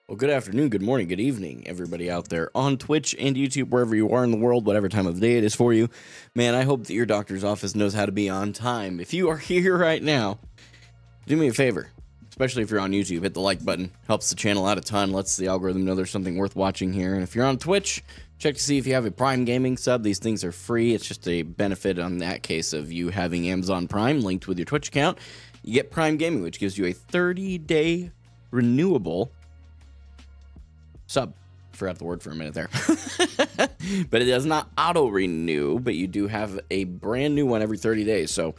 Well, good afternoon, good morning, good evening, everybody out there on Twitch and YouTube, wherever you are in the world, whatever time of the day it is for you. Man, I hope that your doctor's office knows how to be on time. If you are here right now, do me a favor, especially if you're on YouTube, hit the like button. Helps the channel out a ton, lets the algorithm know there's something worth watching here. And if you're on Twitch, check to see if you have a Prime Gaming sub. These things are free. It's just a benefit on that case of you having Amazon Prime linked with your Twitch account. You get Prime Gaming, which gives you a 30-day renewable sub. Forgot the word for a minute there. But it does not auto-renew, but you do have a brand new one every 30 days. So you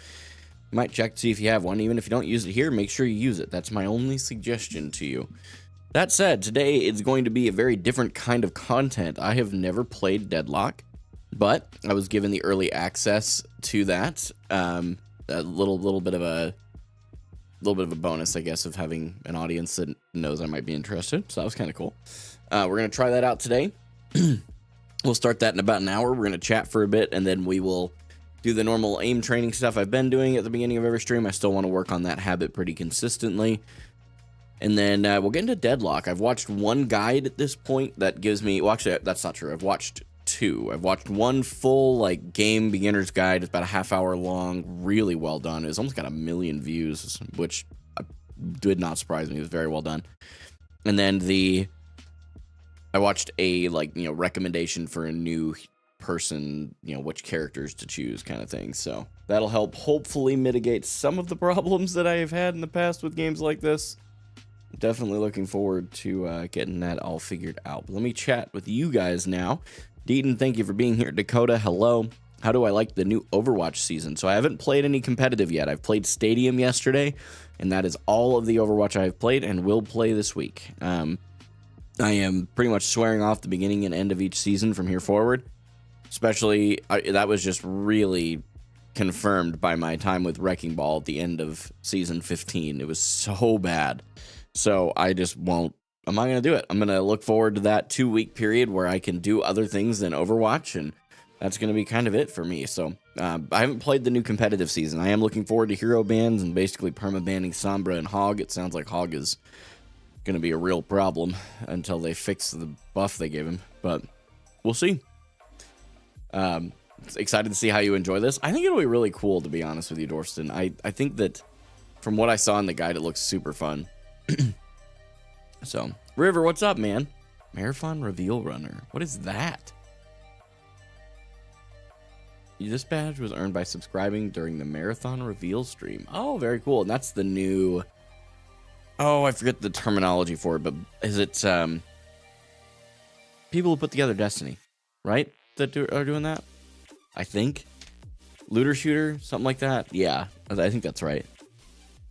might check to see if you have one. Even if you don't use it here, make sure you use it. That's my only suggestion to you. That said, today is going to be a very different kind of content. I have never played Deadlock, but I was given the early access to that. A little bit of a bonus, I guess, of having an audience that knows I might be interested. So that was kind of cool. We're going to try that out today. We'll start that in about an hour. We're going to chat for a bit, and then we will do the normal aim training stuff I've been doing at the beginning of every stream. I still want to work on that habit pretty consistently. And then we'll get into Deadlock. I've watched one guide at this point that gives me... Well, actually, that's not true. I've watched two. I've watched one full, like, game beginner's guide. It's about a half-hour long. Really well done. It's almost got 1 million views, which did not surprise me. It was very well done. And then I watched a, like, recommendation for a new person, which characters to choose kind of thing. So that'll help hopefully mitigate some of the problems that I have had in the past with games like this. Definitely looking forward to getting that all figured out. But let me chat with you guys now. Deaton, thank you for being here. Dakota, hello. How do I like the new Overwatch season? So I haven't played any competitive yet. I've played Stadium yesterday, and that is all of the Overwatch I've played and will play this week. I am pretty much swearing off the beginning and end of each season from here forward. Especially, that was just really confirmed by my time with Wrecking Ball at the end of season 15. It was so bad. So I just won't. I'm not going to do it. I'm going to look forward to that 2-week period where I can do other things than Overwatch, and that's going to be kind of it for me. So I haven't played the new competitive season. I am looking forward to hero bans and basically perma-banning Sombra and Hog. It sounds like Hog is going to be a real problem until they fix the buff they gave him, but we'll see. Excited to see how you enjoy this. I think it'll be really cool, to be honest with you, Dorston. I think that from what I saw in the guide, it looks super fun. So, River, what's up, man? Marathon Reveal Runner. What is that? This badge was earned by subscribing during the Marathon Reveal stream. Oh, very cool. And that's the new... Oh, I forget the terminology for it, but is it people who put together Destiny, right? That are doing that? I think. Looter shooter, something like that. Yeah, I think that's right.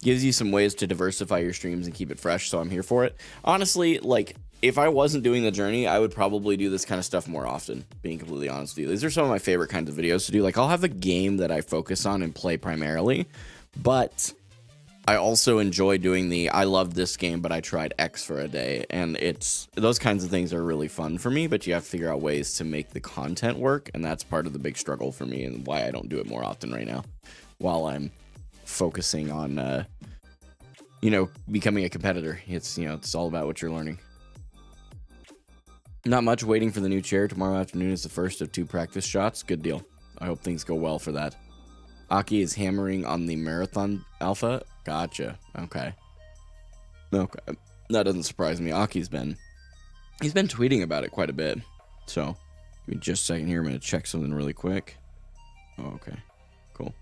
Gives you some ways to diversify your streams and keep it fresh, so I'm here for it. Honestly, like, if I wasn't doing the journey, I would probably do this kind of stuff more often, being completely honest with you. These are some of my favorite kinds of videos to do. Like, I'll have a game that I focus on and play primarily, but I also enjoy doing I loved this game, but I tried X for a day, and those kinds of things are really fun for me, but you have to figure out ways to make the content work, and that's part of the big struggle for me and why I don't do it more often right now, while I'm focusing on, becoming a competitor. It's all about what you're learning. Not much. Waiting for the new chair. Tomorrow afternoon is the first of 2 practice shots. Good deal. I hope things go well for that. Aki is hammering on the Marathon Alpha. Gotcha. Okay. That doesn't surprise me. Aki's been tweeting about it quite a bit. So, give me just a second here. I'm going to check something really quick. Oh, okay. Cool.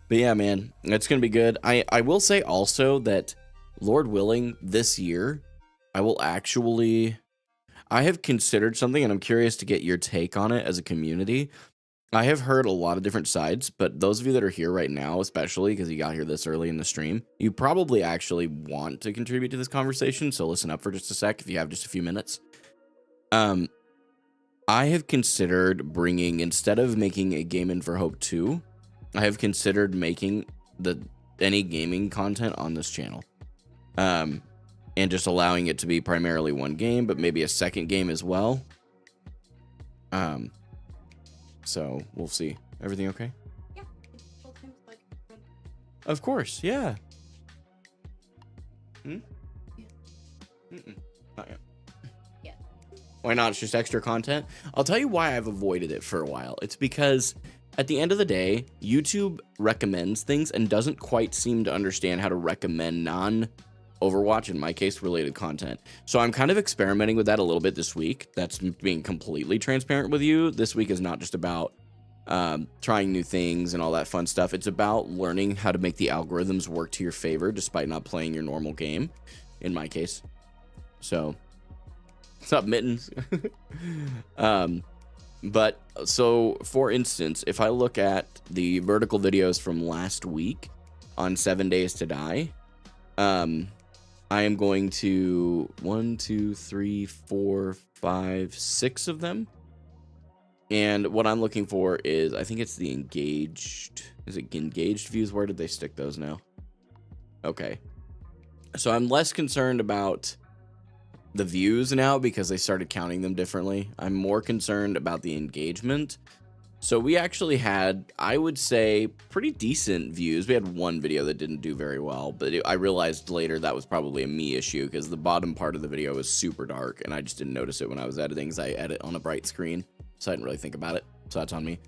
But yeah, man, it's going to be good. I will say also that, Lord willing, this year, I have considered something, and I'm curious to get your take on it as a community. I have heard a lot of different sides, but those of you that are here right now, especially because you got here this early in the stream, you probably actually want to contribute to this conversation, so listen up for just a sec if you have just a few minutes. I have considered bringing, instead of making a Game for Hope 2, I have considered making any gaming content on this channel. And just allowing it to be primarily one game, but maybe a second game as well. So we'll see. Everything okay? Yeah. Of course, yeah. Not yet. Yeah. Why not? It's just extra content. I'll tell you why I've avoided it for a while. It's because at the end of the day, YouTube recommends things and doesn't quite seem to understand how to recommend non-Overwatch, in my case, related content. So I'm kind of experimenting with that a little bit this week. That's being completely transparent with you. This week is not just about trying new things and all that fun stuff. It's about learning how to make the algorithms work to your favor despite not playing your normal game, in my case. So, what's up, Mittens? But so, for instance, if I look at the vertical videos from last week on 7 Days to Die, I am going to 1, 2, 3, 4, 5, 6 of them. And what I'm looking for is, I think it's the engaged. Is it engaged views? Where did they stick those now? Okay. So I'm less concerned about the views now because they started counting them differently. I'm more concerned about the engagement. So we actually had, I would say, pretty decent views. We had one video that didn't do very well, but I realized later that was probably a me issue because the bottom part of the video was super dark and I just didn't notice it when I was editing because I edit on a bright screen. So I didn't really think about it. So that's on me.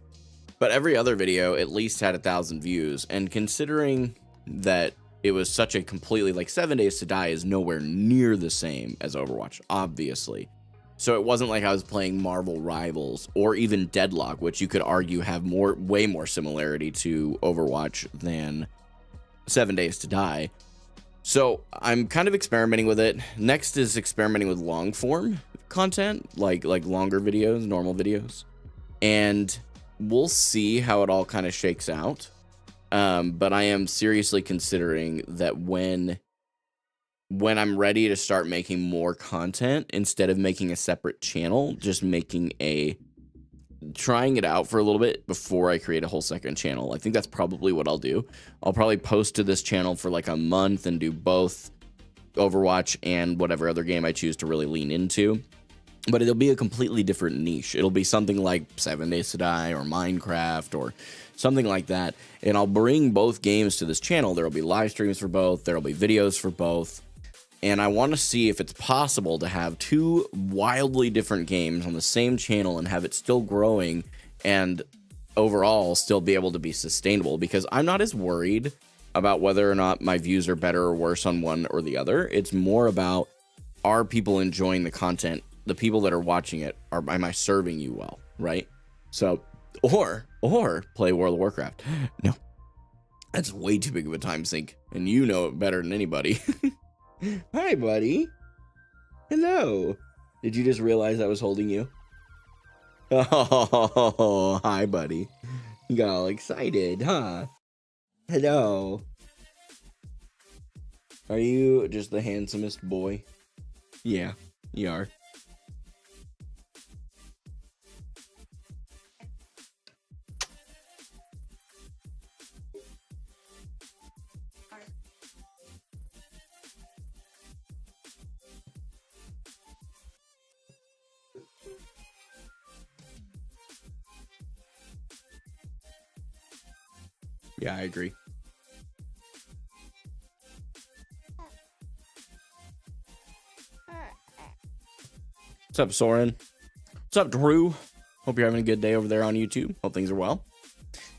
But every other video at least had 1,000 views. And considering that it was such a completely, like 7 Days to Die is nowhere near the same as Overwatch, obviously. So it wasn't like I was playing Marvel Rivals or even Deadlock, which you could argue have way more similarity to Overwatch than 7 Days to Die. So I'm kind of experimenting with it. Next is experimenting with long form content, like longer videos, normal videos. And we'll see how it all kind of shakes out. But I am seriously considering that when I'm ready to start making more content, instead of making a separate channel, just trying it out for a little bit before I create a whole second channel. I think that's probably what I'll do. I'll probably post to this channel for like a month and do both Overwatch and whatever other game I choose to really lean into. But it'll be a completely different niche. It'll be something like 7 Days to Die or Minecraft or something like that. And I'll bring both games to this channel. There'll be live streams for both. There'll be videos for both. And I want to see if it's possible to have two wildly different games on the same channel and have it still growing and overall still be able to be sustainable. Because I'm not as worried about whether or not my views are better or worse on one or the other. It's more about, are people enjoying the content? The people that are watching it, am I serving you well, right? So, or play World of Warcraft. No, that's way too big of a time sink, and you know it better than anybody. Hi, buddy. Hello. Did you just realize I was holding you? Oh, hi, buddy. You got all excited, huh? Hello. Are you just the handsomest boy? Yeah, you are. Yeah, I agree. What's up, Soren? What's up, Drew? Hope you're having a good day over there on YouTube. Hope things are well.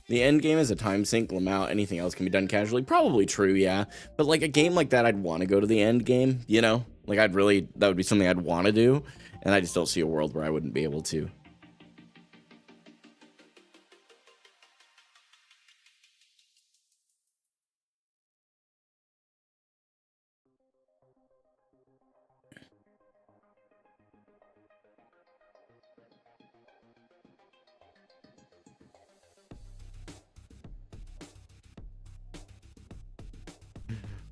The end game is a time sink, Lamau. Anything else can be done casually. Probably true, yeah. But like a game like that, I'd want to go to the end game, you know? Like that would be something I'd want to do. And I just don't see a world where I wouldn't be able to.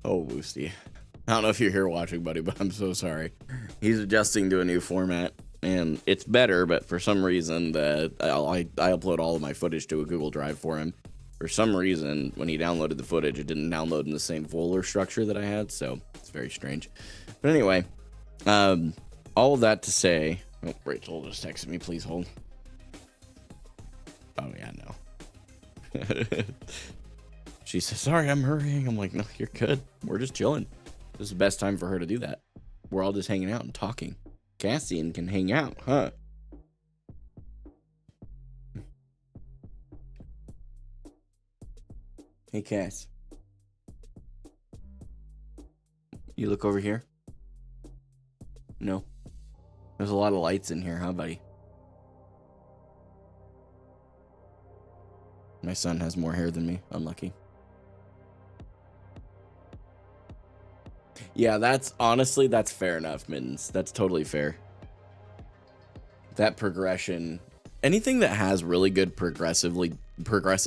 Oh, Boosty. I don't know if you're here watching, buddy, but I'm so sorry. He's adjusting to a new format, and it's better, but for some reason, I upload all of my footage to a Google Drive for him. For some reason, when he downloaded the footage, it didn't download in the same folder structure that I had, so it's very strange. But anyway, all of that to say... Oh, Rachel just texted me, please hold. Oh, yeah, no. She says, sorry, I'm hurrying. I'm like, no, you're good. We're just chilling. This is the best time for her to do that. we're all just hanging out and talking. Cassian can hang out, huh? Hey, Cass. You look over here? No. There's a lot of lights in here, huh, buddy? My son has more hair than me. Unlucky. Yeah, that's honestly, that's fair enough, Mittens. That's totally fair. That progression, anything that has really good progressive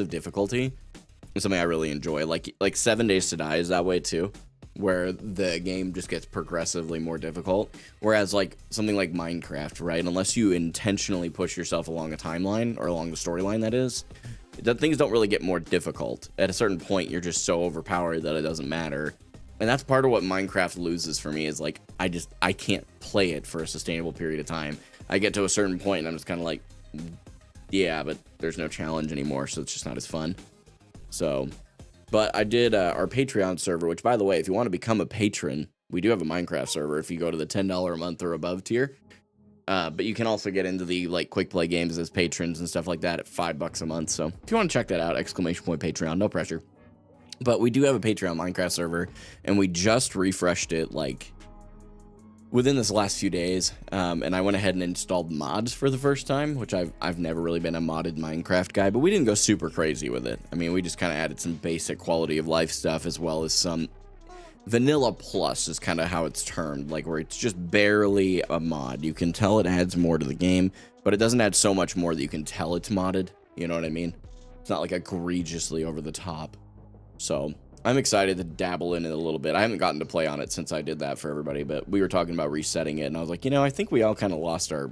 difficulty is something I really enjoy. Like 7 Days to Die is that way too, where the game just gets progressively more difficult. Whereas like something like Minecraft, right? Unless you intentionally push yourself along a timeline or along the storyline, that is, that things don't really get more difficult. At a certain point, you're just so overpowered that it doesn't matter. And that's part of what Minecraft loses for me, is like, I can't play it for a sustainable period of time. I get to a certain point and I'm just kind of like, yeah, but there's no challenge anymore, so it's just not as fun. So, but I did our Patreon server, which, by the way, if you want to become a patron, we do have a Minecraft server if you go to the $10 a month or above tier. But you can also get into the like quick play games as patrons and stuff like that at $5 a month. So if you want to check that out, !Patreon, no pressure. But we do have a Patreon Minecraft server, and we just refreshed it like within this last few days. And I went ahead and installed mods for the first time, which I've never really been a modded Minecraft guy, but we didn't go super crazy with it. I mean, we just kind of added some basic quality of life stuff, as well as some vanilla plus is kind of how it's termed, like where it's just barely a mod. You can tell it adds more to the game, but it doesn't add so much more that you can tell it's modded. You know what I mean? It's not like egregiously over the top. So I'm excited to dabble in it a little bit. I haven't gotten to play on it since I did that for everybody, but we were talking about resetting it, and I was like, you know, I think we all kind of lost our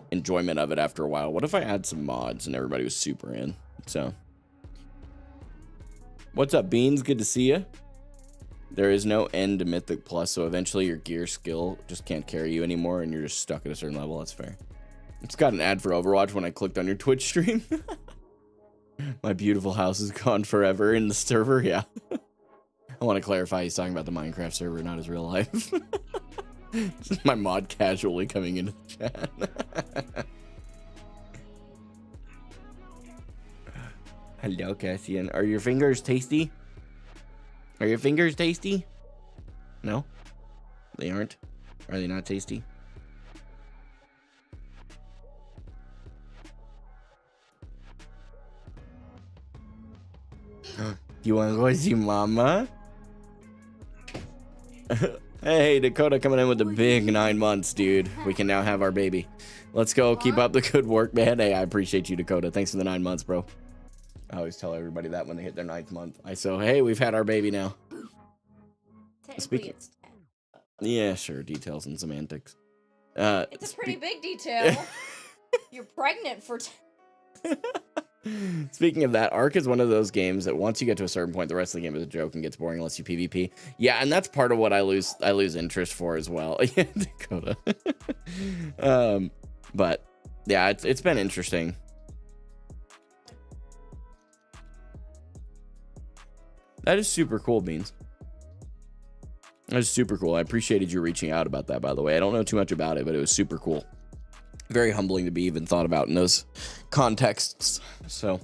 enjoyment of it after a while. What if I add some mods? And everybody was super in. So what's up, Beans? Good to see you. There is no end to Mythic Plus, so eventually your gear skill just can't carry you anymore, and you're just stuck at a certain level. That's fair. It's got an ad for Overwatch when I clicked on your Twitch stream. My beautiful house is gone forever in the server. Yeah. I want to clarify, he's talking about the Minecraft server, not his real life. This is my mod casually coming into the chat. Hello, Cassian. Are your fingers tasty? Are your fingers tasty? No? They aren't? Are they not tasty? You want to go see Mama? Hey, Dakota coming in with the big 9 months, dude. We can now have our baby. Let's go. Keep up the good work, man. Hey, I appreciate you, Dakota. Thanks for the 9 months, bro. I always tell everybody that when they hit their 9th month. Hey, we've had our baby now. Speaking, it's 10. Yeah, sure. Details and semantics. It's a pretty big detail. You're pregnant for 10. Speaking of that, Ark is one of those games that once you get to a certain point, the rest of the game is a joke and gets boring unless you PvP. Yeah, and that's part of what I lose interest for as well. Yeah, Dakota. But yeah, it's been interesting. That is super cool, Beans. That is super cool. I appreciated you reaching out about that, by the way. I don't know too much about it, but it was super cool. Very humbling to be even thought about in those contexts. So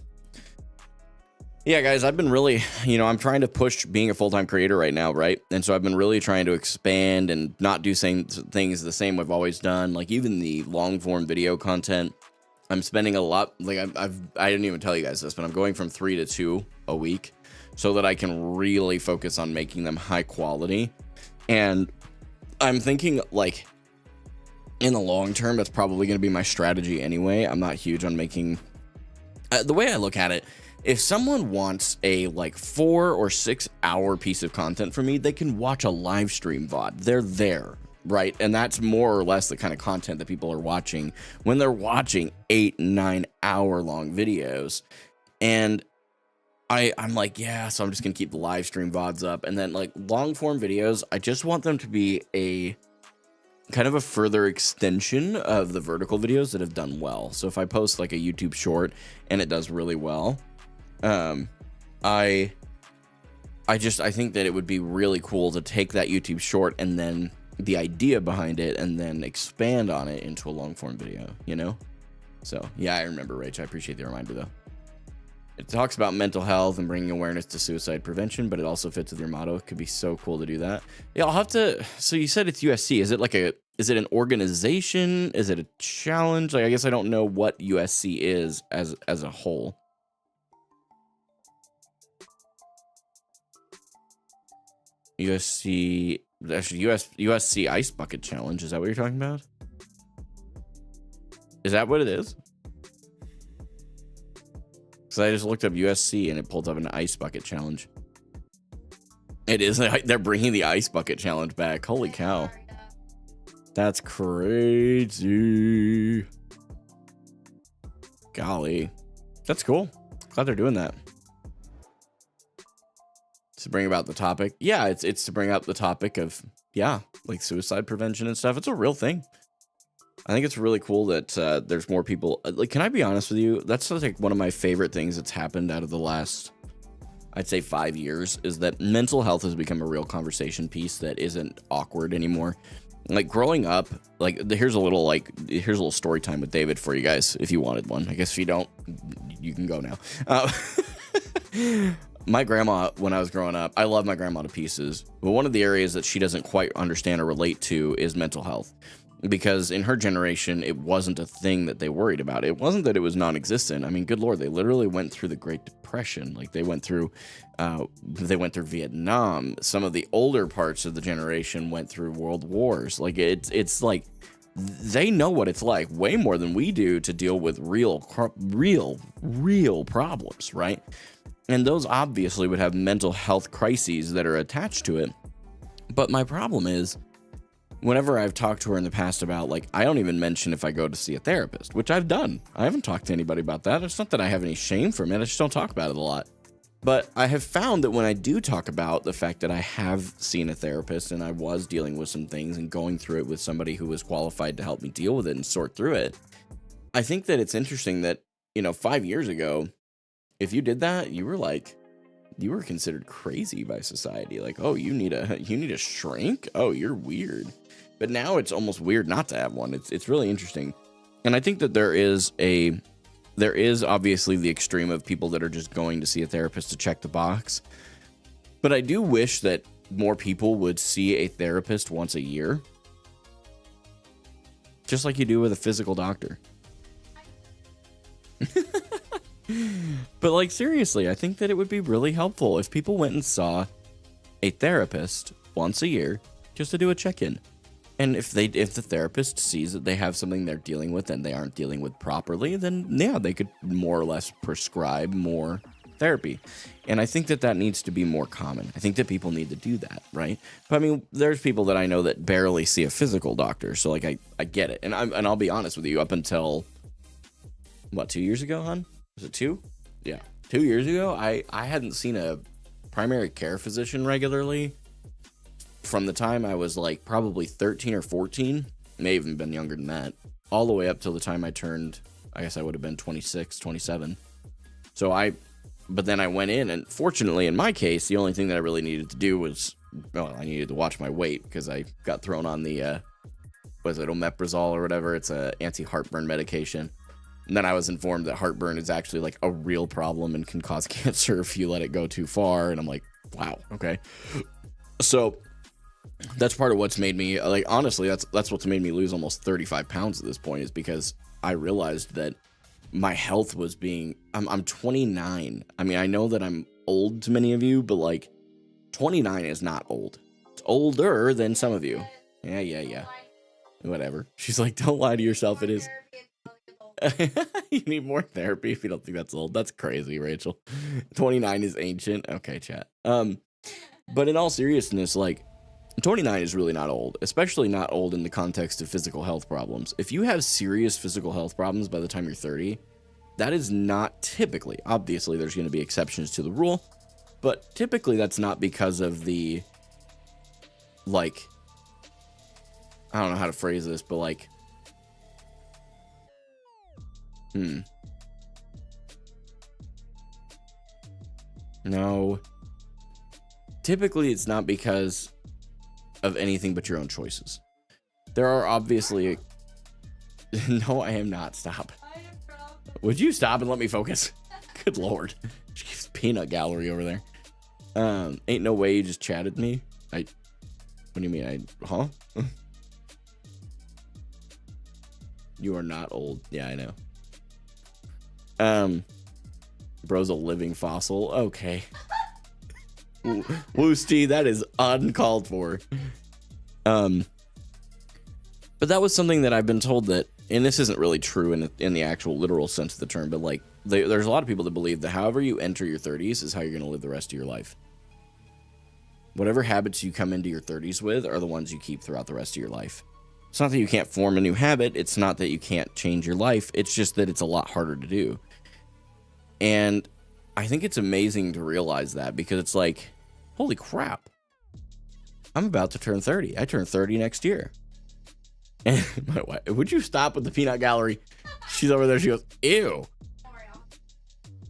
yeah, guys, I've been really, I'm trying to push being a full-time creator right now, right? And so I've been really trying to expand and not do things the same we've always done. Like even the long-form video content, I'm spending a lot. Like I didn't even tell you guys this, but I'm going from 3 to 2 a week so that I can really focus on making them high quality. And I'm thinking like, in the long term, that's probably going to be my strategy anyway. I'm not huge on making... the way I look at it, if someone wants a like 4 or 6 hour piece of content from me, they can watch a live stream VOD. They're there, right? And that's more or less the kind of content that people are watching when they're watching 8, 9 hour long videos. And I'm like, yeah, so I'm just going to keep the live stream VODs up. And then like long form videos, I just want them to be a kind of a further extension of the vertical videos that have done well. So if I post like a YouTube short and it does really well, I think that it would be really cool to take that YouTube short and then the idea behind it and then expand on it into a long form video, you know? So yeah, I remember, Rach. I appreciate the reminder though. It talks about mental health and bringing awareness to suicide prevention, but it also fits with your motto. It could be so cool to do that. Yeah, I'll have to. So you said it's USC. Is it an organization? Is it a challenge? Like, I guess I don't know what USC is as a whole. USC, actually, USC Ice Bucket Challenge. Is that what you're talking about? Is that what it is? Because I just looked up USC and it pulled up an Ice Bucket Challenge. It is. They're bringing the Ice Bucket Challenge back. Holy cow. That's crazy. Golly. That's cool. Glad they're doing that. To bring about the topic. Yeah, it's to bring up the topic of, yeah, like suicide prevention and stuff. It's a real thing. I think it's really cool that there's more people. Like, can I be honest with you? That's like one of my favorite things that's happened out of the last, I'd say 5 years, is that mental health has become a real conversation piece that isn't awkward anymore. Like growing up, like here's a little story time with David for you guys if you wanted one. I guess if you don't, you can go now. My grandma, when I was growing up, I love my grandma to pieces, but one of the areas that she doesn't quite understand or relate to is mental health. Because in her generation, it wasn't a thing that they worried about. It wasn't that it was non-existent. I mean, good Lord, they literally went through the Great Depression. Like they went through Vietnam. Some of the older parts of the generation went through world wars. Like it's like they know what it's like way more than we do to deal with real problems, right? And those obviously would have mental health crises that are attached to it. But my problem is, whenever I've talked to her in the past about, like, I don't even mention if I go to see a therapist, which I've done. I haven't talked to anybody about that. It's not that I have any shame from it. I just don't talk about it a lot. But I have found that when I do talk about the fact that I have seen a therapist and I was dealing with some things and going through it with somebody who was qualified to help me deal with it and sort through it, I think that it's interesting that, 5 years ago, if you did that, you were considered crazy by society. Like, oh, you need a shrink? Oh, you're weird. But now it's almost weird not to have one. It's really interesting. And I think that there is obviously the extreme of people that are just going to see a therapist to check the box. But I do wish that more people would see a therapist once a year. Just like you do with a physical doctor. But like, seriously, I think that it would be really helpful if people went and saw a therapist once a year just to do a check-in. And if the therapist sees that they have something they're dealing with and they aren't dealing with properly, then yeah, they could more or less prescribe more therapy. And I think that needs to be more common. I think that people need to do that, right? But I mean, there's people that I know that barely see a physical doctor, so like I get it. And I'll be honest with you, up until 2 years ago, hon? Was it 2? Yeah. 2 years ago, I hadn't seen a primary care physician regularly from the time I was like probably 13 or 14, may even been younger than that, all the way up till the time I turned, I guess I would have been 26, 27. But then I went in, and fortunately in my case, the only thing that I really needed to do was, I needed to watch my weight because I got thrown on the, omeprazole or whatever. It's a anti-heartburn medication. And then I was informed that heartburn is actually like a real problem and can cause cancer if you let it go too far. And I'm like, wow, okay. So that's part of what's made me, like, honestly, that's what's made me lose almost 35 pounds at this point, is because I realized that my health was I'm 29. I mean, I know that I'm old to many of you, but like 29 is not old. It's older than some of you. Yeah. Whatever. She's like, don't lie to yourself. It is. You need more therapy if you don't think that's old. That's crazy, Rachel. 29 is ancient. Okay, chat. But in all seriousness, like, 29 is really not old, especially not old in the context of physical health problems. If you have serious physical health problems by the time you're 30, that is not typically, obviously there's going to be exceptions to the rule, but typically that's not because of the, like, I don't know how to phrase this, but like, no. Typically it's not because of anything but your own choices. There are obviously... No, I am not. Stop. Would you stop and let me focus? Good Lord. She keeps peanut gallery over there. Ain't no way you just chatted me. What do you mean? Huh? You are not old. Yeah, I know. Bro's a living fossil. Okay. Woosty, that is uncalled for. But that was something that I've been told that, and this isn't really true in the actual literal sense of the term, but like there's a lot of people that believe that however you enter your 30s is how you're going to live the rest of your life. Whatever habits you come into your 30s with are the ones you keep throughout the rest of your life. It's not that you can't form a new habit. It's not that you can't change your life. It's just that it's a lot harder to do. And I think it's amazing to realize that, because it's like, holy crap, I'm about to turn 30. I turn 30 next year. And my wife, would you stop with the peanut gallery? She's over there. She goes, ew.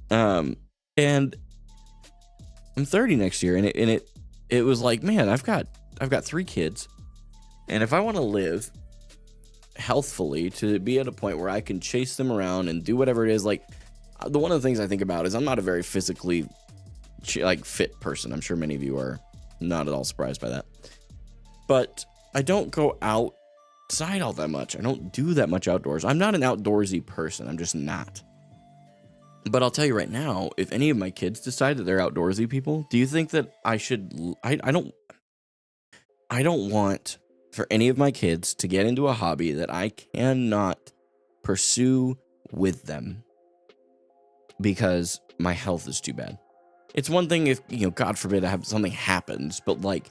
And I'm 30 next year, and it was like, man, I've got 3 kids, and if I want to live healthfully to be at a point where I can chase them around and do whatever it is, like one of the things I think about is I'm not a very physically fit person. I'm sure many of you are not at all surprised by that, but I don't go outside all that much. I don't do that much outdoors. I'm not an outdoorsy person. I'm just not. But I'll tell you right now, if any of my kids decide that they're outdoorsy people, do you think that I should... I don't want for any of my kids to get into a hobby that I cannot pursue with them because my health is too bad. It's one thing if, God forbid, something happens, but like,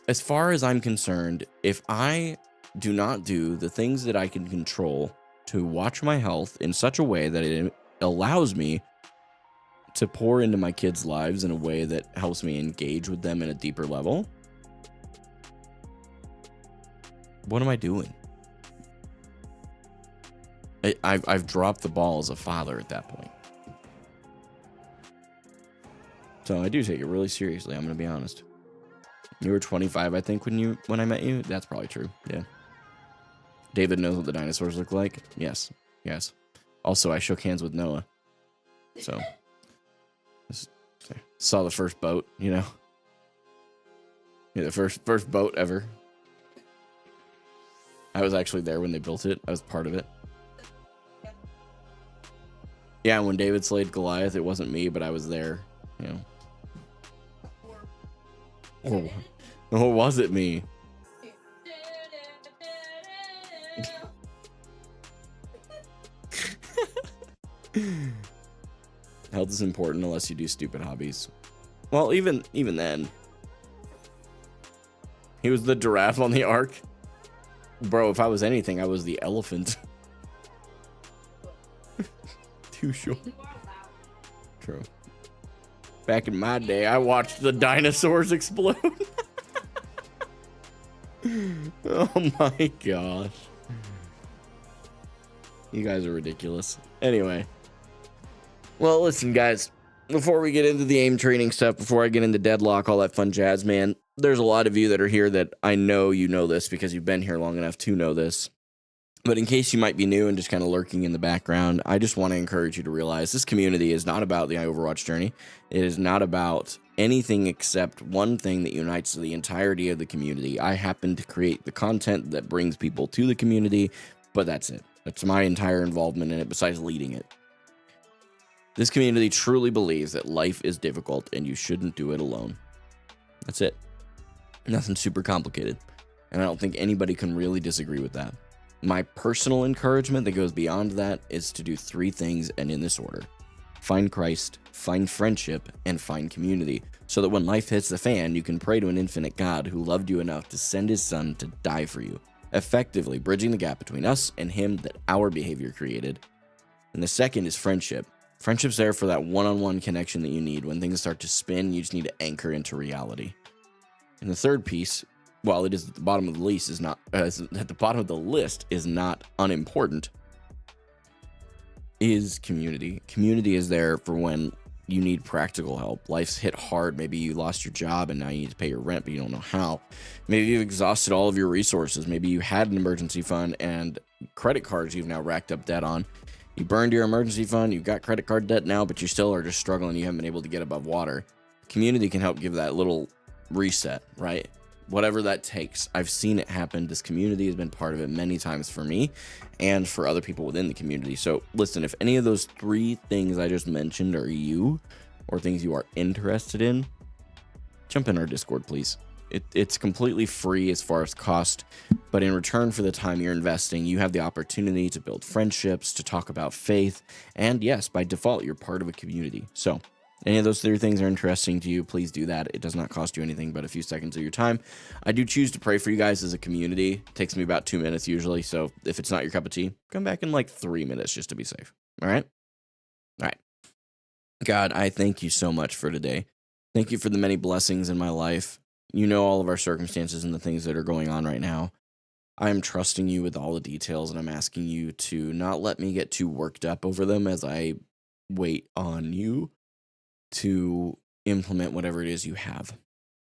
as far as I'm concerned, if I do not do the things that I can control to watch my health in such a way that it allows me to pour into my kids' lives in a way that helps me engage with them in a deeper level, what am I doing? I've dropped the ball as a father at that point. So I do take it really seriously, I'm going to be honest. You were 25, I think, when I met you? That's probably true, yeah. David knows what the dinosaurs look like. Yes. Also, I shook hands with Noah. So, saw the first boat, Yeah, the first boat ever. I was actually there when they built it. I was part of it. Yeah, and when David slayed Goliath, it wasn't me, but I was there, Or was it me? Health is important unless you do stupid hobbies. Well, even then. He was the giraffe on the ark. Bro, if I was anything, I was the elephant. Too short. True. Back in my day, I watched the dinosaurs explode. Oh my gosh. You guys are ridiculous. Anyway. Well, listen, guys. Before we get into the aim training stuff, before I get into Deadlock, all that fun jazz, man, there's a lot of you that are here that I know you know this because you've been here long enough to know this. But in case you might be new and just kind of lurking in the background, I just want to encourage you to realize this community is not about the Overwatch journey. It is not about anything except one thing that unites the entirety of the community. I happen to create the content that brings people to the community, but that's it. That's my entire involvement in it besides leading it. This community truly believes that life is difficult and you shouldn't do it alone. That's it. Nothing super complicated. And I don't think anybody can really disagree with that. My personal encouragement that goes beyond that is to do 3 things, and in this order. Find Christ, find friendship, and find community, so that when life hits the fan, you can pray to an infinite God who loved you enough to send his son to die for you, effectively bridging the gap between us and him that our behavior created. And the second is friendship. Friendship's there for that one-on-one connection that you need. When things start to spin, you just need to anchor into reality. And the third piece, while it is at the bottom of the list, is not unimportant, is community. Community is there for when you need practical help. Life's hit hard. Maybe you lost your job and now you need to pay your rent, but you don't know how. Maybe you've exhausted all of your resources. Maybe you had an emergency fund and credit cards you've now racked up debt on. You burned your emergency fund. You've got credit card debt now, but you still are just struggling. You haven't been able to get above water. Community can help give that little reset, right? Whatever that takes. I've seen it happen. This community has been part of it many times for me and for other people within the community. So listen, if any of those 3 things I just mentioned are you or things you are interested in, jump in our Discord, please. It's completely free as far as cost, but in return for the time you're investing, you have the opportunity to build friendships, to talk about faith, and yes, by default, you're part of a community. So any of those 3 things are interesting to you, please do that. It does not cost you anything but a few seconds of your time. I do choose to pray for you guys as a community. It takes me about 2 minutes usually, so if it's not your cup of tea, come back in like 3 minutes just to be safe. All right? All right. God, I thank you so much for today. Thank you for the many blessings in my life. You know all of our circumstances and the things that are going on right now. I am trusting you with all the details, and I'm asking you to not let me get too worked up over them as I wait on you to implement whatever it is you have.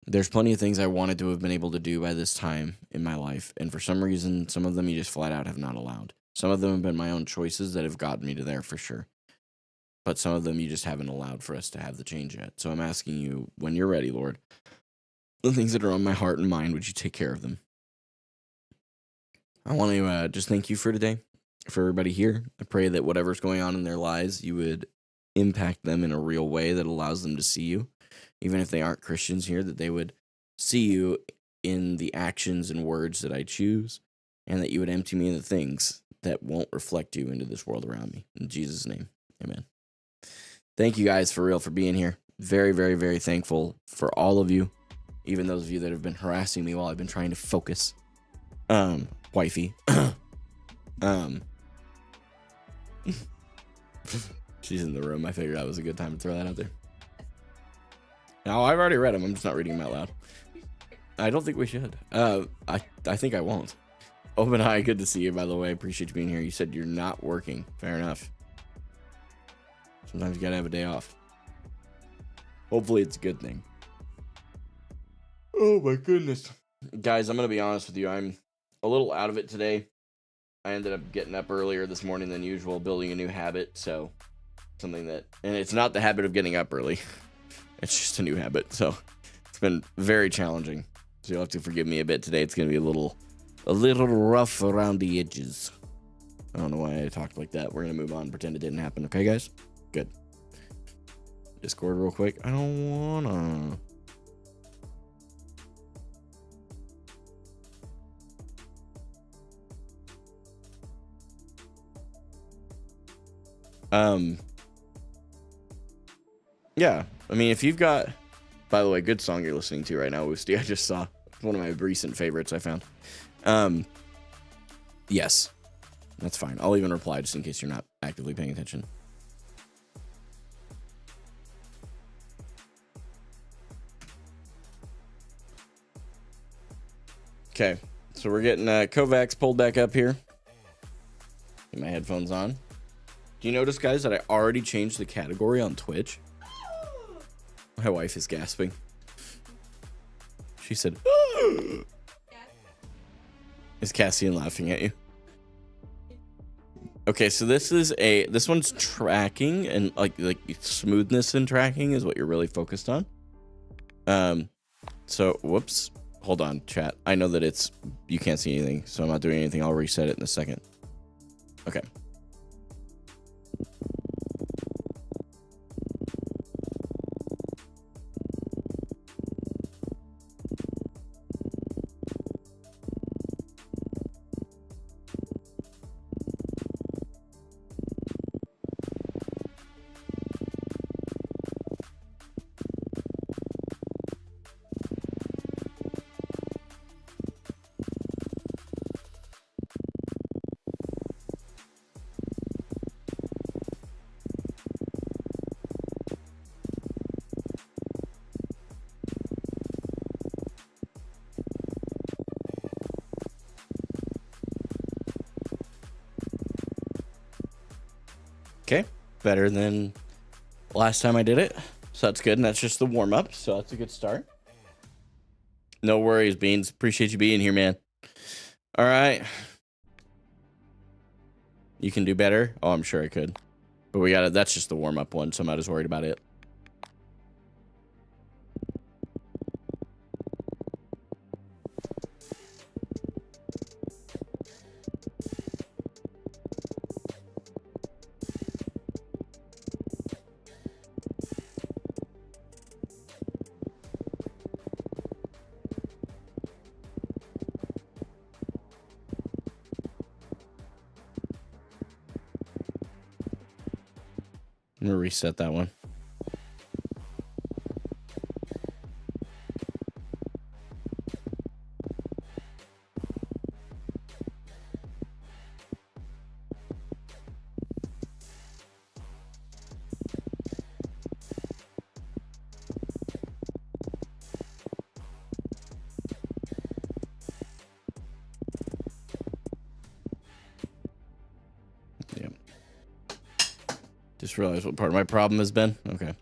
There's plenty of things I wanted to have been able to do by this time in my life, and for some reason, some of them you just flat out have not allowed. Some of them have been my own choices that have gotten me to there for sure. But some of them you just haven't allowed for us to have the change yet. So I'm asking you, when you're ready, Lord, the things that are on my heart and mind, would you take care of them? I want to just thank you for today, for everybody here. I pray that whatever's going on in their lives, you would impact them in a real way that allows them to see you. Even if they aren't Christians here, that they would see you in the actions and words that I choose, and that you would empty me of the things that won't reflect you into this world around me. In Jesus' name, amen. Thank you guys for real for being here. Very, very, very thankful for all of you. Even those of you that have been harassing me while I've been trying to focus. Wifey. She's in the room. I figured that was a good time to throw that out there. No, I've already read them. I'm just not reading them out loud. I don't think we should. I think I won't. Open Eye, good to see you, by the way. I appreciate you being here. You said you're not working. Fair enough. Sometimes you gotta have a day off. Hopefully it's a good thing. Oh my goodness. Guys, I'm gonna be honest with you. I'm a little out of it today. I ended up getting up earlier this morning than usual, building a new habit. So something that, and it's not the habit of getting up early. It's just a new habit. So it's been very challenging. So you'll have to forgive me a bit today. It's gonna be a little rough around the edges. I don't know why I talked like that. We're gonna move on, pretend it didn't happen. Okay, guys? Good. Discord real quick. I don't wanna. Yeah, I mean, if you've got, by the way, good song you're listening to right now, Woosty. I just saw one of my recent favorites I found. Yes, that's fine. I'll even reply just in case you're not actively paying attention. Okay, so we're getting Kovacs pulled back up here. Get my headphones on. Do you notice, guys, that I already changed the category on Twitch? My wife is gasping. She said, Is Cassian laughing at you? Okay, so this one's tracking, and like smoothness and tracking is what you're really focused on. So whoops. Hold on, chat. I know that you can't see anything, so I'm not doing anything. I'll reset it in a second. Okay. Okay, better than last time I did it. So that's good. And that's just the warm up. So that's a good start. No worries, Beans. Appreciate you being here, man. All right. You can do better. Oh, I'm sure I could. But we got it. That's just the warm up one. So I'm not as worried about it. I'm gonna reset that one. Yep. Just realized what part of my problem has been. Okay.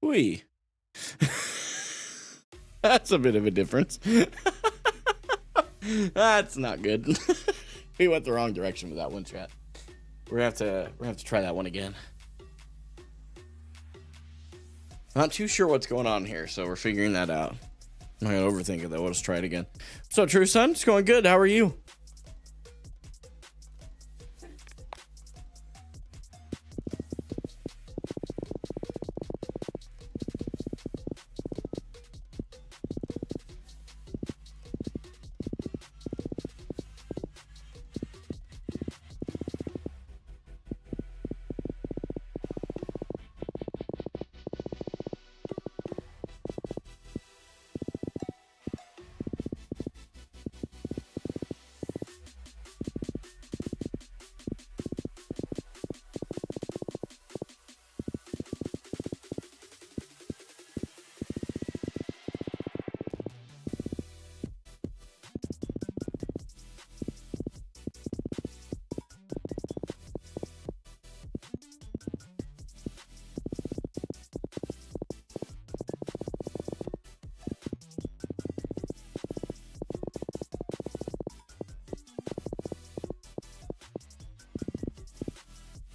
Wee. That's a bit of a difference. That's not good. We went the wrong direction with that one, chat. We're gonna have to try that one again. Not too sure what's going on here, so we're figuring that out. I'm not gonna overthink it though. Let's try it again. So, True Son, it's going good. How are you?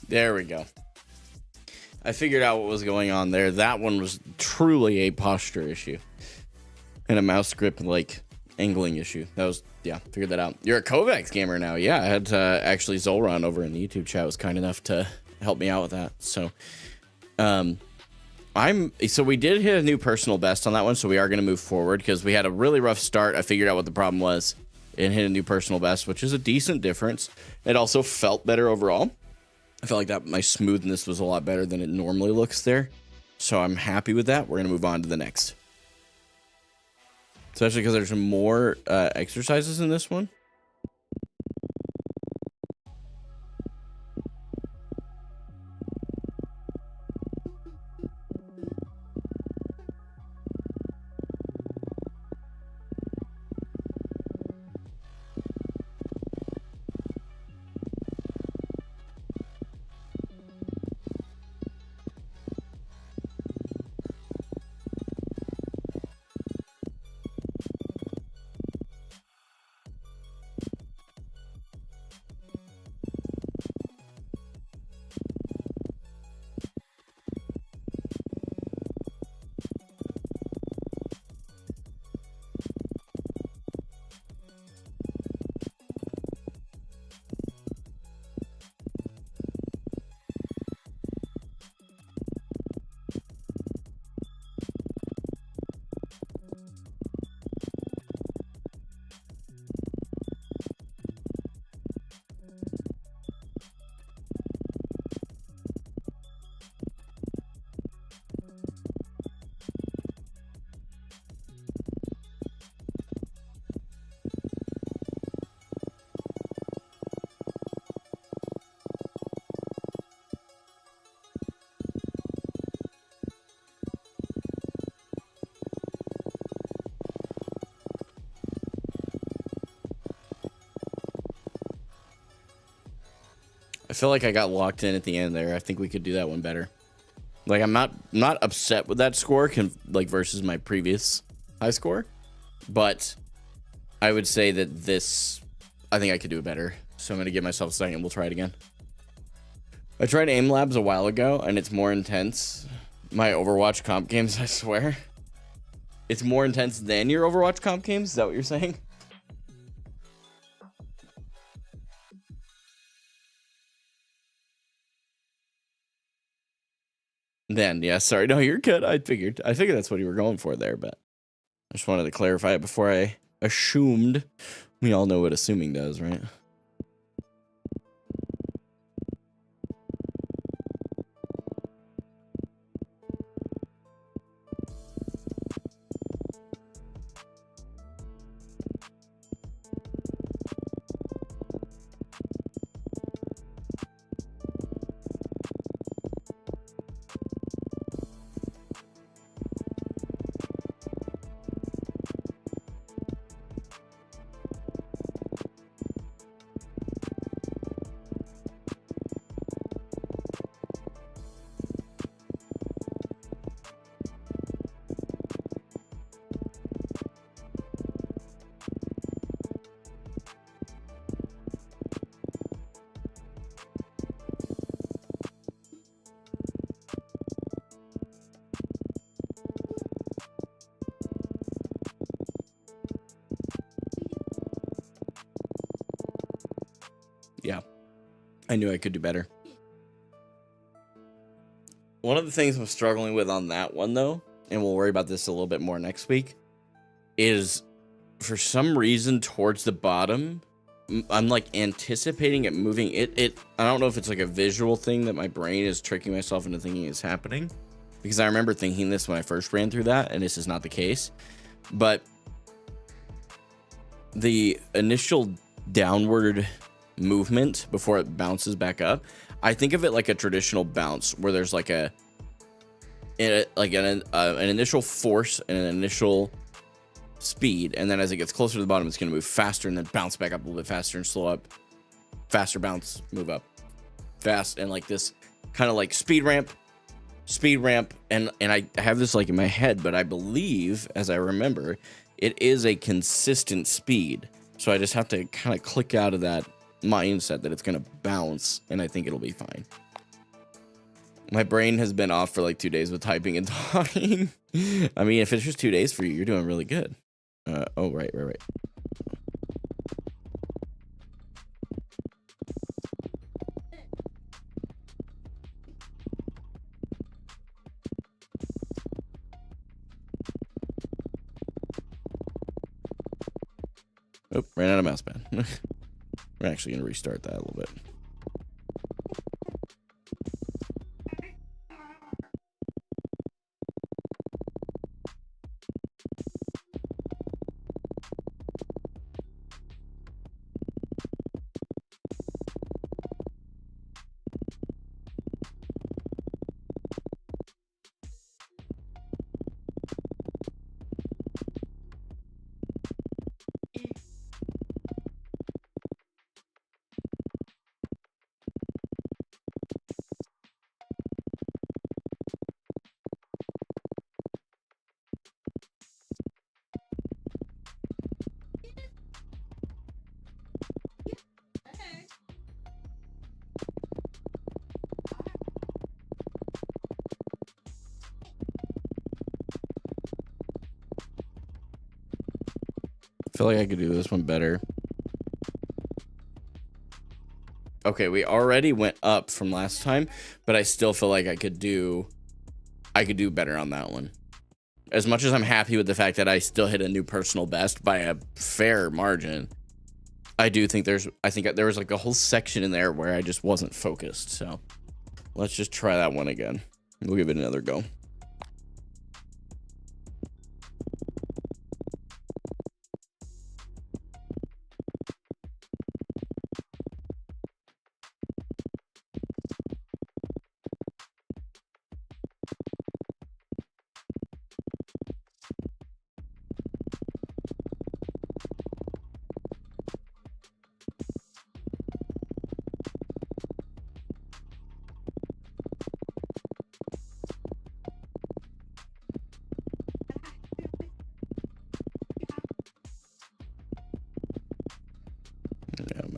There we go. I figured out what was going on there. That one was truly a posture issue. And a mouse grip, like, angling issue. That was, yeah, figured that out. You're a Kovacs gamer now. Yeah, I had actually Zolron over in the YouTube chat was kind enough to help me out with that. So, so we did hit a new personal best on that one, so we are going to move forward because we had a really rough start. I figured out what the problem was and hit a new personal best, which is a decent difference. It also felt better overall. I felt like that my smoothness was a lot better than it normally looks there. So I'm happy with that. We're going to move on to the next. Especially because there's more exercises in this one. I feel like I got locked in at the end there. I think we could do that one better. Like, I'm not upset with that score, like, versus my previous high score, but I would say that this, I think I could do it better. So I'm gonna give myself a second. We'll try it again. I tried Aim Labs a while ago, and it's more intense. My Overwatch comp games, I swear. It's more intense than your Overwatch comp games? Is that what you're saying? Then, yeah, sorry. No, you're good. I figured that's what you were going for there, but I just wanted to clarify it before I assumed. We all know what assuming does, right? Yeah, I knew I could do better. One of the things I'm struggling with on that one, though, and we'll worry about this a little bit more next week, is for some reason towards the bottom, I'm like anticipating it moving. I don't know if it's like a visual thing that my brain is tricking myself into thinking is happening, because I remember thinking this when I first ran through that, and this is not the case. But the initial downward movement before it bounces back up, I think of it like a traditional bounce where there's like an initial force and an initial speed, and then as it gets closer to the bottom, it's going to move faster and then bounce back up a little bit faster and slow up, faster bounce, move up fast, and like this kind of like speed ramp, and I have this like in my head, but I believe, as I remember, it is a consistent speed. So I just have to kind of click out of that mindset that it's going to bounce, and I think it'll be fine. My brain has been off for like 2 days with typing and talking. I mean, if it's just 2 days for you, you're doing really good. Oh, right. Oh, ran out of mouse pad. We're actually going to restart that a little bit. I feel like I could do this one better. Okay, we already went up from last time, but I still feel like I could do better on that one. As much as I'm happy with the fact that I still hit a new personal best by a fair margin, I think there was like a whole section in there where I just wasn't focused. So let's just try that one again. We'll give it another go.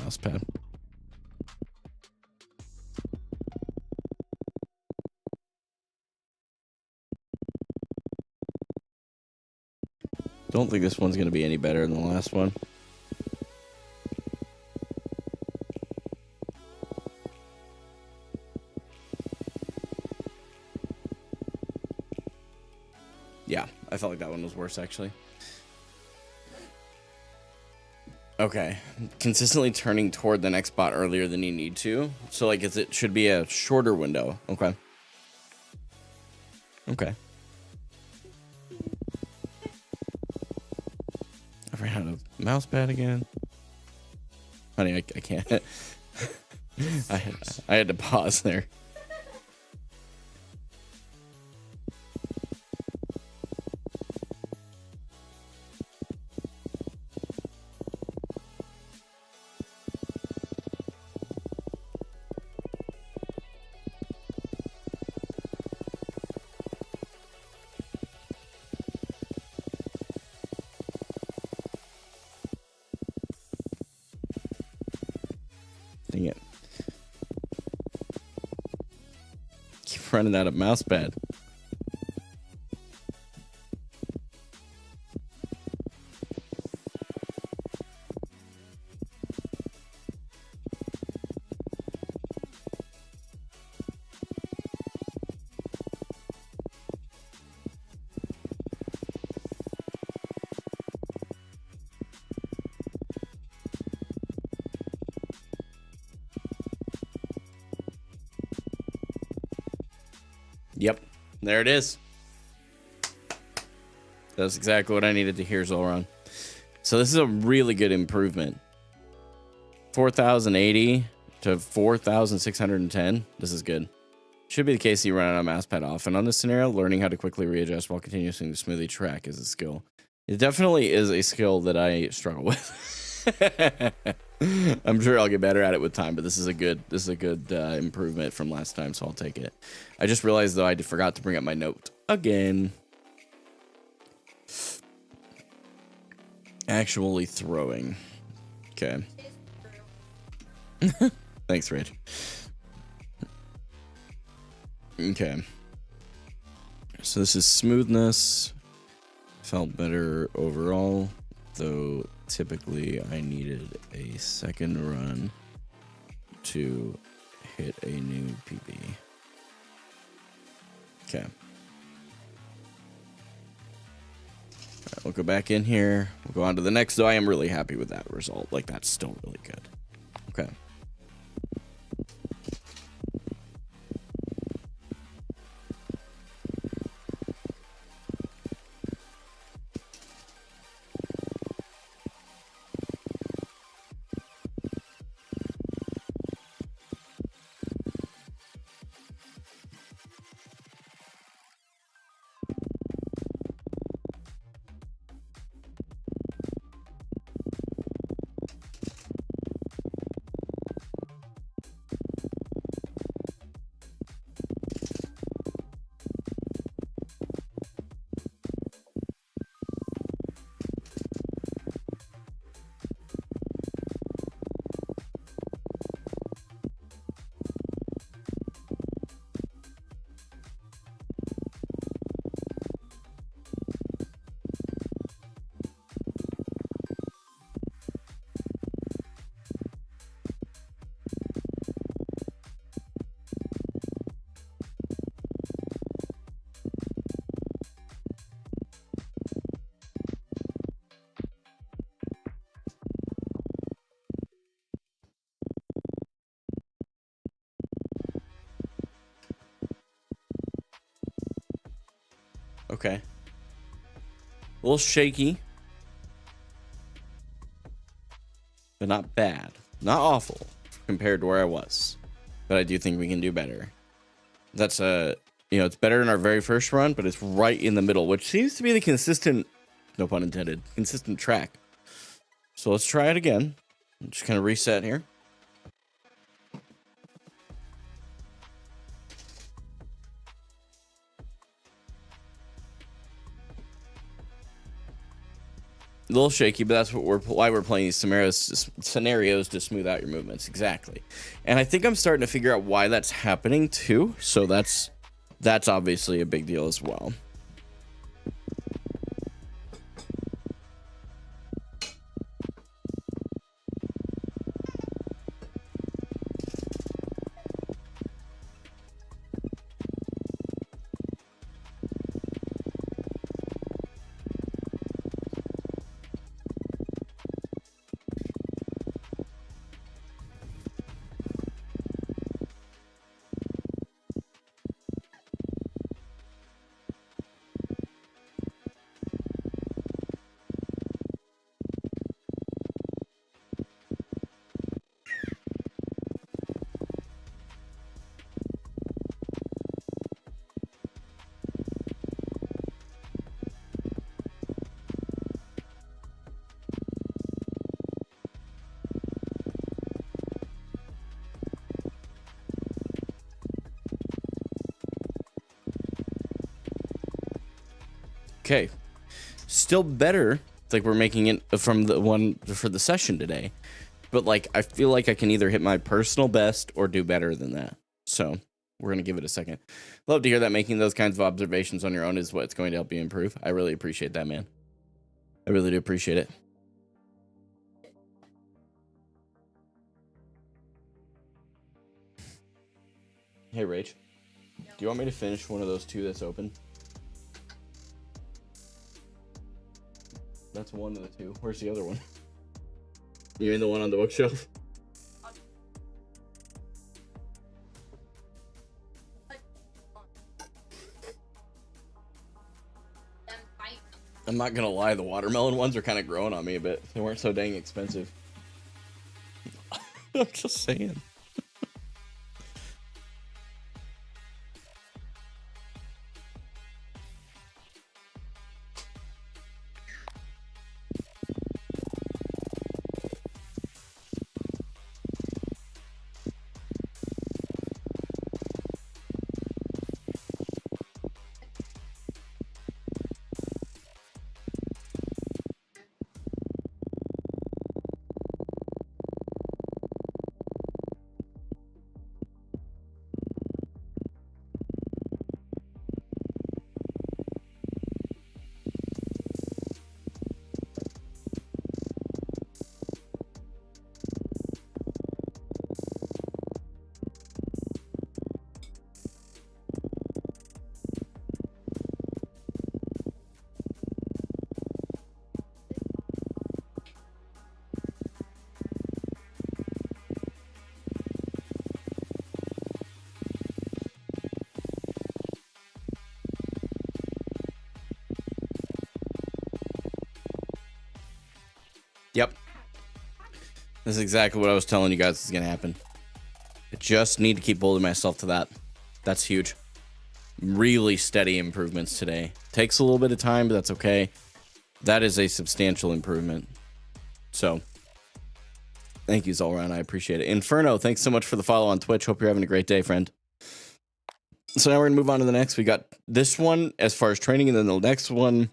mouse pad. Don't think this one's going to be any better than the last one. Yeah, I felt like that one was worse, actually. Okay. Consistently turning toward the next bot earlier than you need to. So, like, it should be a shorter window. Okay. Okay. I ran out of mouse pad again. Honey, I can't. I had to pause there. Dang it. Keep running out of mouse pad. Yep, there it is. That's exactly what I needed to hear, Zolron. So this is a really good improvement. 4,080 to 4,610. This is good. Should be the case that you run out of mouse pad often on this scenario. Learning how to quickly readjust while continuing to smoothly track is a skill. It definitely is a skill that I struggle with. I'm sure I'll get better at it with time, but this is a good improvement from last time, so I'll take it. I just realized though I forgot to bring up my note again. Actually throwing. Okay. Thanks, Rich. Okay. So this is smoothness. Felt better overall, though typically I needed a second run to hit a new PB. Okay. Alright, we'll go back in here. We'll go on to the next, though I am really happy with that result. Like, that's still really good. Okay. Okay. A little shaky. But not bad. Not awful compared to where I was. But I do think we can do better. That's it's better than our very first run, but it's right in the middle, which seems to be the consistent, no pun intended, consistent track. So let's try it again. Just kind of reset here. A little shaky, but that's why we're playing these scenarios to smooth out your movements. Exactly. And I think I'm starting to figure out why that's happening too. So that's obviously a big deal as well. Okay, still better. It's like we're making it from the one for the session today, but like I feel like I can either hit my personal best or do better than that. So we're gonna give it a second. Love to hear that making those kinds of observations on your own is what's going to help you improve. I really appreciate that, man. I really do appreciate it. Hey, Rach, do you want me to finish one of those two that's open? That's one of the two. Where's the other one? You mean the one on the bookshelf? I'm not gonna lie, the watermelon ones are kind of growing on me a bit. They weren't so dang expensive. I'm just saying. Yep. This is exactly what I was telling you guys is going to happen. I just need to keep holding myself to that. That's huge. Really steady improvements today. Takes a little bit of time, but that's okay. That is a substantial improvement. So, thank you, Zolran. I appreciate it. Inferno, thanks so much for the follow on Twitch. Hope you're having a great day, friend. So now we're going to move on to the next. We got this one as far as training, and then the next one.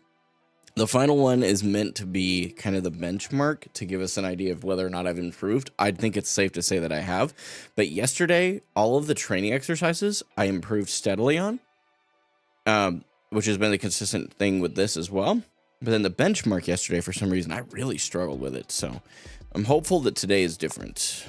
The final one is meant to be kind of the benchmark to give us an idea of whether or not I've improved. I think it's safe to say that I have. But yesterday, all of the training exercises I improved steadily on, which has been the consistent thing with this as well. But then the benchmark yesterday, for some reason, I really struggled with it. So I'm hopeful that today is different.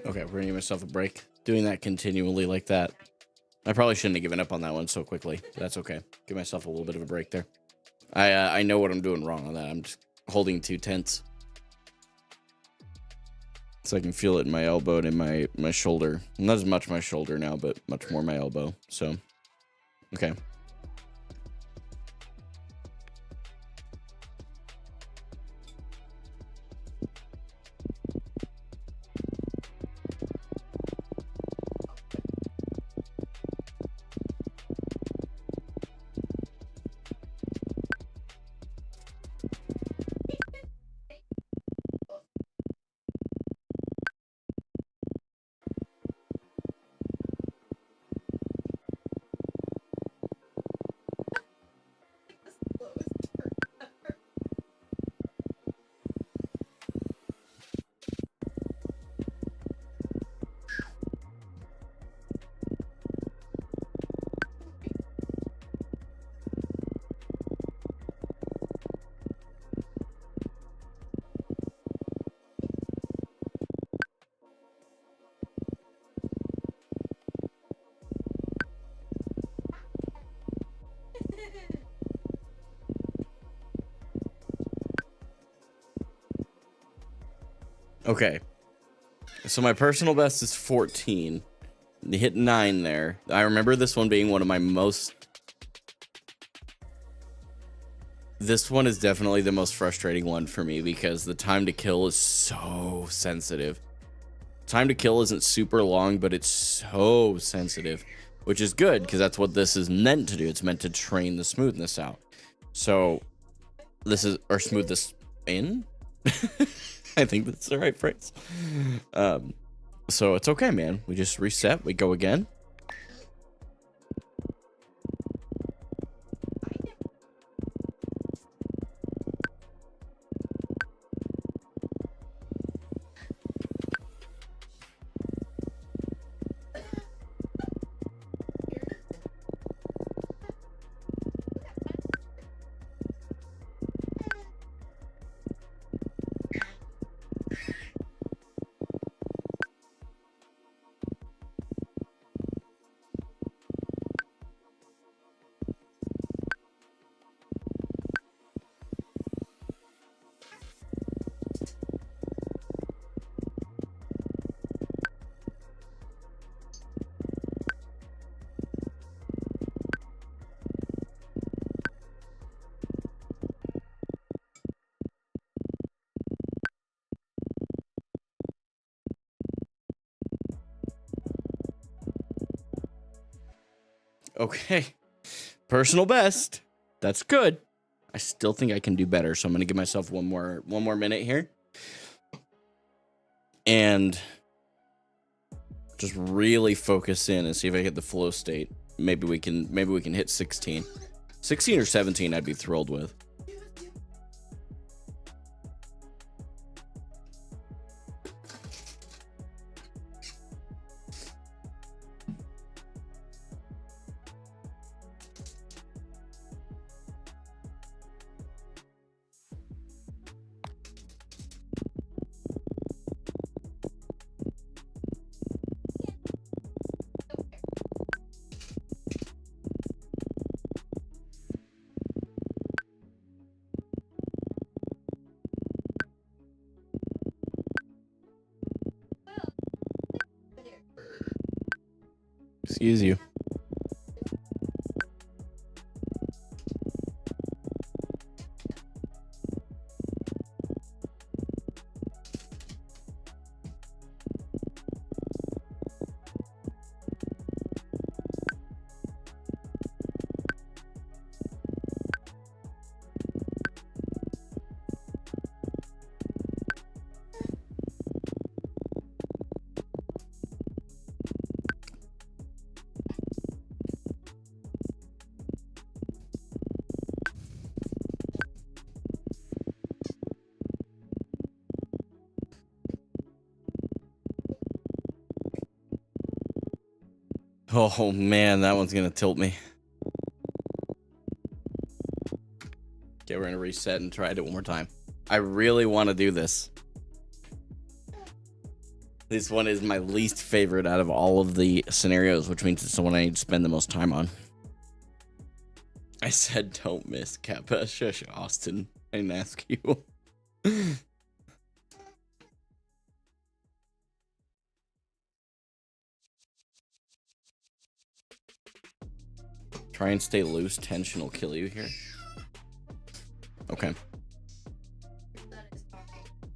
Okay, we're gonna give myself a break. Doing that continually like that. I probably shouldn't have given up on that one so quickly. That's okay. Give myself a little bit of a break there. I know what I'm doing wrong on that. I'm just holding too tense. So I can feel it in my elbow and in my shoulder. Not as much my shoulder now, but much more my elbow. So, okay. Okay. So my personal best is 14. They hit 9 there. I remember this one being one of my most... This one is definitely the most frustrating one for me because the time to kill is so sensitive. Time to kill isn't super long, but it's so sensitive, which is good because that's what this is meant to do. It's meant to train the smoothness out. So this is, or smooth this in? I think that's the right phrase. So it's okay, man. We just reset. We go again. Okay. Personal best. That's good. I still think I can do better, so I'm gonna give myself one more minute here. And just really focus in and see if I hit the flow state. Maybe we can hit 16. 16 or 17 I'd be thrilled with. Excuse you. Oh man, that one's gonna tilt me. Okay, we're gonna reset and try it one more time. I really want to do this. This one is my least favorite out of all of the scenarios, which means it's the one I need to spend the most time on. I said don't miss Kappa. Shush, Austin. I didn't ask you. Try and stay loose. Tension will kill you here. Okay.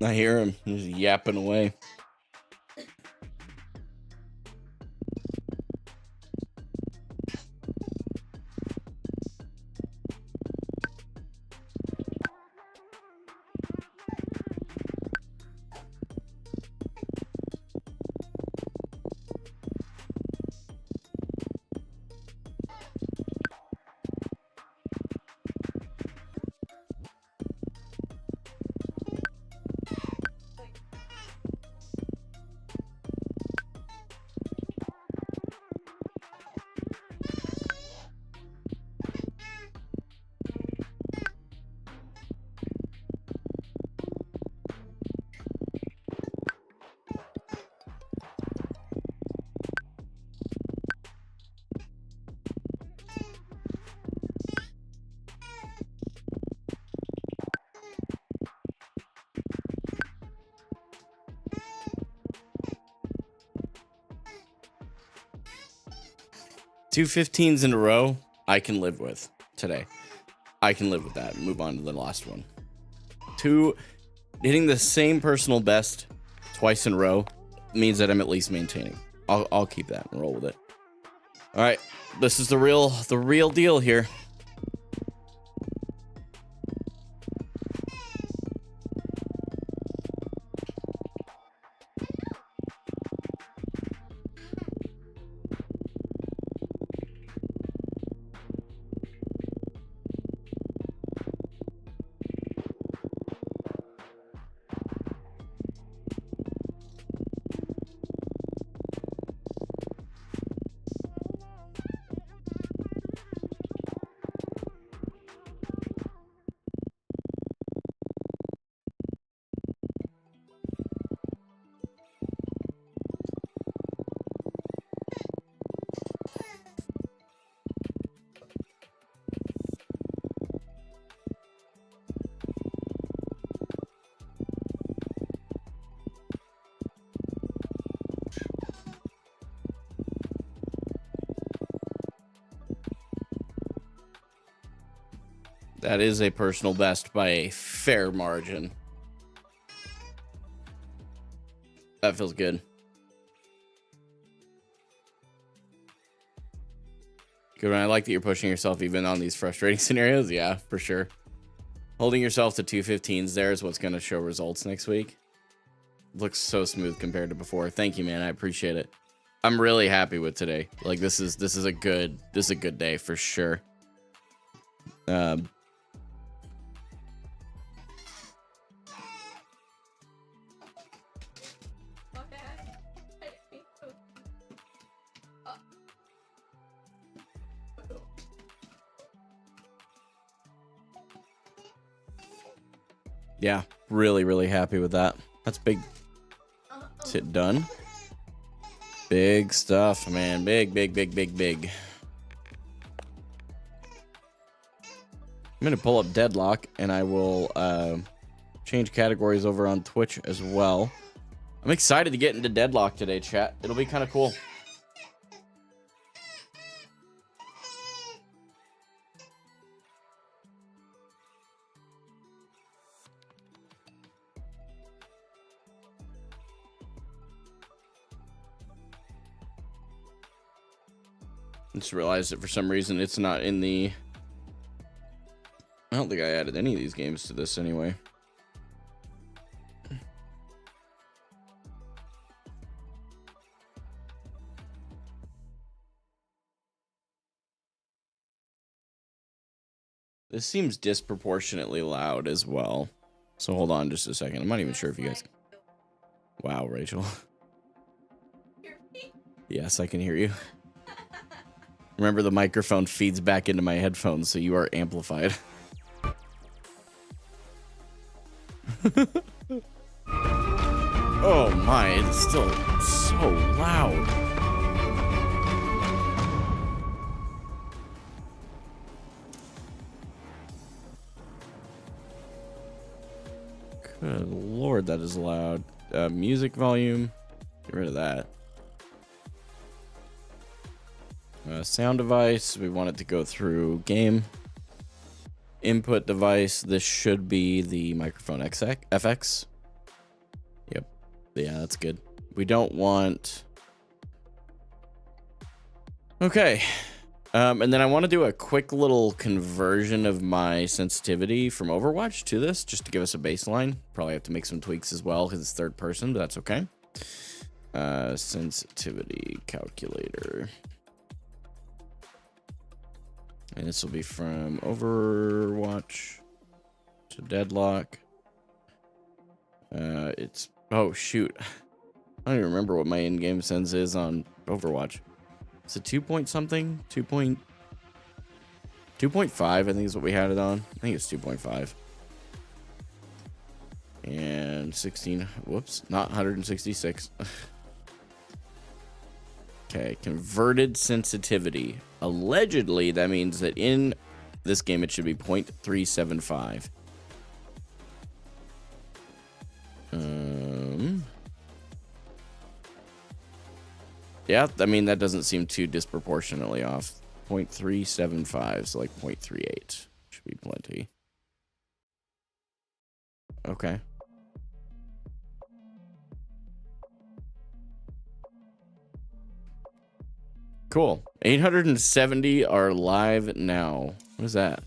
I hear him. He's yapping away. Two 15s in a row, I can live with today. I can live with that. Move on to the last one. Hitting the same personal best twice in a row means that I'm at least maintaining. I'll keep that and roll with it. All right, this is the real deal here. That is a personal best by a fair margin. That feels good. Good one. I like that you're pushing yourself even on these frustrating scenarios. Yeah, for sure. Holding yourself to 215s there is what's going to show results next week. Looks so smooth compared to before. Thank you, man. I appreciate it. I'm really happy with today. Like this is a good day for sure. Yeah, really happy with that. That's big. Is it done? Big stuff, man. Big. I'm gonna pull up Deadlock, and I will change categories over on Twitch as well. I'm excited to get into Deadlock today, chat. It'll be kind of cool. Just realized that for some reason it's not in the... I don't think I added any of these games to this anyway. This seems disproportionately loud as well. So hold on just a second. I'm not even sure if you guys... Wow, Rachel. Yes, I can hear you. Remember, the microphone feeds back into my headphones, so you are amplified. Oh my, it's still so loud. Good lord, that is loud. Music volume. Get rid of that. Sound device. We want it to go through game. Input device. This should be the microphone FX. Yep. Yeah, that's good. We don't want... Okay. And then I want to do a quick little conversion of my sensitivity from Overwatch to this, just to give us a baseline. Probably have to make some tweaks as well because it's third person, but that's okay. Sensitivity calculator. And this will be from Overwatch to Deadlock. It's... Oh, shoot. I don't even remember what my in-game sense is on Overwatch. Is it 2 point something? 2.5, I think is what we had it on. I think it's 2.5. And 16, whoops, not 166. Okay, converted sensitivity. Allegedly, that means that in this game it should be 0.375. Yeah, I mean, that doesn't seem too disproportionately off. 0.375, so like 0.38 should be plenty. Okay. Cool. 870 are live now. What is that?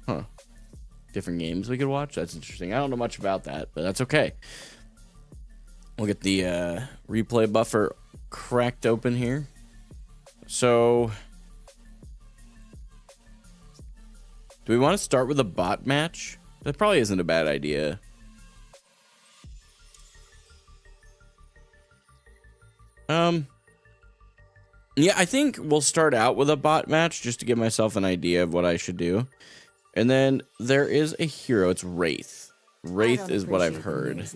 Huh. Different games we could watch? That's interesting. I don't know much about that, but that's okay. We'll get the replay buffer cracked open here. So, do we want to start with a bot match? That probably isn't a bad idea. Yeah, I think we'll start out with a bot match just to give myself an idea of what I should do. And then there is a hero. It's Wraith. Wraith is what I've heard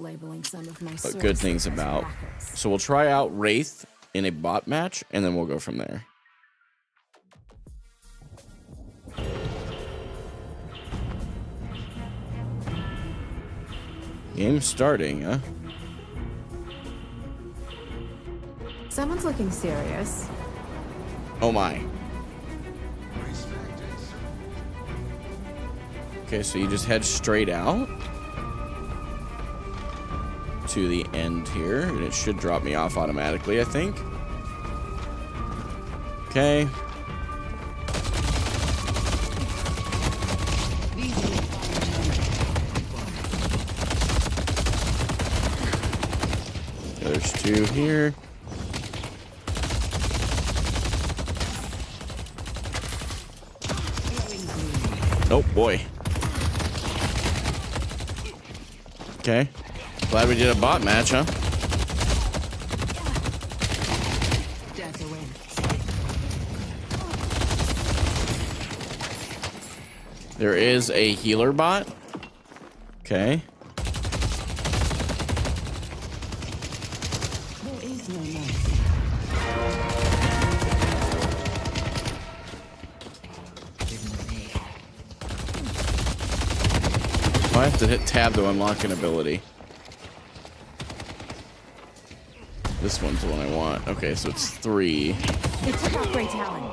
good things about. So we'll try out Wraith in a bot match, and then we'll go from there. Game starting, huh? Someone's looking serious. Oh my. Okay, so you just head straight out to the end here, and it should drop me off automatically, I think. Okay. There's two here. Oh boy. Okay. Glad we did a bot match, huh? There is a healer bot. Okay. I have to hit tab to unlock an ability. This one's the one I want. Okay, so it's 3. They took out Great Talon.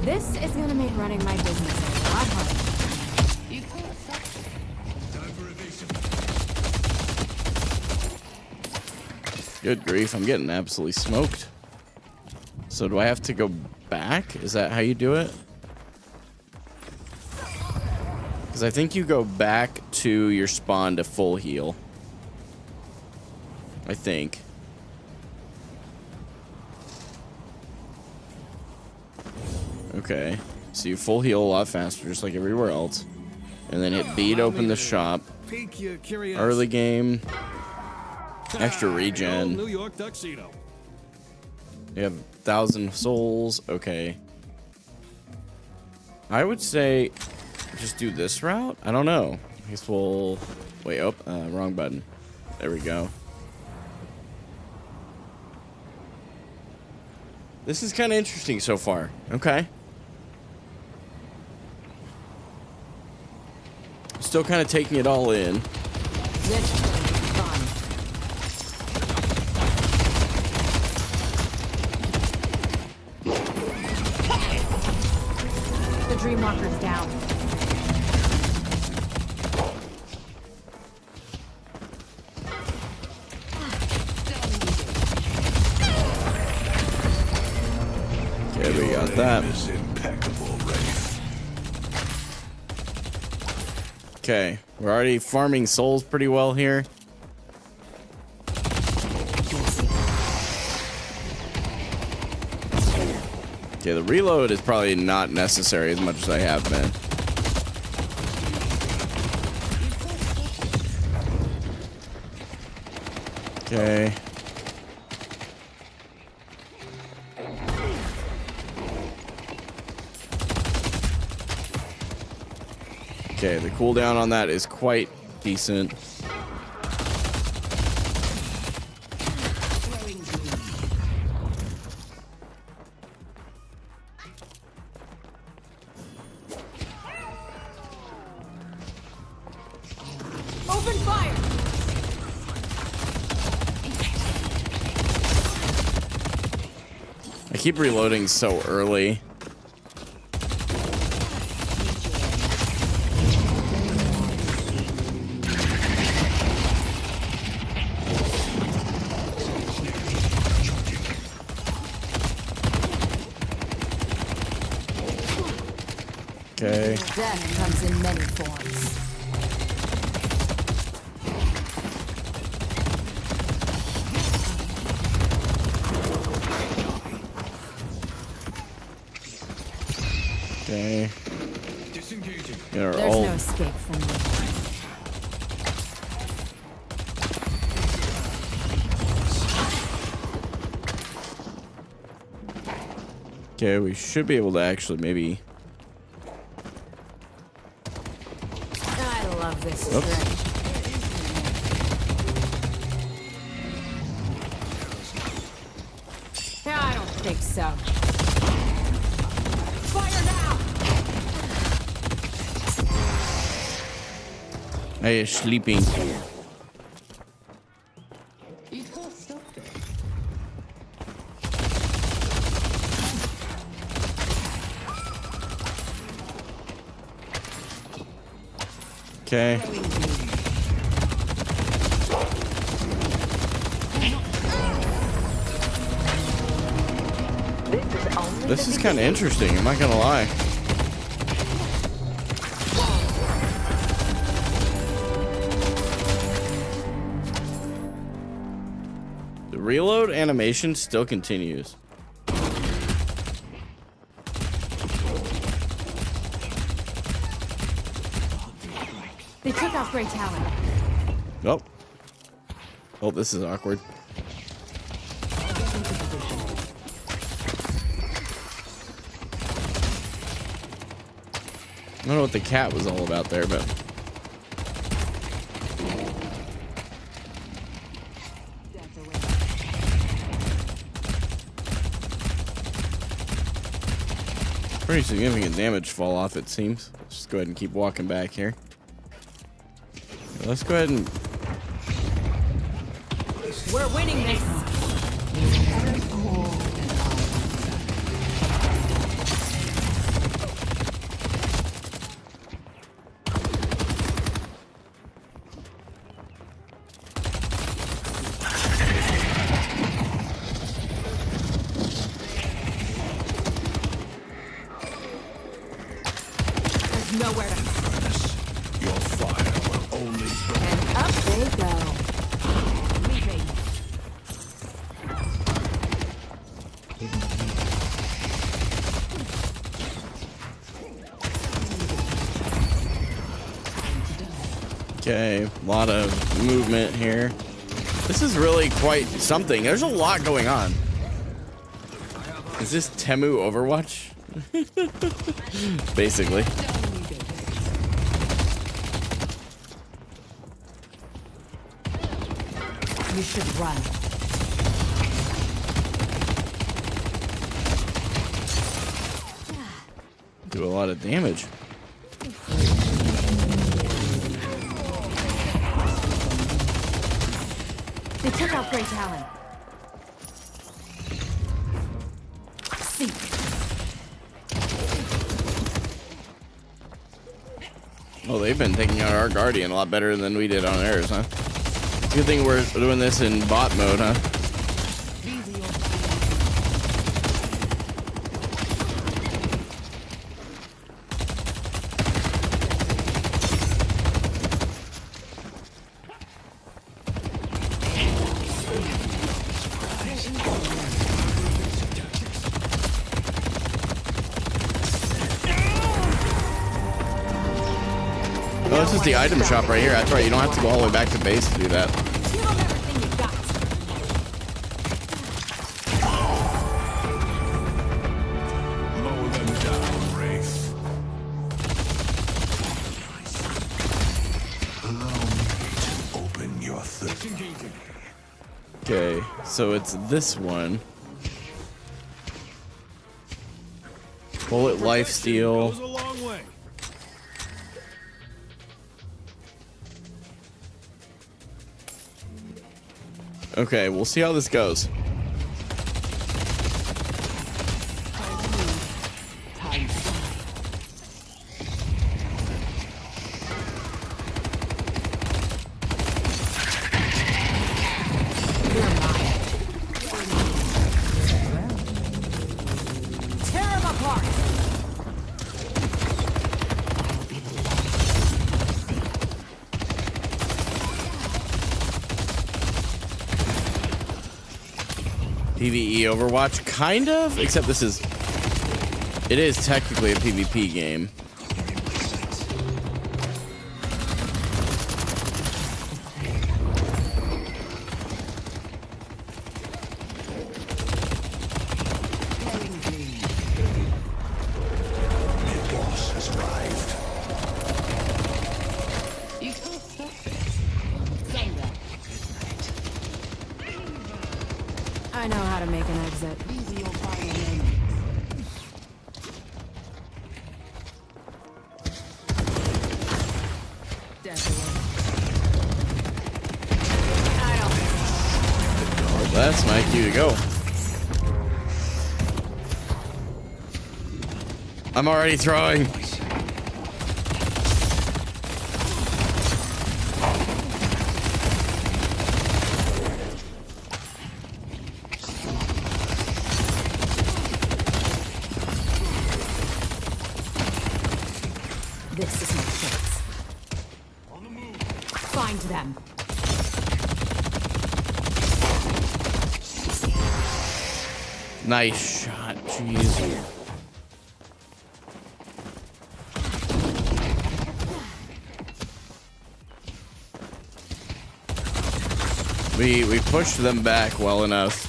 This is gonna make running my business a lot harder. Good grief, I'm getting absolutely smoked. So do I have to go back? Is that how you do it? Because I think you go back to your spawn to full heal. I think. Okay. So you full heal a lot faster, just like everywhere else. And then hit B to open the shop. Early game. Extra regen. New York tuxedo. You have 1,000 souls. Okay. I would say just do this route. I don't know. I guess we'll wait. Oh, wrong button. There we go. This is kind of interesting so far. Okay. Still kind of taking it all in. This is fun. The Dreamwalker's down. Okay, we got that. Okay, we're already farming souls pretty well here. Okay, the reload is probably not necessary as much as I have been. Okay. Okay, the cooldown on that is quite decent. Open fire! I keep reloading so early. Okay. Death comes in many forms. Okay. There's no escape from me. Okay, we should be able to actually maybe. I love this Oops. stretch. Yeah, I don't think so. Fire now! I is sleeping. Okay. This is kind of interesting, I'm not gonna lie. The reload animation still continues. They took off Great Talon. Oh. Oh, this is awkward. I don't know what the cat was all about there, but pretty significant damage fall off, it seems. Let's just go ahead and keep walking back here. Let's go ahead and We're winning this. There's nowhere to Your fire will only burn. And up they go. Leaving. Okay, a lot of movement here. This is really quite something. There's a lot going on. Is this Temu Overwatch? Basically. You should run. Do a lot of damage. They took out Great Talon. See. Oh, they've been taking out our Guardian a lot better than we did on theirs, huh? It's a good thing we're doing this in bot mode, huh? Oh, this is the item shop right here. That's right. You don't have to go all the way back to base to do that. Give them everything you got. Mow them down, Wraith. Allow me to open your third. Okay, so it's this one. Bullet lifesteal. Goes a long way. Okay, we'll see how this goes. Tear them apart. PvE Overwatch, kind of, except it is technically a PvP game. Mid-boss has arrived. I know how to make an exit. That's my cue to go. I'm already throwing. This is my chance. On the move. Find them. Nice shot, jeez. We pushed them back well enough.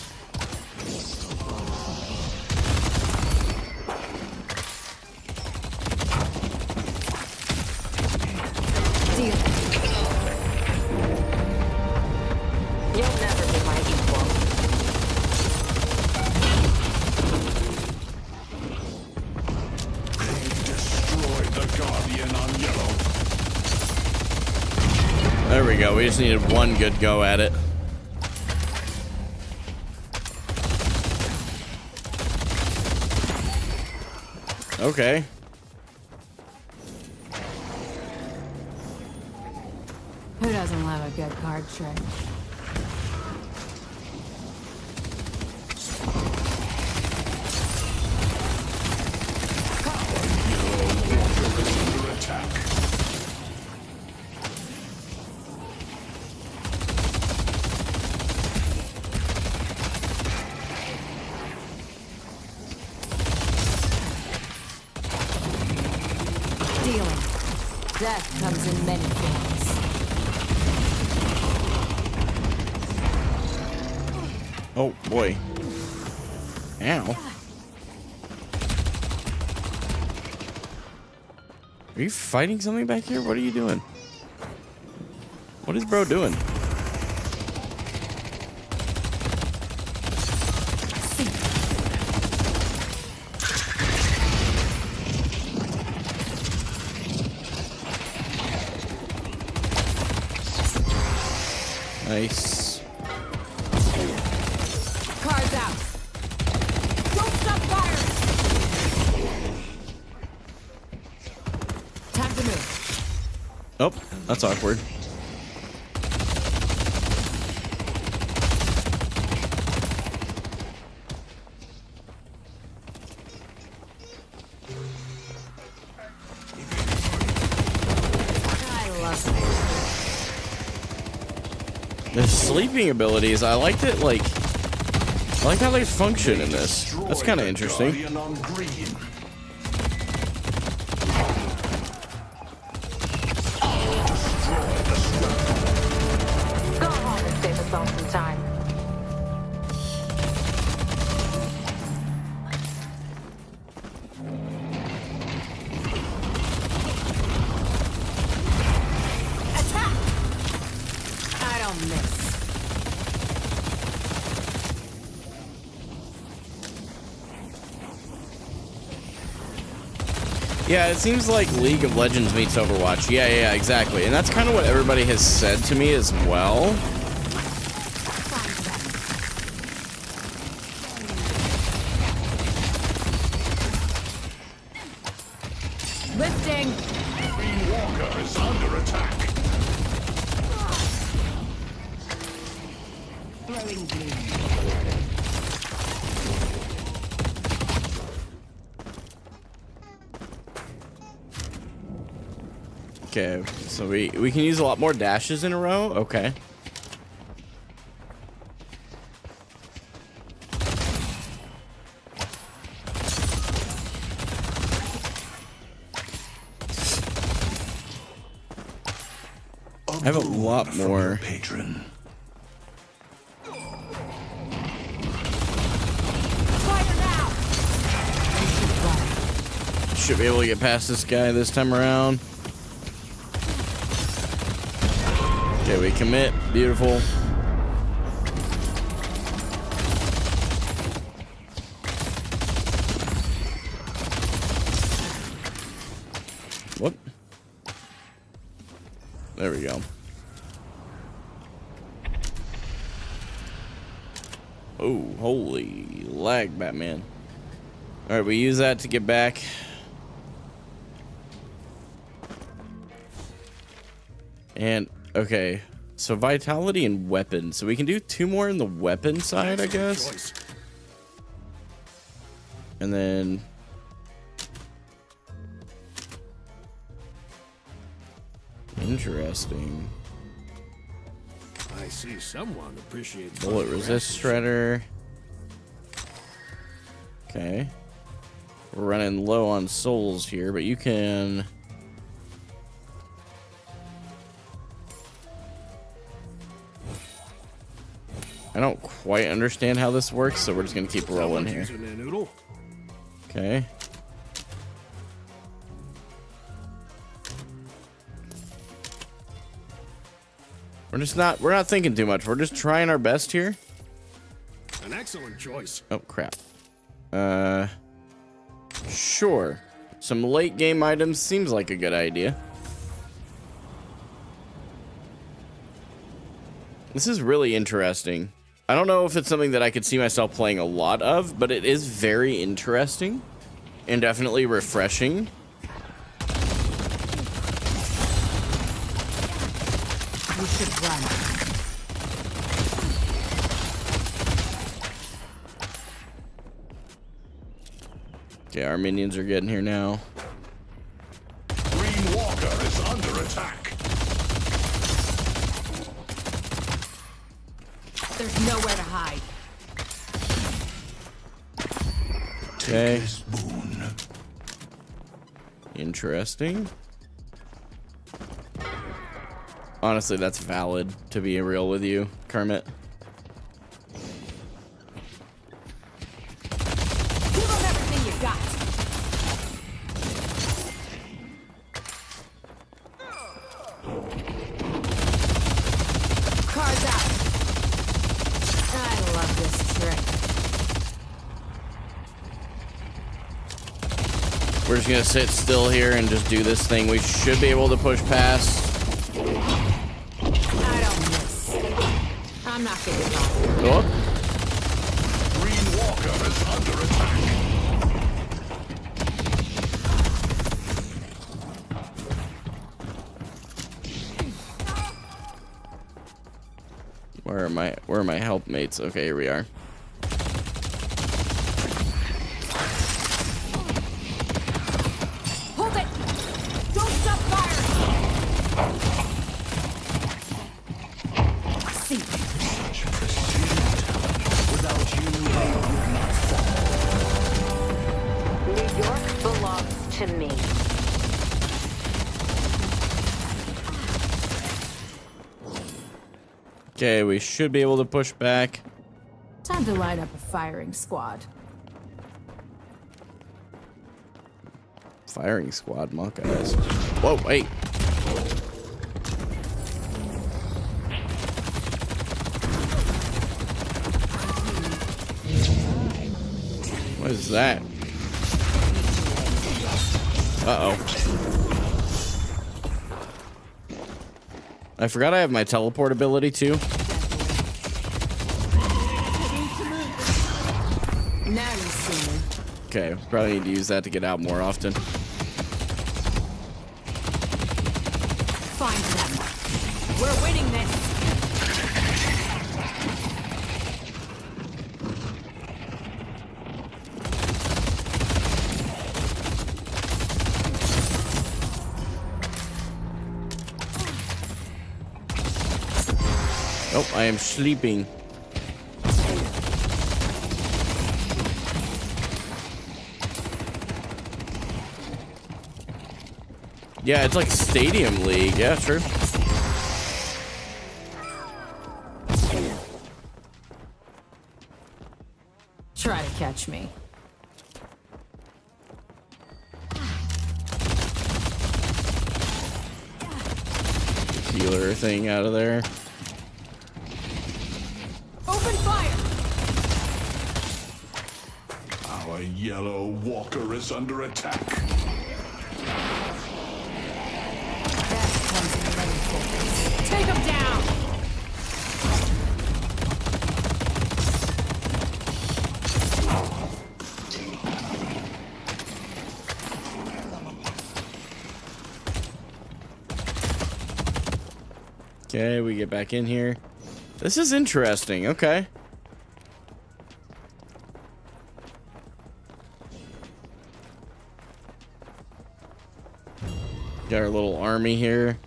Deal. You'll never be my equal. Destroyed the Guardian on yellow. There we go. We just needed one good go at it. Okay. Who doesn't love a good card trick? Under attack. Dealing. Death comes in many forms. Oh boy. Ow. Are you fighting something back here? What are you doing? What is bro doing? Nice. Cards out. Don't stop firing. Time to move. Oh, that's awkward. I love it. The sleeping abilities, I liked it, like, I like how they function in this. That's kind of interesting. Guardian on green. Go home and save us all some time. Attack! I don't miss. Yeah, it seems like League of Legends meets Overwatch. Yeah, exactly. And that's kind of what everybody has said to me as well. Lifting. Green Walker is under attack. Throwing blue. Okay, so we can use a lot more dashes in a row. Okay. I have a lot more. Patron. Fire now! We should run. Should be able to get past this guy this time around. Okay, we commit. Beautiful. Whoop. There we go. Oh, holy lag, Batman. All right, we use that to get back. And okay, so vitality and weapon. So we can do 2 more in the weapon side, I guess. And then interesting. I see someone appreciates Bullet resist shredder. Okay. We're running low on souls here, but you can. I don't quite understand how this works, so we're just gonna keep rolling here. Okay. We're not thinking too much. We're just trying our best here. An excellent choice. Oh crap. Sure. Some late game items seems like a good idea. This is really interesting. I don't know if it's something that I could see myself playing a lot of, but it is very interesting and definitely refreshing. We should run. Okay, our minions are getting here now. Green Walker is under attack. There's nowhere to hide. Okay. This boon. Interesting. Honestly, that's valid, to be real with you, Kermit. Cards out. I love this trick. We're just gonna sit still here and just do this thing. We should be able to push past. I don't miss. I'm not getting caught. Oh. Green Walker is under attack. Where are my helpmates? Okay, here we are. Hold it! Don't stop firing! See. Such precision, Talon. Without you, they would not fall. New York belongs to me. Okay, we should be able to push back. Time to line up a firing squad. Firing squad, mock guys. Whoa, wait. What is that? Uh-oh. I forgot I have my teleport ability too. Now you see me. Okay, probably need to use that to get out more often. Find them. We're winning this. Oh, I am sleeping. Yeah, it's like Stadium League. Yeah, true. Try to catch me. Healer thing out of there. Open fire! Our yellow walker is under attack. Take him down! Okay, we get back in here. This is interesting. Okay. Got our little army here.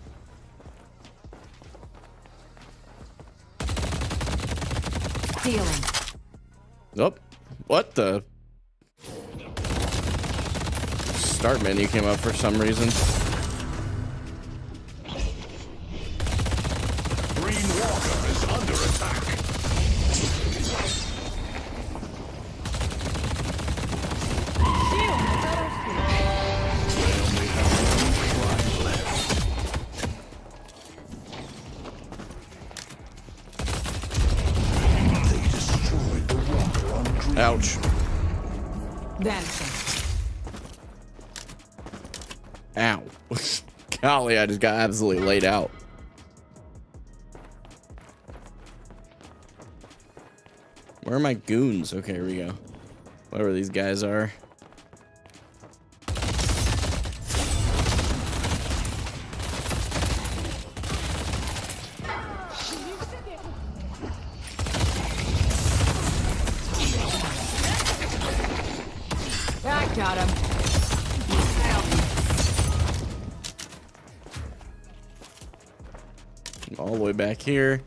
Dealing. Oh, what the? Start menu came up for some reason. Green Walker is under attack. They only have one try left. They destroyed the walker on Green. Ouch. Vanishing. Ow. Golly, I just got absolutely laid out. Where are my goons? Okay, here we go. Whatever these guys are. I got him. All the way back here.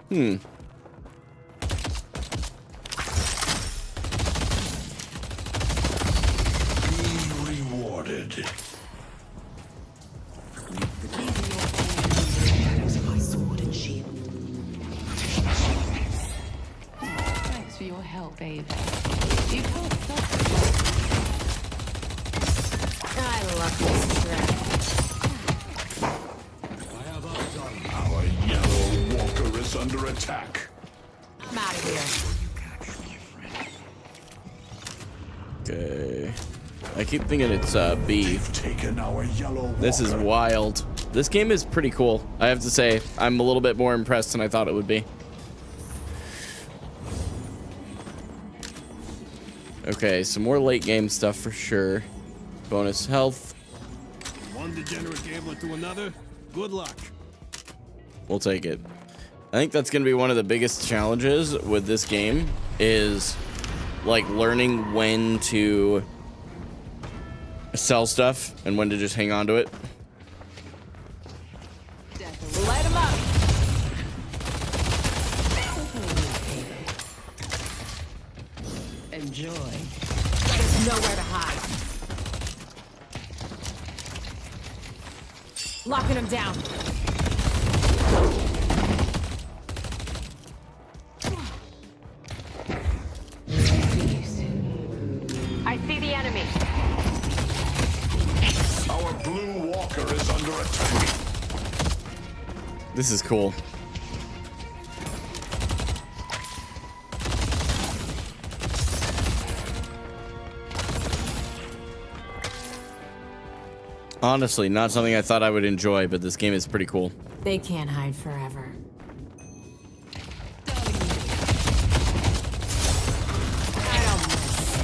Hmm. Be rewarded. Oh, baby. You both I love this trip. Our yellow walker is under attack. I'm out of here. Okay. I keep thinking it's B. They've taken our yellow walker. This is wild. This game is pretty cool. I have to say, I'm a little bit more impressed than I thought it would be. Okay, some more late game stuff for sure. Bonus health. One degenerate gambler to another. Good luck. We'll take it. I think that's going to be one of the biggest challenges with this game is like learning when to sell stuff and when to just hang on to it. Light 'em up. Enjoy. There's nowhere to hide. Locking him down. I see the enemy. Our blue walker is under attack. This is cool. Honestly, not something I thought I would enjoy, but this game is pretty cool. They can't hide forever. I don't miss.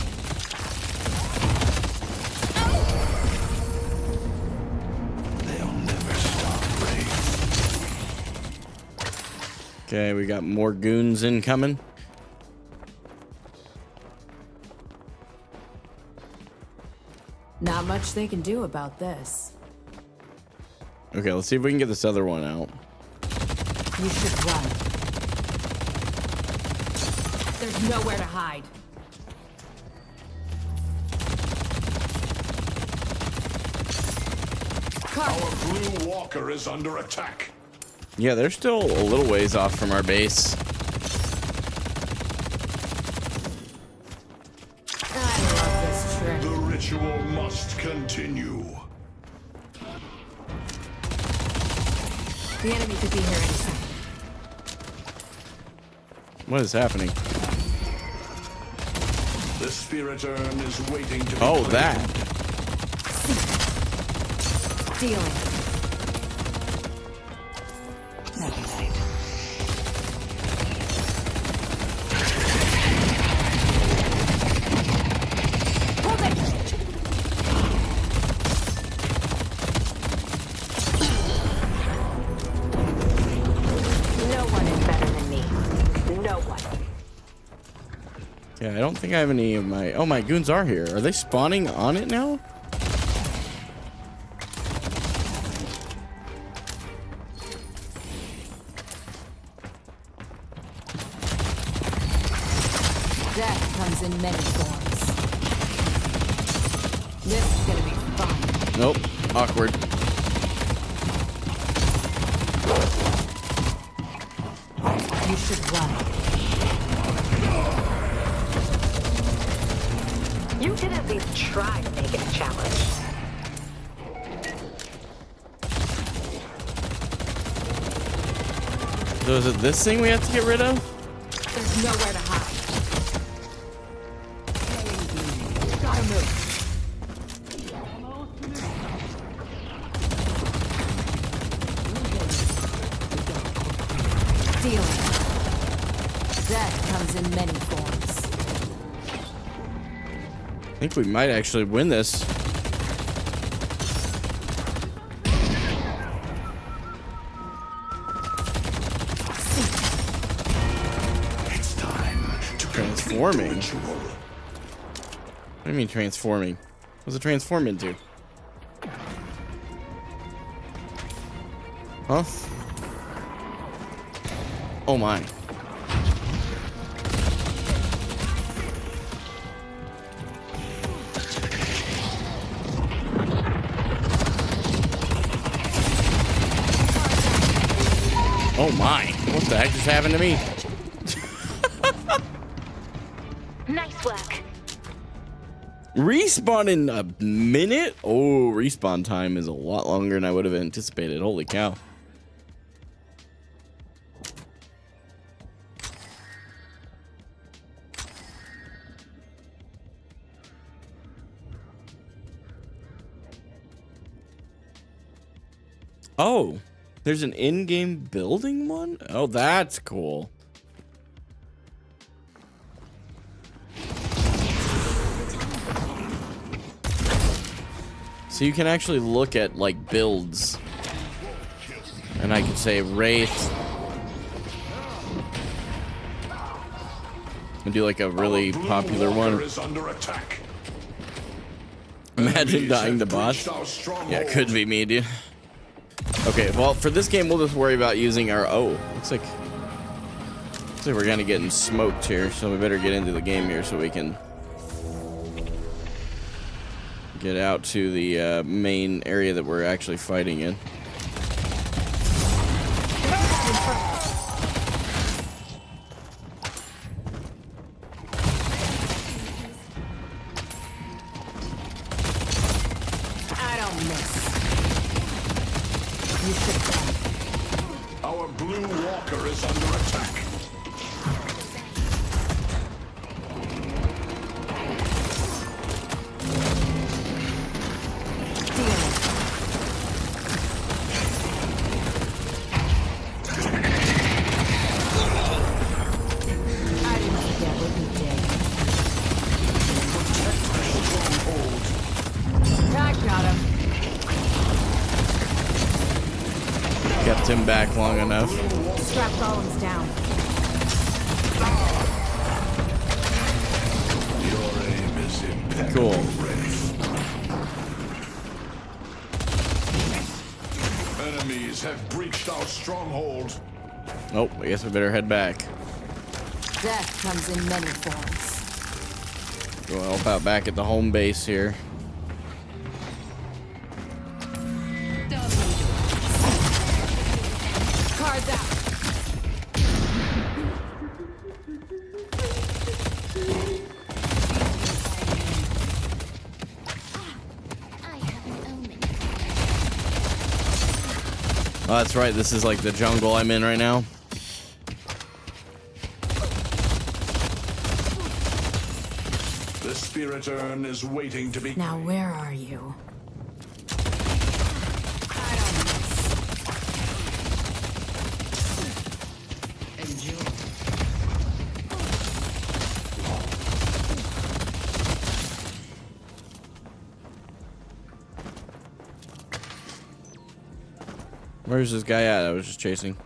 They'll never stop, Wraith. Okay, we got more goons incoming. Not much they can do about this. Okay, let's see if we can get this other one out. You should run. There's nowhere to hide. Our blue walker is under attack. Yeah, they're still a little ways off from our base. I love this trick. The ritual must continue. The enemy could be here any second. What is happening? The spirit urn is waiting to be Oh, claimed. that. Dealing. Hold it! No one is better than me. No one. Yeah, I don't think I have any of my... Oh, my goons are here. Are they spawning on it now? Death comes in many forms. This is gonna be fun. Nope. Awkward. You should run. You did at least try to make it a challenge. So is it this thing we have to get rid of? There's nowhere to hide. Gotta move. Dealing. Death comes in many forms. I think we might actually win this. It's time to Transforming? complete the ritual. What do you mean transforming? What's it transform into? Huh? Oh my. Oh my. What the heck just happened to me? Respawn in a minute? Oh, respawn time is a lot longer than I would have anticipated. Holy cow. Oh, there's an in-game building one? Oh, that's cool. So you can actually look at like builds, and I could say Wraith, and do like a really popular one. Imagine dying to boss. Yeah, it could be me, dude. Okay, well for this game we'll just worry about using our. Oh, looks like we're kind of getting smoked here, so we better get into the game here so we can get out to the main area that we're actually fighting in. I don't miss. You should run. Our blue walker is under attack. Kept him back long enough. Strap golems down. Your aim is impeccable. Cool. Wraith. Enemies have breached our stronghold. Oh, I guess we better head back. Death comes in many forms. Go help out back at the home base here. Cards out. Oh, that's right. This is like the jungle I'm in right now. The spirit urn is waiting to be. Now where are you? Where's this guy at? I was just chasing.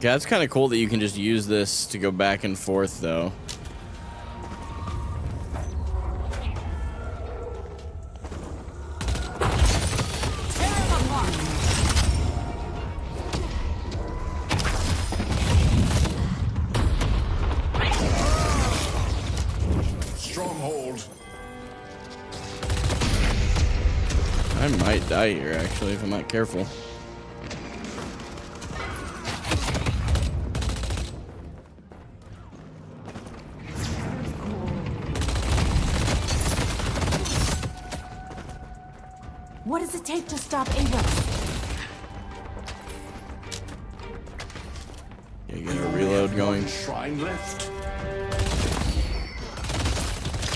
Yeah, it's kind of cool that you can just use this to go back and forth, though. Stronghold. I might die here, actually, if I'm not careful. What does it take to stop Ava? Yeah, you got a reload going. Shrine left.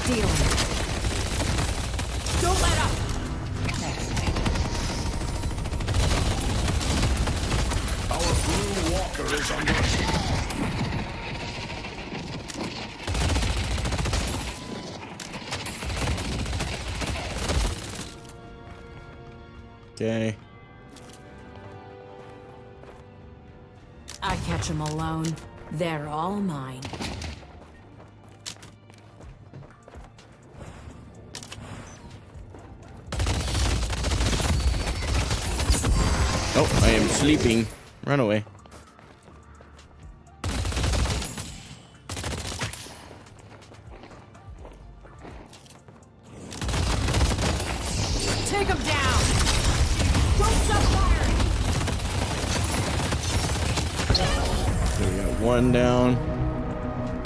Deal. Don't let up. Our blue walker is under attack. Okay. I catch them alone. They're all mine. Oh, I am sleeping. Run away. Take them down. Don't stop firing. Okay, we got one down.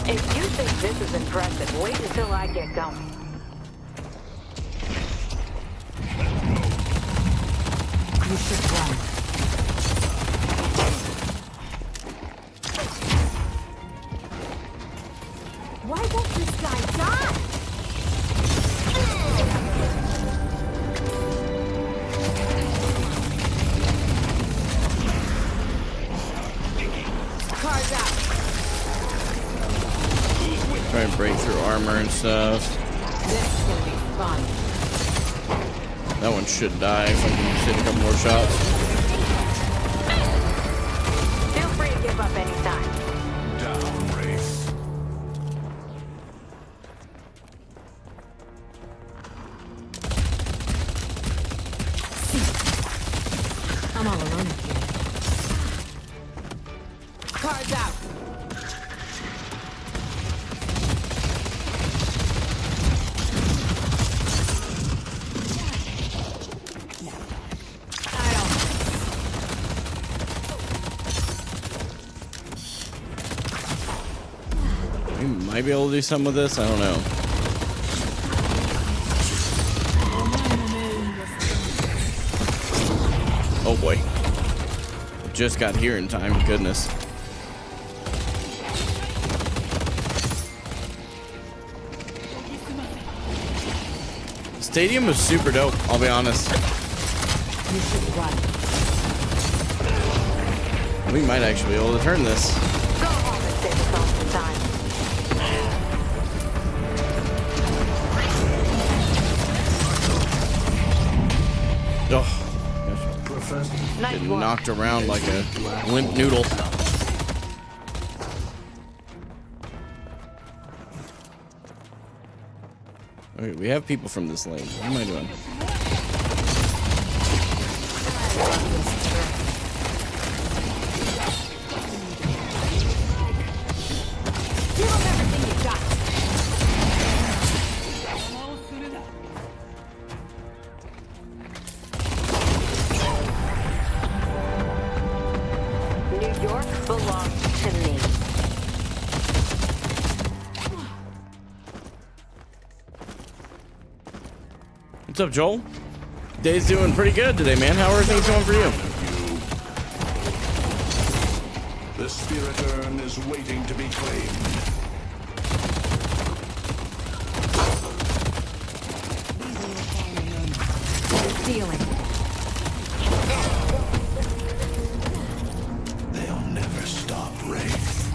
If you think this is impressive, wait until I get going. You should run. Why won't this guy die? Car's out. Try and break through armor and stuff. This is gonna be fun. That one should die if I can just hit a couple more shots. Feel free to give up anytime. Down, Wraith. I'm all alone again. Car's out. We might be able to do something with this. I don't know. Oh boy. Just got here in time. Goodness. Stadium was super dope, I'll be honest. You should run. We might actually be able to turn this. Go home and save yourself some time. Oh, Professor. Nice getting work. knocked around like a limp noodle. Okay, we have people from this lane. What am I doing? Give him everything you got. New York belongs to me. What's up, Joel? Day's doing pretty good today, man. How are things going for you? The spirit urn is waiting to be claimed. Dealing. They'll never stop, Wraith.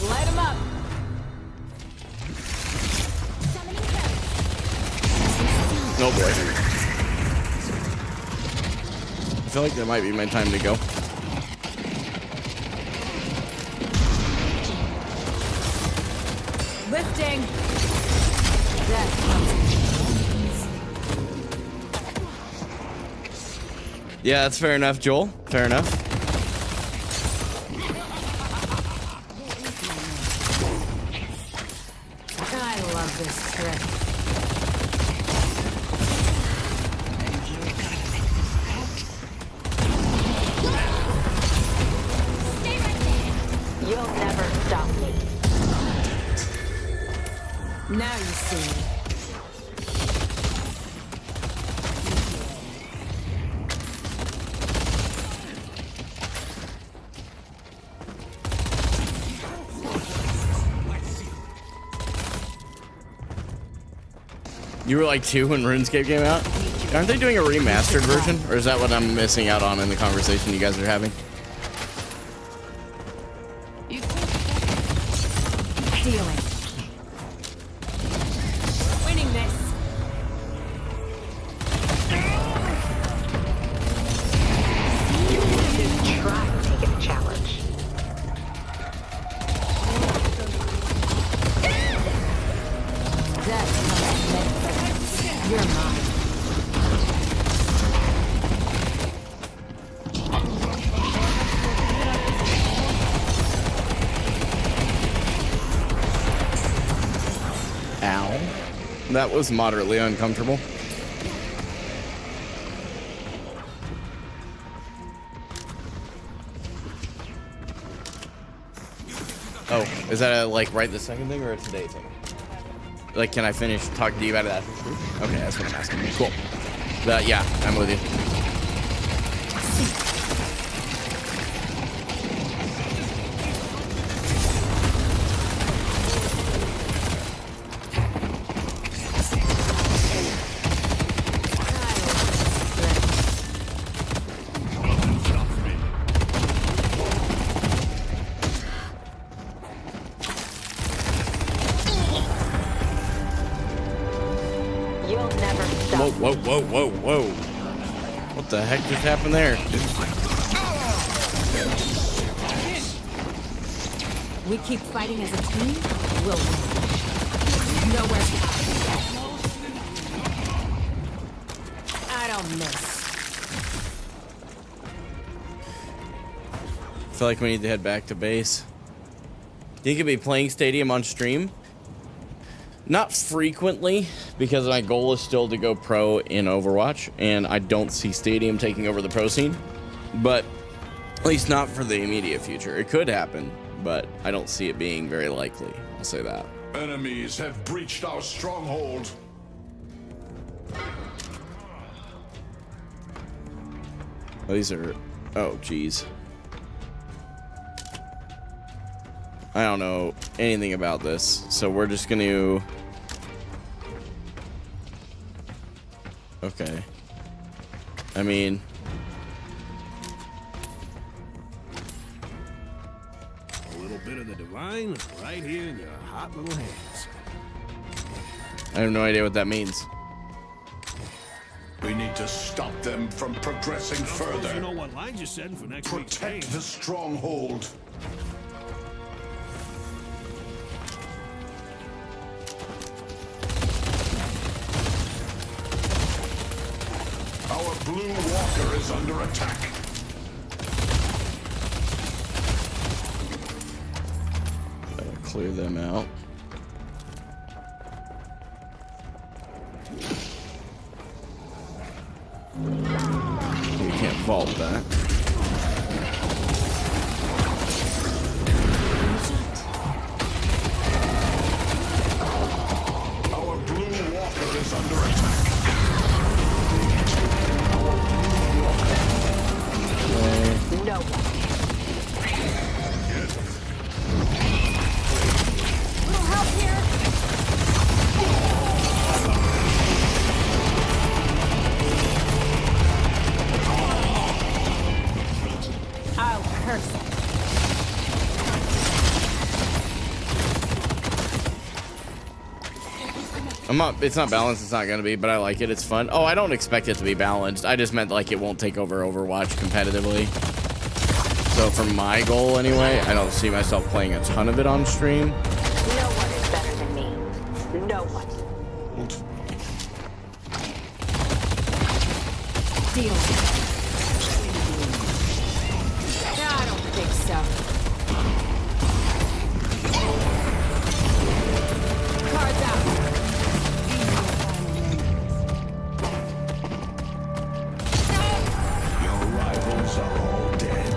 Light him up. Oh boy. I feel like that might be my time to go. Lifting. Death. Yeah, that's fair enough, Joel. Fair enough. I love this trick. You'll never stop me. Now you see me. You were like 2 when RuneScape came out? Aren't they doing a remastered version? Or is that what I'm missing out on in the conversation you guys are having? Dealing. Winning this. You should try taking a challenge. Death. You're mine. Ow. That was moderately uncomfortable. Oh, is that a, like right this second thing or a today thing? Like, can I finish talking to you about it after? Okay, that's what I'm asking. Cool. Yeah, I'm with you. You'll never stop. Whoa. What the heck just happened there? We keep fighting as a team, we'll win. Nowhere to hide. I don't miss. I feel like we need to head back to base. Think you'll be playing Stadium on stream? Not frequently, because my goal is still to go pro in Overwatch, and I don't see Stadium taking over the pro scene. But at least not for the immediate future. It could happen, but I don't see it being very likely. I'll say that. Enemies have breached our stronghold. Oh, these are... Oh, geez. I don't know anything about this, so we're just going to... Okay. I mean... A little bit of the divine right here in your hot little hands. I have no idea what that means. We need to stop them from progressing I suppose further. you know what lines you're setting for next week's game. Protect the stronghold. Our blue walker is under attack. Clear them out. We can't vault that. Our blue walker is under attack. No one. Little help here. I'll curse it. It's not balanced, it's not gonna be, but I like it, it's fun. Oh, I don't expect it to be balanced. I just meant like it won't take over Overwatch competitively. So for my goal anyway, I don't see myself playing a ton of it on stream. No one is better than me. No one. Deal. I don't think so. Cards out. Your rivals are all dead.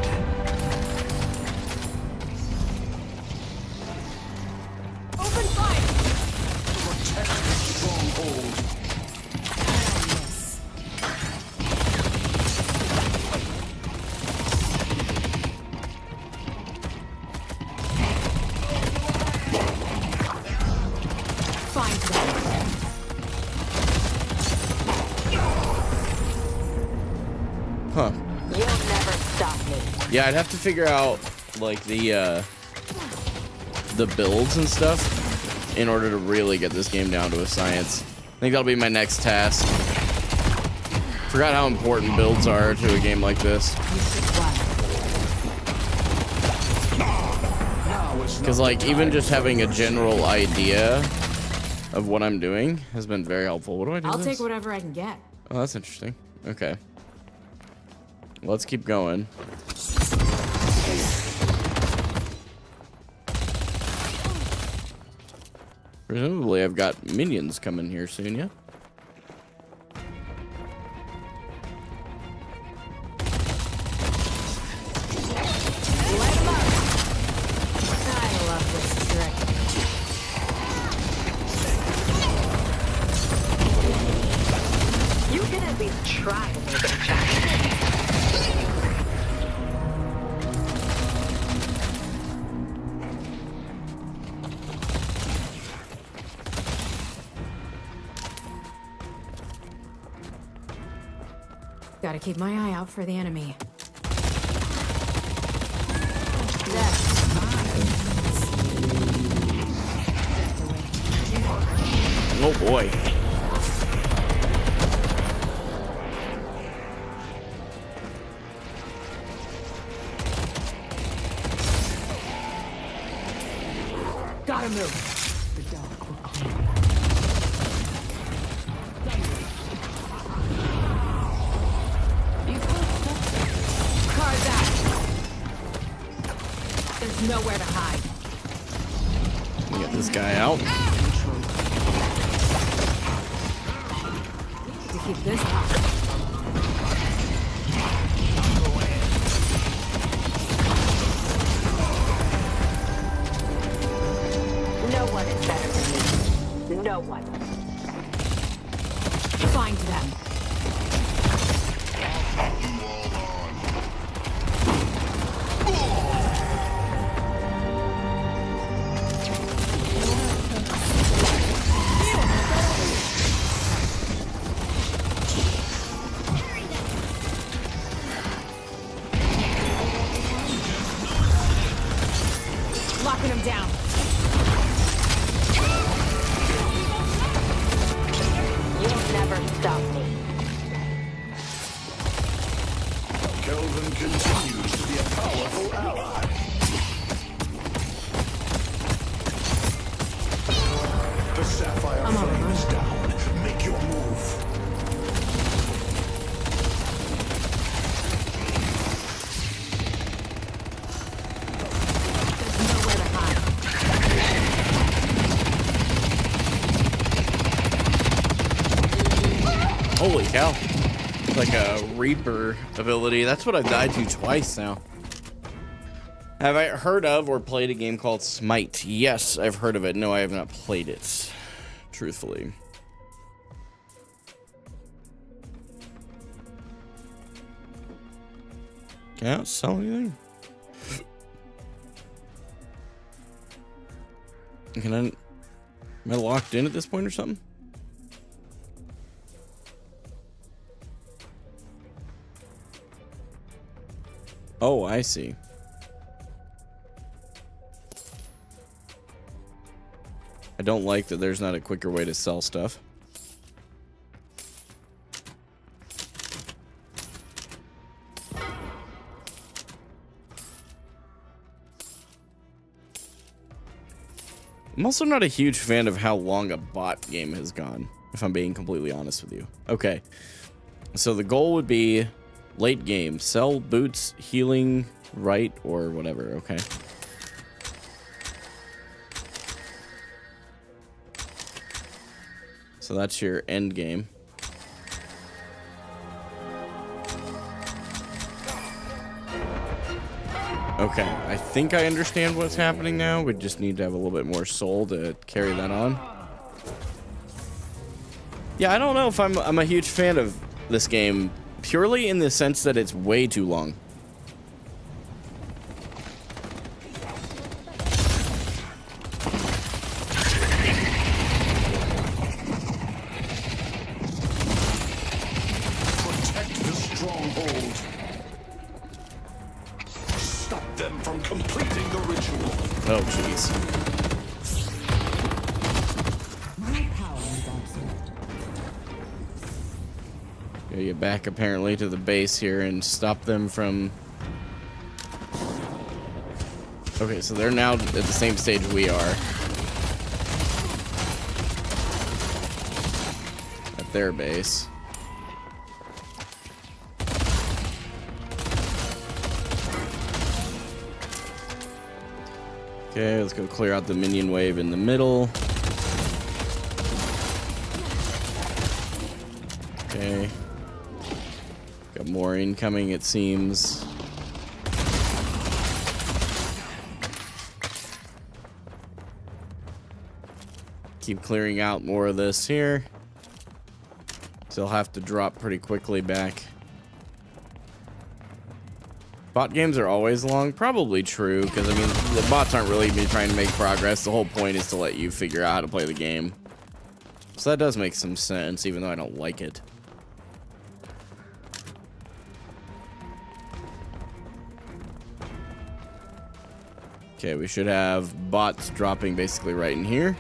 Open fire. Protect the stronghold. Find them. Huh. You'll never stop me. Yeah, I'd have to figure out like the builds and stuff in order to really get this game down to a science. I think that'll be my next task. Forgot how important builds are to a game like this. Because like even just having a general idea of what I'm doing has been very helpful. What do I do? I'll this? take whatever I can get. Oh, that's interesting. Okay. Let's keep going. Presumably I've got minions coming here soon, yeah? I love Gotta keep my eye out for the enemy. Oh boy. Gotta move. The dark will clear. Car's out. There's nowhere to hide. Get this guy out. To keep this up. No one is better than me. No one. Find them. Locking them down. You'll never stop me. Kelvin continues to be a powerful ally. The Sapphire I'm on Flame it. is down. Make your move. There's nowhere to hide. Holy cow. It's like a Reaper ability. That's what I've died to twice now. Have I heard of or played a game called Smite? Yes, I've heard of it. No, I have not played it. Truthfully. Can't sell anything. Can I? Am I locked in at this point or something? Oh, I see. I don't like that there's not a quicker way to sell stuff. I'm also not a huge fan of how long a bot game has gone, if I'm being completely honest with you. Okay, so the goal would be late game, sell boots, healing, right, or whatever, okay? So that's your end game. Okay, I think I understand what's happening now. We just need to have a little bit more soul to carry that on. Yeah, I don't know if I'm a huge fan of this game, purely in the sense that it's way too long. Protect the stronghold. Stop them from completing the ritual. Oh, jeez. My power is absolute. Gotta get back apparently to the base here and stop them from... Okay, so they're now at the same stage we are. At their base. Okay, let's go clear out the minion wave in the middle. Okay. Got more incoming, it seems. Keep clearing out more of this here. So they'll have to drop pretty quickly back. Bot games are always long. Probably true, because I mean, the bots aren't really trying to make progress. The whole point is to let you figure out how to play the game. So that does make some sense, even though I don't like it. Okay, we should have bots dropping basically right in here.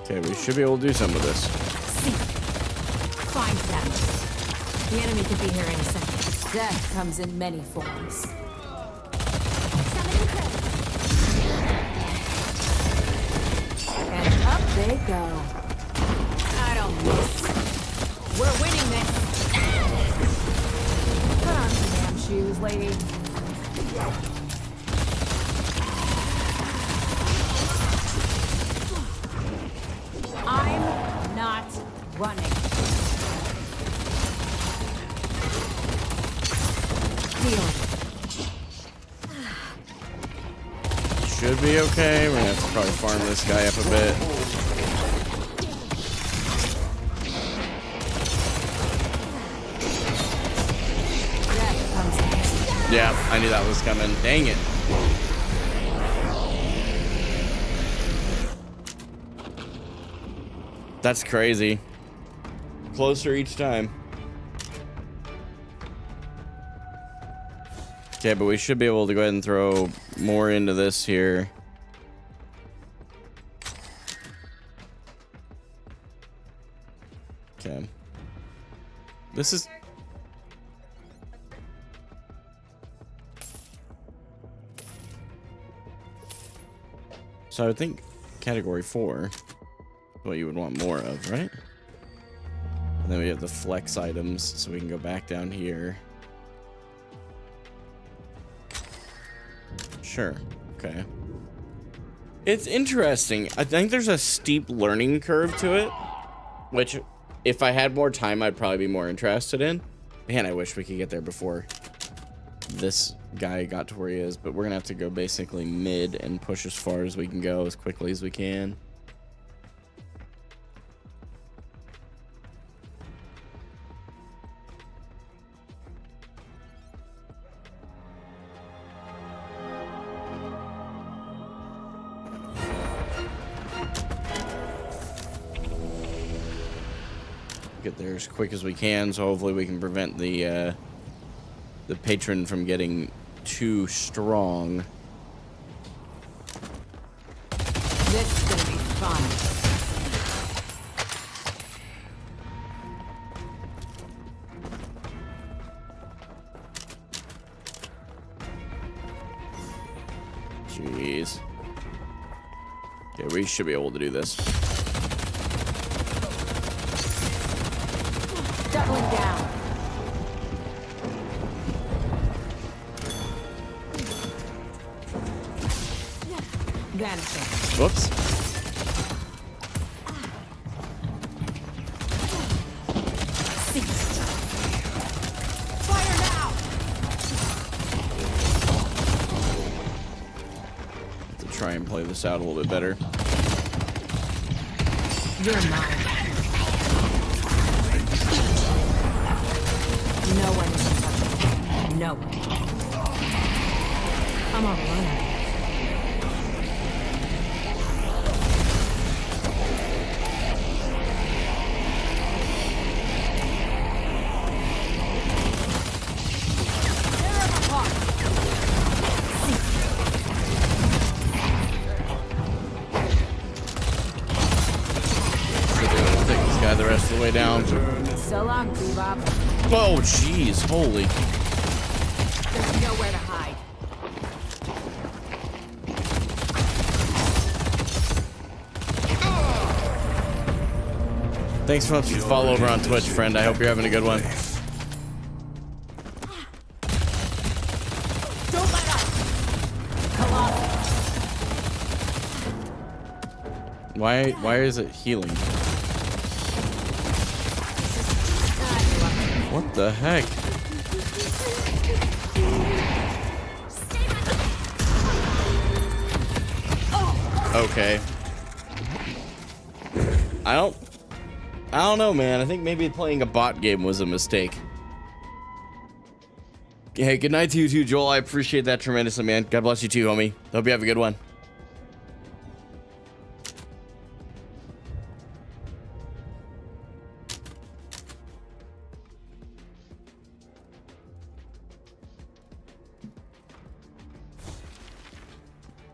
Okay, we should be able to do some of this. See. Find them. The enemy could be here any second. Death comes in many forms. And up they go. I don't miss. We're winning this. Put on some damn shoes, lady. I'm not running. Deal. Should be okay. We're gonna have to probably farm this guy up a bit. Death comes in. Yeah, I knew that was coming. Dang it. That's crazy. Closer each time. Okay, but we should be able to go ahead and throw more into this here. Okay. This is... So I would think category 4 is what you would want more of, right? And then we have the flex items, so we can go back down here. Sure. Okay. It's interesting. I think there's a steep learning curve to it, which if I had more time, I'd probably be more interested in. Man, I wish we could get there before this guy got to where he is, but we're gonna have to go basically mid and push as far as we can go as quickly as we can. Get there as quick as we can, so hopefully we can prevent the patron from getting too strong. This is gonna be fun. Jeez. Okay, we should be able to do this. Doubling down. Vanishing. Whoops. Cease. Fire now. Have to try and play this out a little bit better. You're mine. No one is untouchable. No one. I'm a runner. Tear them apart. Take this guy the rest of the way down. So long, Bebop. Oh, jeez. Holy. There's nowhere to hide. Thanks so much for the follow over on Twitch, friend. I hope you're having a good one. Don't let up. Come on. Why is it healing? What the heck? Okay. I don't know, man. I think maybe playing a bot game was a mistake. Hey, good night to you too, Joel. I appreciate that tremendously, man. God bless you too, homie. Hope you have a good one.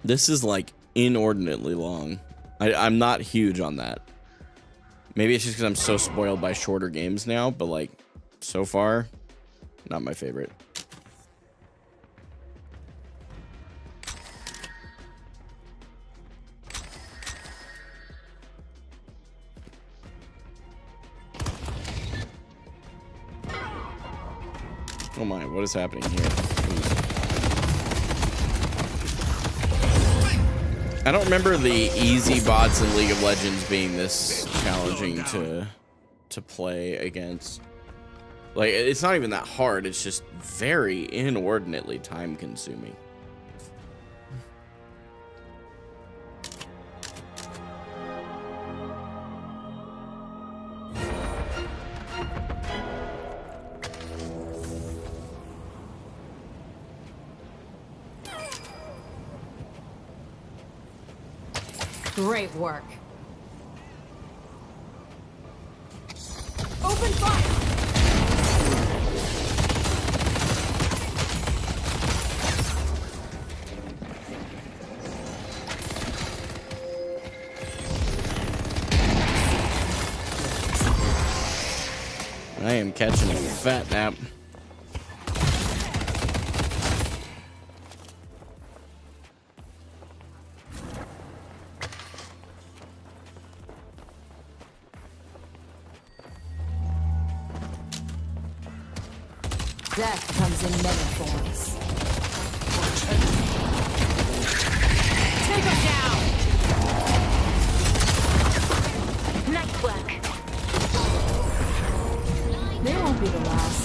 This is like inordinately long. I'm not huge on that. Maybe it's just because I'm so spoiled by shorter games now, but like so far, not my favorite. Oh my, what is happening here? I don't remember the easy bots in League of Legends being this challenging to play against. Like, it's not even that hard, it's just very inordinately time consuming. Great work. Open fire! I am catching a fat nap. Death comes in many forms. Take him down! Nice work. They won't be the last.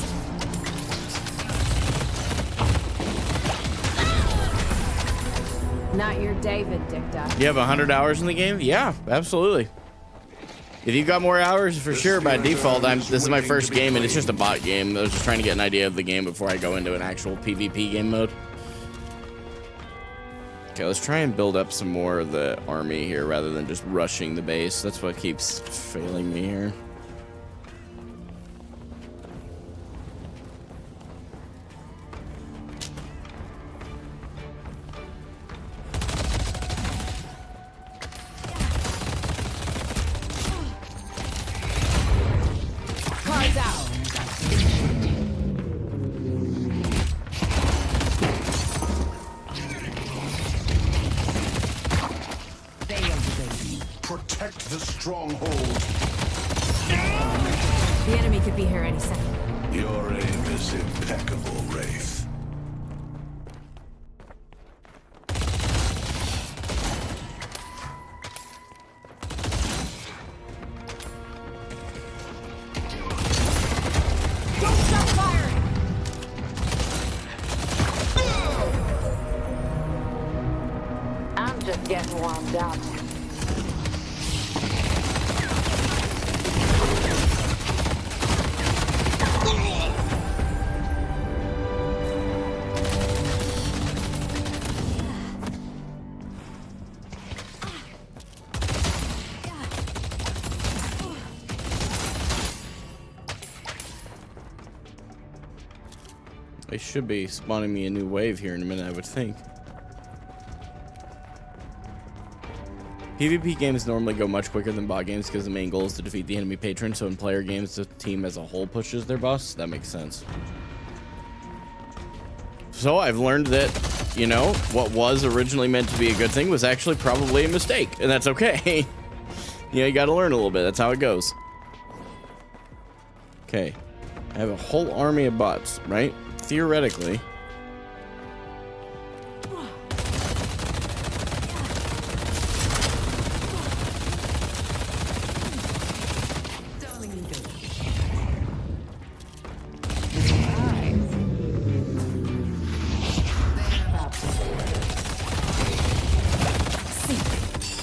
Not your David, Dick Duck. You have 100 hours in the game? Yeah, absolutely. If you got more hours, for sure, by default, this is my first game, and it's just a bot game. I was just trying to get an idea of the game before I go into an actual PvP game mode. Okay, let's try and build up some more of the army here rather than just rushing the base. That's what keeps failing me here. Cards out. Protect the stronghold. The enemy could be here any second. Your aim is impeccable, Wraith. Don't stop firing! I'm just getting warmed up. They should be spawning me a new wave here in a minute, I would think. PvP games normally go much quicker than bot games because the main goal is to defeat the enemy patron, so in player games, the team as a whole pushes their boss. That makes sense. So I've learned that, you know, what was originally meant to be a good thing was actually probably a mistake, and that's okay. You know, you gotta learn a little bit. That's how it goes. Okay. I have a whole army of bots, right? Theoretically.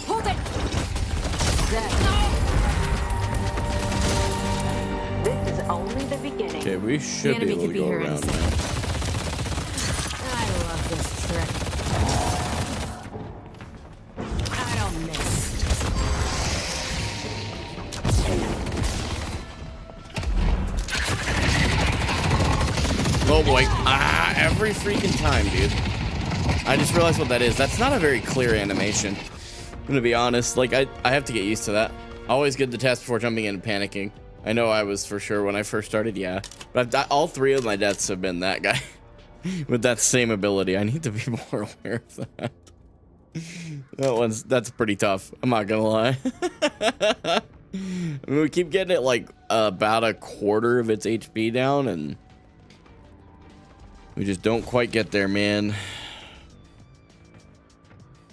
Hold it! This is only the beginning. Okay, we should be enemy able could to be go here any around second. now. I love this trick. I don't miss. Oh boy. Ah, every freaking time, dude. I just realized what that is. That's not a very clear animation. I'm gonna be honest. Like, I have to get used to that. Always good to test before jumping in and panicking. I know I was for sure when I first started, yeah. But all 3 of my deaths have been that guy with that same ability. I need to be more aware of that. That's pretty tough. I'm not gonna lie. I mean, we keep getting it like about a quarter of its HP down, and we just don't quite get there, man.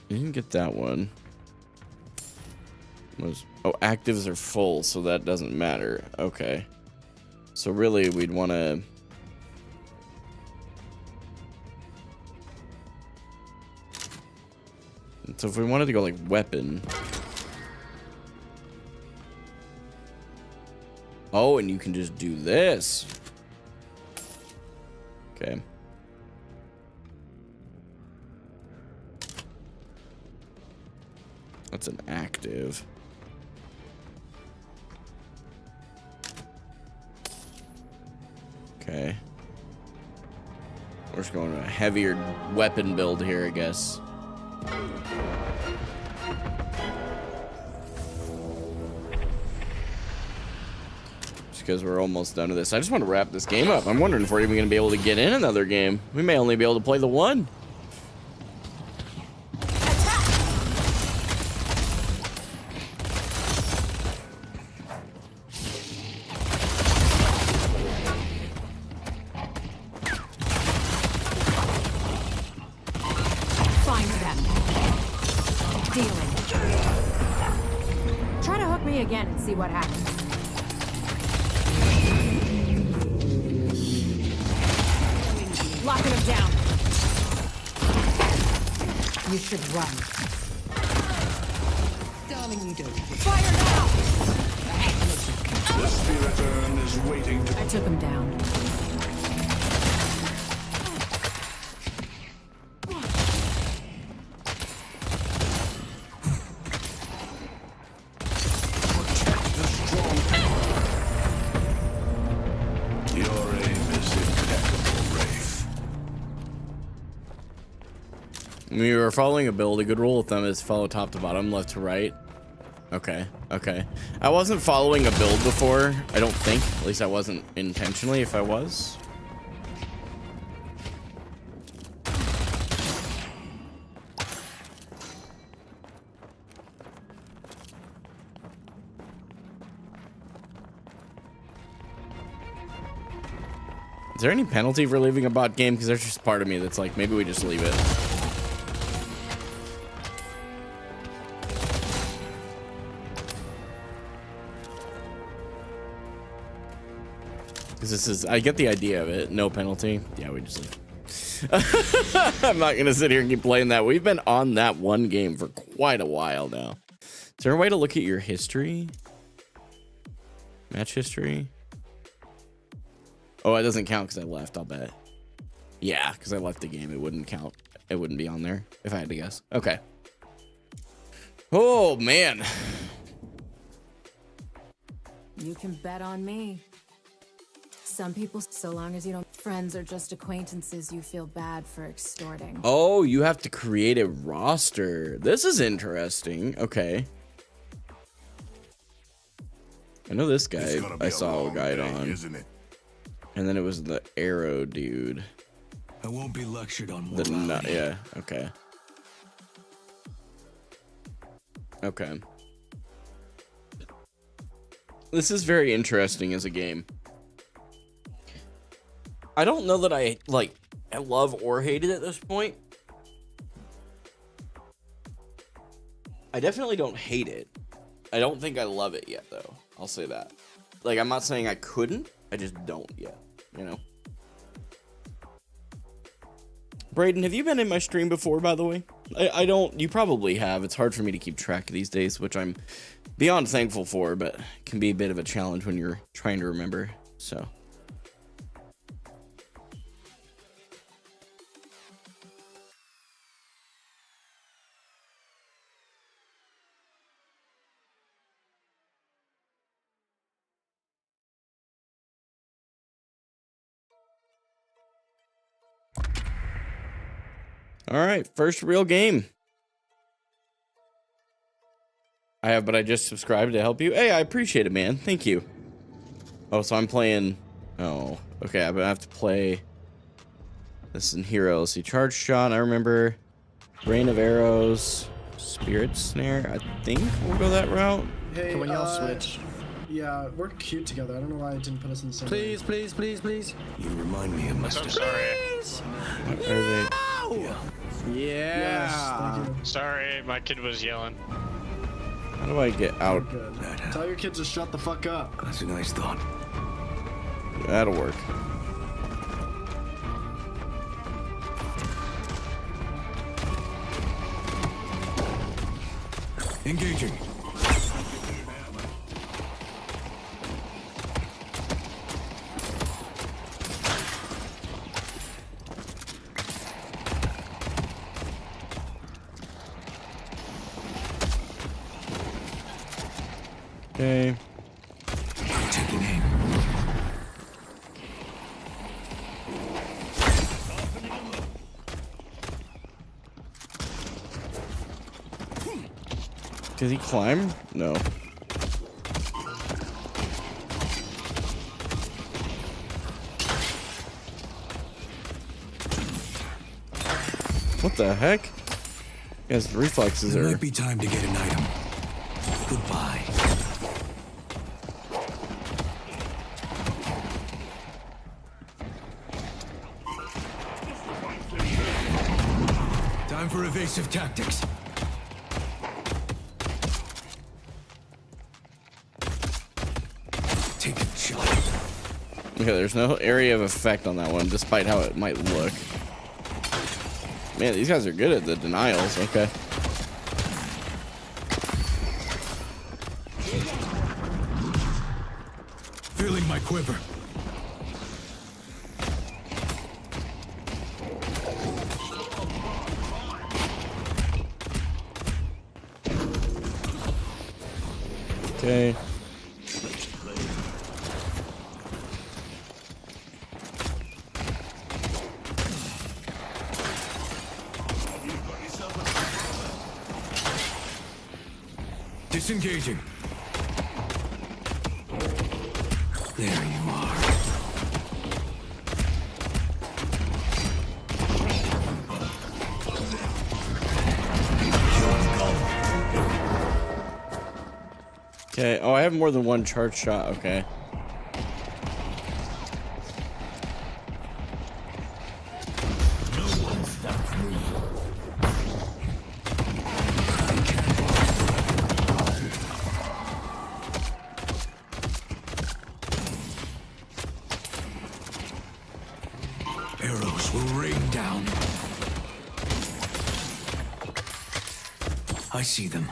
You didn't get that one. Oh, actives are full, so that doesn't matter. Okay. So really, we'd want to... So if we wanted to go like weapon... Oh, and you can just do this. Okay. That's an active. Okay. We're just going to a heavier weapon build here, I guess. Just because we're almost done with this. I just want to wrap this game up. I'm wondering if we're even going to be able to get in another game. We may only be able to play the one. Again and see what happens. Locking him down. You should run. Darling, you don't. Fire now! The spirit urn is waiting to... I took him down. When you are following a build, a good rule of thumb is follow top to bottom, left to right. Okay, okay. I wasn't following a build before, I don't think. At least I wasn't intentionally, if I was. Is there any penalty for leaving a bot game? Because there's just part of me that's like, maybe we just leave it. Because this is, I get the idea of it. No penalty. Yeah, we just leave. I'm not going to sit here and keep playing that. We've been on that one game for quite a while now. Is there a way to look at your history? Match history? Oh, it doesn't count because I left, I'll bet. Yeah, because I left the game. It wouldn't count. It wouldn't be on there if I had to guess. Okay. Oh, man. You can bet on me. Some people, so long as you don't, friends are just acquaintances you feel bad for extorting. Oh, you have to create a roster. This is interesting. Okay. I know this guy. I saw a guide on. Isn't it? And then it was the arrow dude. I won't be lectured on The morality. nut, yeah, okay. Okay. This is very interesting as a game. I don't know that I love or hate it at this point. I definitely don't hate it. I don't think I love it yet, though. I'll say that. Like, I'm not saying I couldn't. I just don't yet, you know? Braden, have you been in my stream before, by the way? I don't. You probably have. It's hard for me to keep track these days, which I'm beyond thankful for, but can be a bit of a challenge when you're trying to remember, so... All right, first real game. But I just subscribed to help you. Hey, I appreciate it, man. Thank you. Oh, so I'm playing. Oh, okay. I'm gonna have to play this in Hero. See, Charge Shot. I remember Rain of Arrows, Spirit Snare. I think we'll go that route. Hey, Can we all switch? Yeah, we're cute together. I don't know why it didn't put us in the same. Please, please, please, please. You remind me of my I'm sorry. What are they? Yeah. Yes, Yeah. thank you. Sorry, my kid was yelling. How do I get out? Good. Tell your kids to shut the fuck up. That's a nice thought. That'll work. Engaging. Okay. Taking aim. Does he climb? No. What the heck? His reflexes It are. might be time to get an item. Goodbye. Time for evasive tactics. Take a shot. Okay, there's no area of effect on that one, despite how it might look. Man, these guys are good at the denials. Okay. Feeling my quiver. Okay. Disengaging. There you are. Okay. Oh, I have more than one charge shot. Okay. Arrows will rain down. I see them.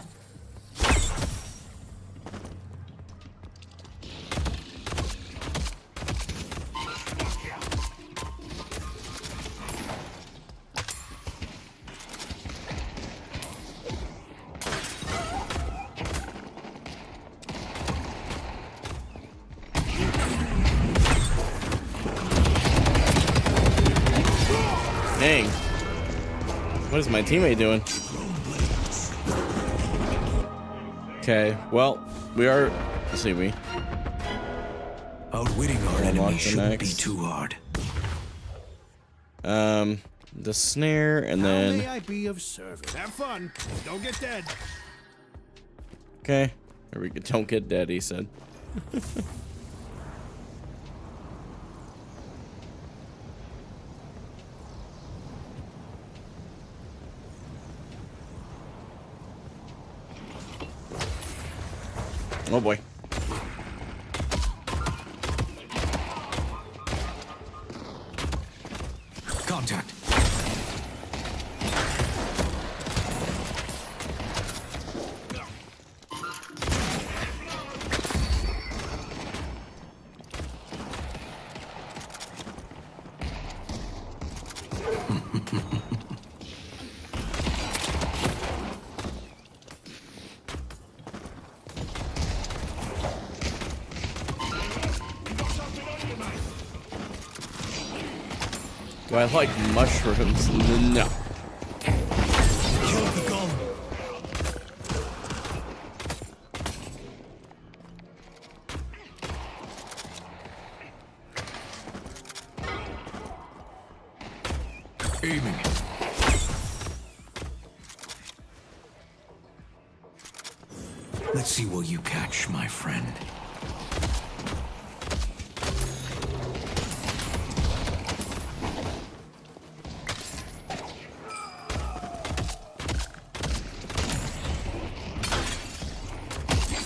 Dang. What is my teammate doing? Okay, well, we are. Let's see, we. Outwitting our Unlock enemy the shouldn't be next. too hard. The snare, and How may then. I be of service? Have fun. Don't get dead. Okay. There we go. Don't get dead, he said. Oh boy. Contact. Do I like mushrooms? No. Aiming. Let's see what you catch, my friend.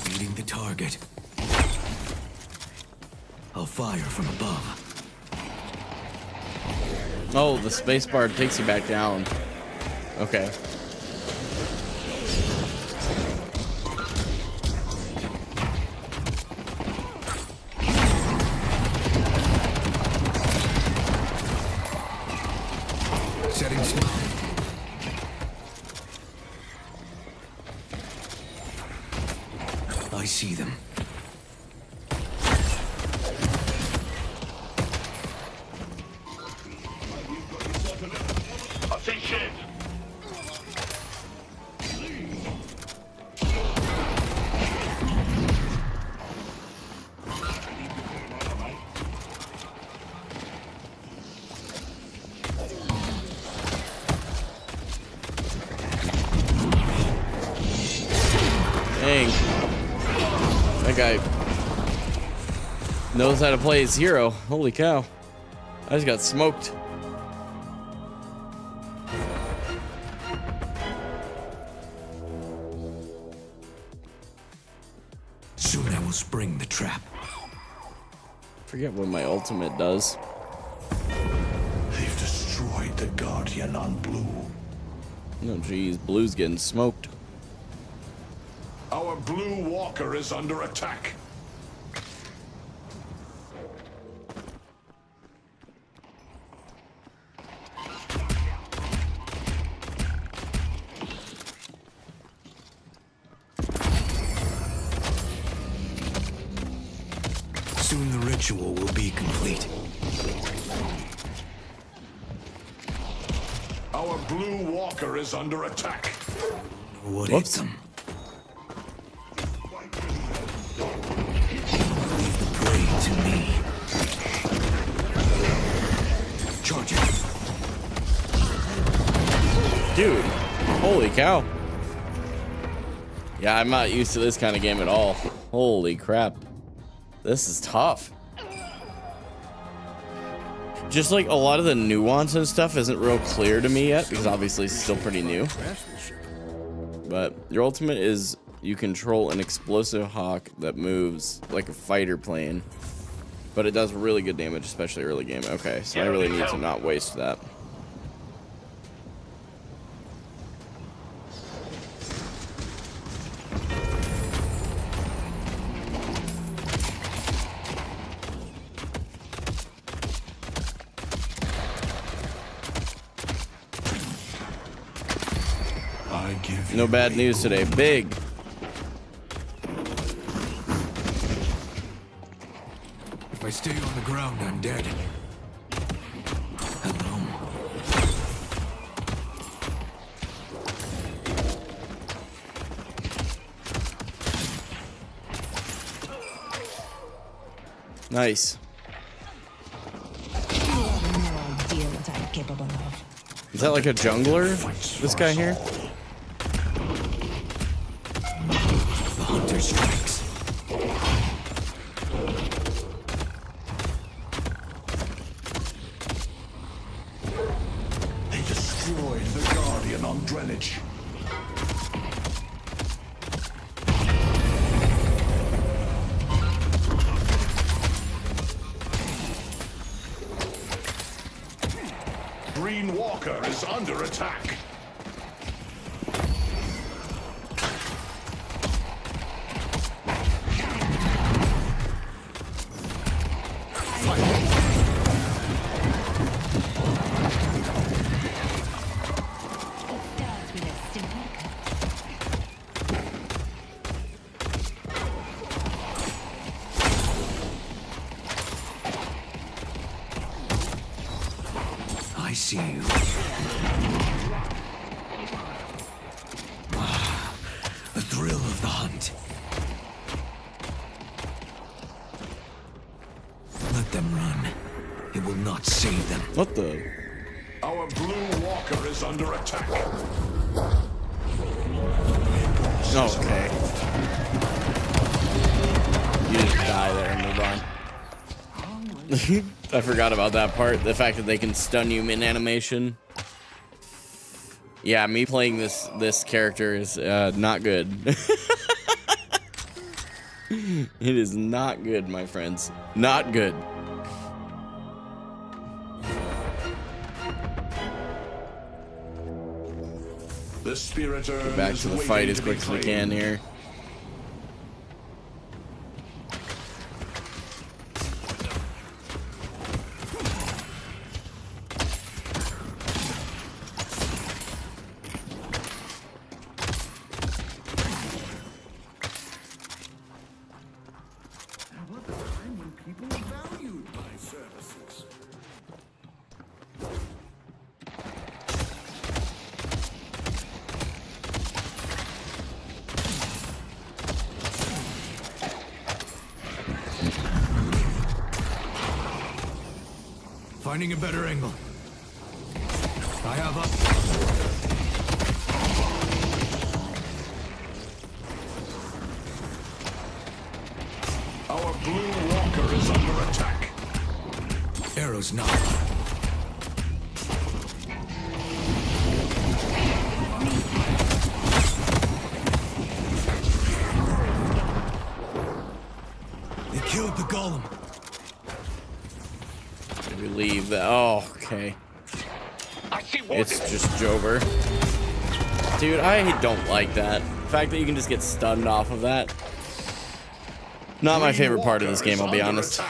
Beating the target. I'll fire from above. Oh, the spacebar takes you back down. Okay. Setting smoke. I see them. I see shit. Dang. That guy knows how to play his hero. Holy cow. I just got smoked. Soon I will spring the trap. Forget what my ultimate does. They've destroyed the Guardian on Blue. Oh geez, Blue's getting smoked. Our Blue Walker is under attack. Soon the ritual will be complete. Our Blue Walker is under attack. What Whoops. hits them? Leave the prey to me. Charge it. Dude, holy cow. Yeah, I'm not used to this kind of game at all. Holy crap. This is tough. Just like a lot of the nuance and stuff isn't real clear to me yet because obviously it's still pretty new. But your ultimate is you control an explosive hawk that moves like a fighter plane. But it does really good damage, especially early game. Okay, so I really need to not waste that. I give No you bad a news today. Big. If I stay on the ground, I'm dead. Hello. Nice. Is that like a jungler? This guy here? The hunter strikes. They destroyed the Guardian on Greenwich. Green Walker is under attack. I see you. The thrill of the hunt. Let them run. It will not save them. What the? Our blue walker is under attack. Okay. You just die there and move on. I forgot about that part. The fact that they can stun you in animation. Yeah, me playing this character is not good. It is not good, my friends. Not good. The spiritor Get back to the fight as quick as we can here. Finding a better angle. I have up. Our blue walker is under attack. Arrows not. They killed the golem. We leave that. Oh, okay. It's just Jover. Dude, I don't like that. The fact that you can just get stunned off of that. Not my favorite part of this game, I'll be honest.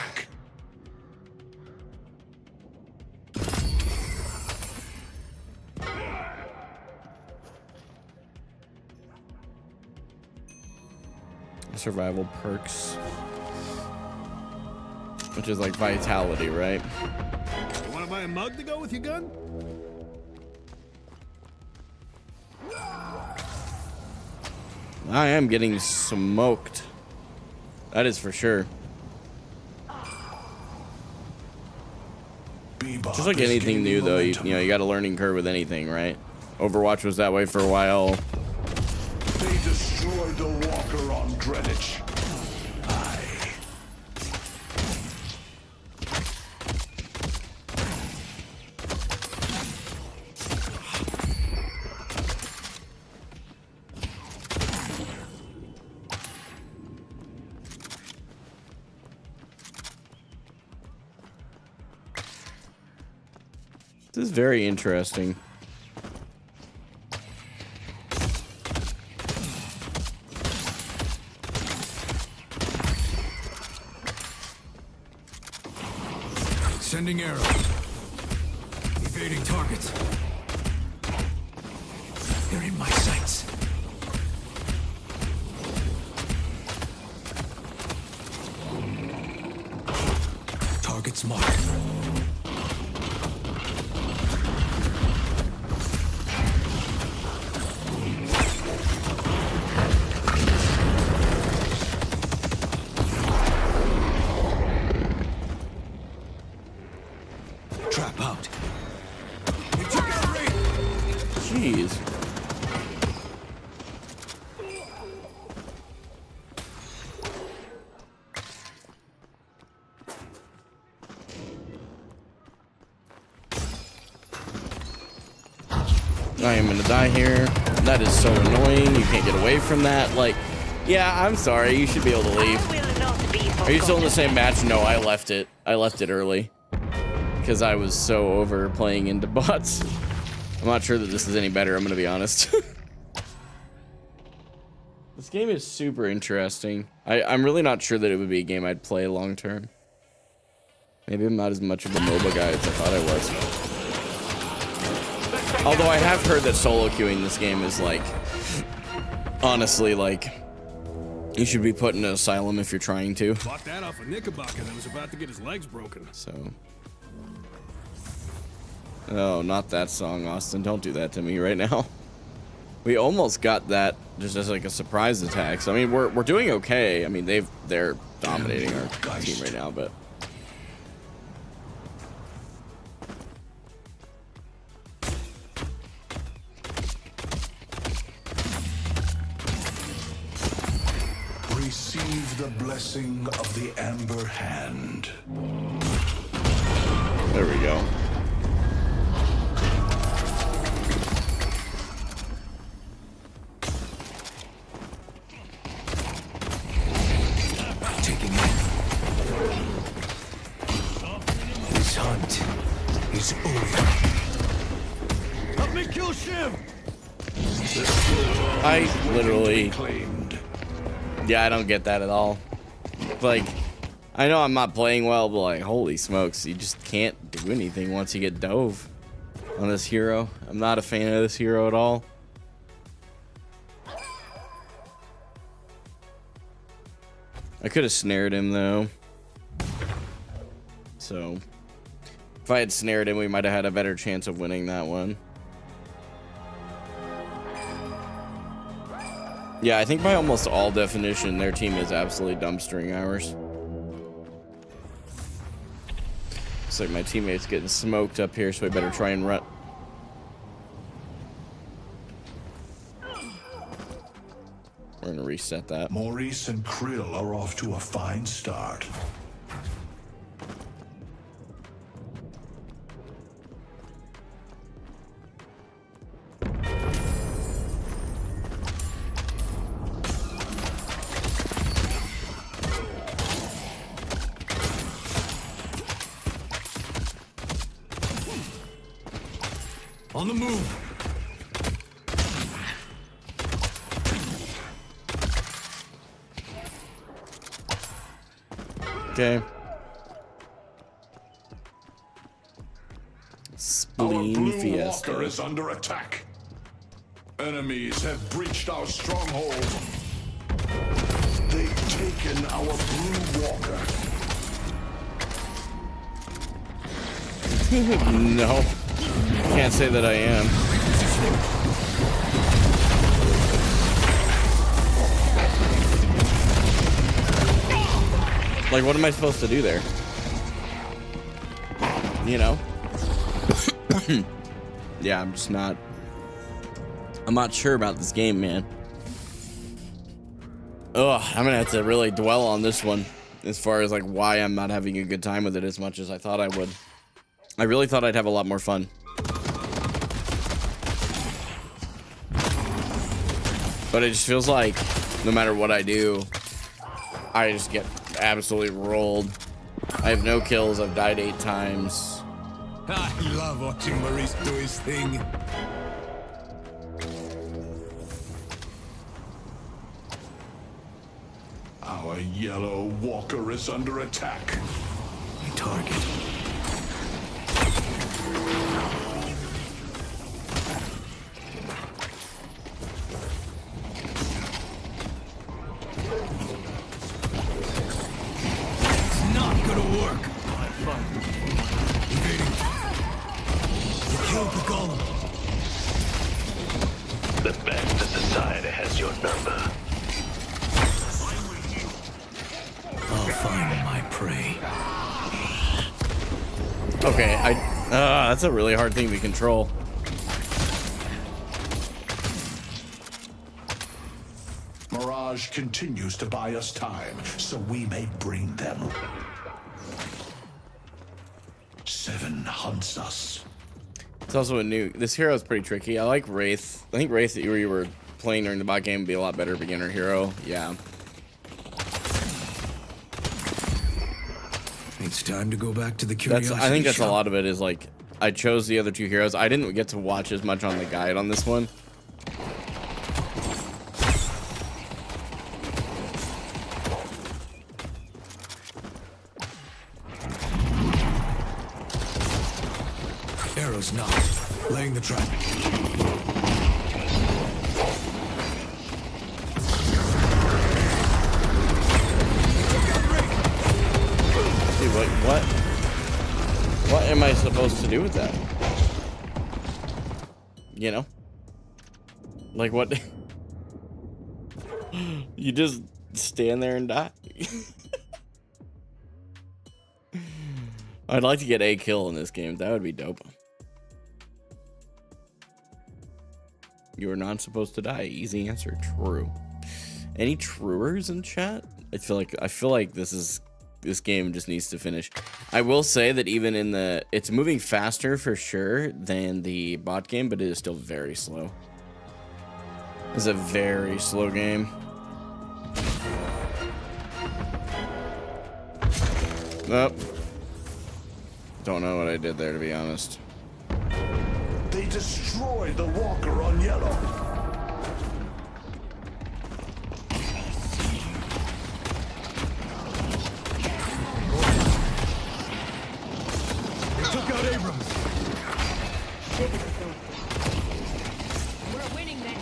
Survival perks. Which is like vitality, right? You want to buy a mug to go with your gun? I am getting smoked. That is for sure. Just like anything new, though, you know, you got a learning curve with anything, right? Overwatch was that way for a while. They destroyed the walker on Greenwich. This is very interesting. Sending arrows. Evading targets. They're in my sights. Targets marked. Trap out. They took out Wraith. Jeez. I am gonna die here. That is so annoying. You can't get away from that. Like, yeah, I'm sorry. You should be able to leave. Are you still in the same match? No, I left it. I left it early. Because I was so over playing into bots. I'm not sure that this is any better, I'm gonna be honest. This game is super interesting. I'm really not sure that it would be a game I'd play long term. Maybe I'm not as much of a MOBA guy as I thought I was. Although I have heard that solo queuing this game is like, honestly, like, you should be put in an asylum if you're trying to. Bought that off a Knickerbocker that was about to get his legs broken. So. Oh, not that song, Austin. Don't do that to me right now. We almost got that just as like a surprise attack. So I mean, we're doing okay. I mean, they're dominating our team right now, but the blessing of the Amber Hand. There we go. Taking it. This hunt is over. Help me kill Shim! I literally, Claimed. yeah, I don't get that at all. Like, I know I'm not playing well, but like, holy smokes, you just can't do anything once you get dove on this hero. I'm not a fan of this hero at all. I could have snared him though. So, if I had snared him, we might have had a better chance of winning that one. Yeah, I think by almost all definition, their team is absolutely dumpstering ours. Looks like my teammate's getting smoked up here, so we better try and run. We're gonna reset that. Maurice and Krill are off to a fine start. On the move! Okay. Our Spleen blue Fiesta. walker is under attack. Enemies have breached our stronghold. They've taken our blue walker. No. Can't say that I am. Like, what am I supposed to do there? You know? Yeah, I'm just not... I'm not sure about this game, man. Ugh, I'm gonna have to really dwell on this one as far as, like, why I'm not having a good time with it as much as I thought I would. I really thought I'd have a lot more fun. But it just feels like no matter what I do, I just get absolutely rolled. I have no kills. I've died 8 times. I love watching Maurice do his thing. Our yellow walker is under attack. My target. It's not gonna work. Evading. You killed the golem. The best of society has your number. I'll find my prey. Okay, that's a really hard thing to control. Mirage continues to buy us time, so we may bring them. 7 hunts us. It's also a new... This hero is pretty tricky. I like Wraith. I think Wraith that you were playing during the bot game would be a lot better beginner hero. Yeah. It's time to go back to the curiosity I think that's shop. a lot of it is like, I chose the other 2 heroes. I didn't get to watch as much on the guide on this one. Arrows knocked. Laying the trap. Dude, like, what? What am I supposed to do with that? You know? Like, what? You just stand there and die? I'd like to get a kill in this game. That would be dope. You are not supposed to die. Easy answer. True. Any truers in chat? I feel like this game just needs to finish. I will say that even in it's moving faster for sure than the bot game, but it is still very slow. It's a very slow game. Nope. Don't know what I did there, to be honest. They destroyed the walker on yellow. Took out Abrams. We're winning this.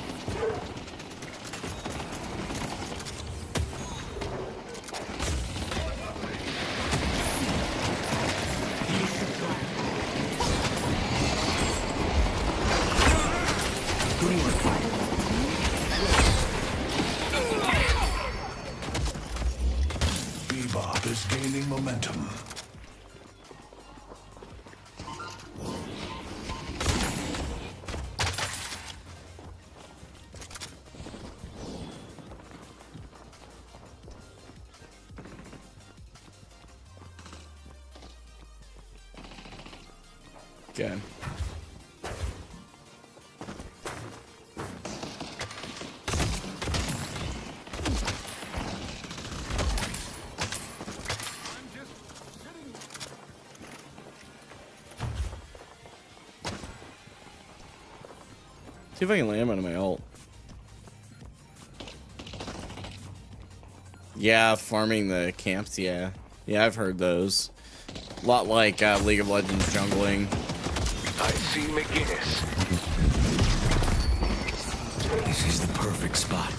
Bebop is gaining momentum. Okay. See if I can land on my ult. Yeah, farming the camps, yeah. Yeah, I've heard those. A lot like League of Legends jungling. I see McGinnis. This is the perfect spot.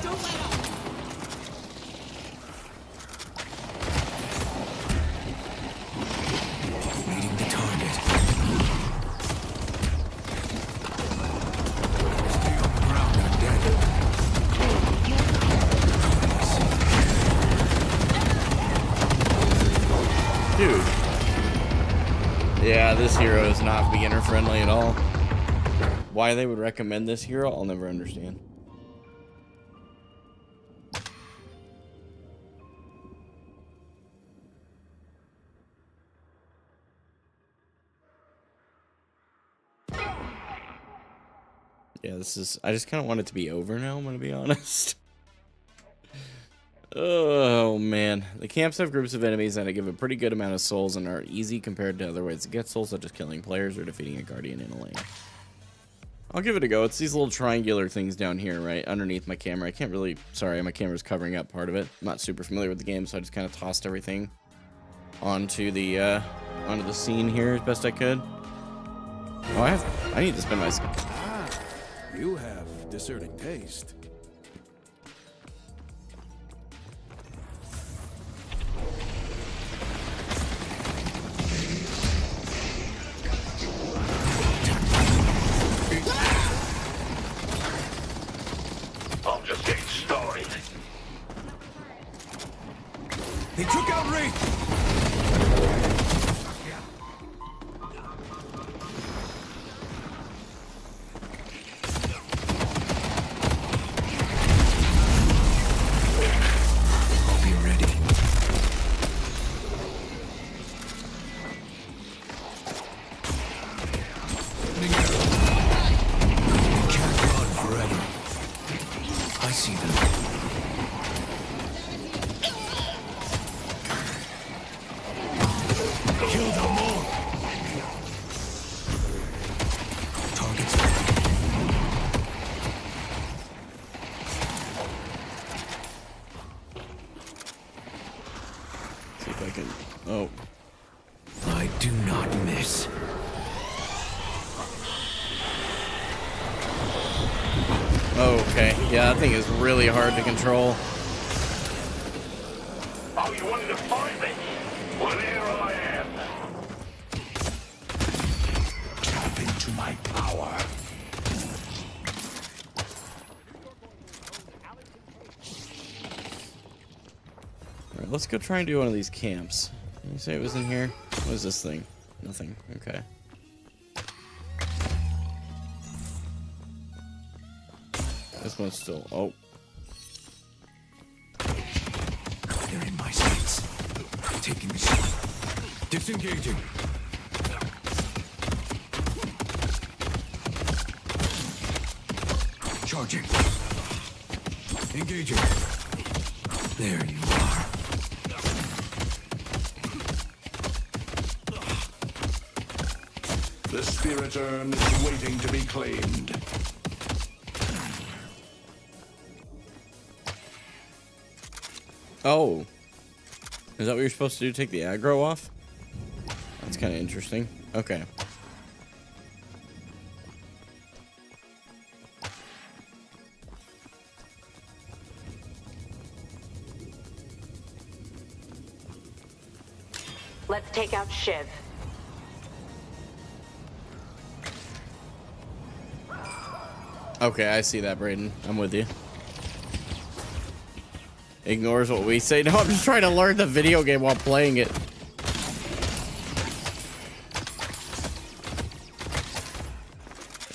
Don't let up. Meeting the target. Stay on the ground, I'm dead. Dude. Yeah, this hero is not beginner friendly at all. Why they would recommend this hero, I'll never understand. Yeah, I just kind of want it to be over now, I'm gonna be honest. Oh man, the camps have groups of enemies that give a pretty good amount of souls and are easy compared to other ways to get souls, such as killing players or defeating a guardian in a lane. I'll give it a go. It's these little triangular things down here, right underneath my camera. I can't really, sorry, my camera's covering up part of it. I'm not super familiar with the game, so I just kind of tossed everything onto the scene here as best I could. Oh, I need to spend my. Ah, you have discerning taste. I'm just getting started. They took out Wraith! I'll be ready. They can't run forever. I see them. Kill them all. Targets. See if I can. Oh, I do not miss. okay. Yeah, that thing is really hard to control. Oh, you wanted to fight me? Well, here I am. Tap into my power. Alright, let's go try and do one of these camps. Did you say it was in here? What is this thing? Nothing. Okay. This one's still. Oh. They're in my sights. Taking the shot. Disengaging. Charging. Engaging. There you are. The spirit urn is waiting to be claimed. Oh. Is that what you're supposed to do? Take the aggro off? That's kind of interesting. Okay. Let's take out Shiv. Okay, I see that, Brayden. I'm with you. Ignores what we say. No, I'm just trying to learn the video game while playing it.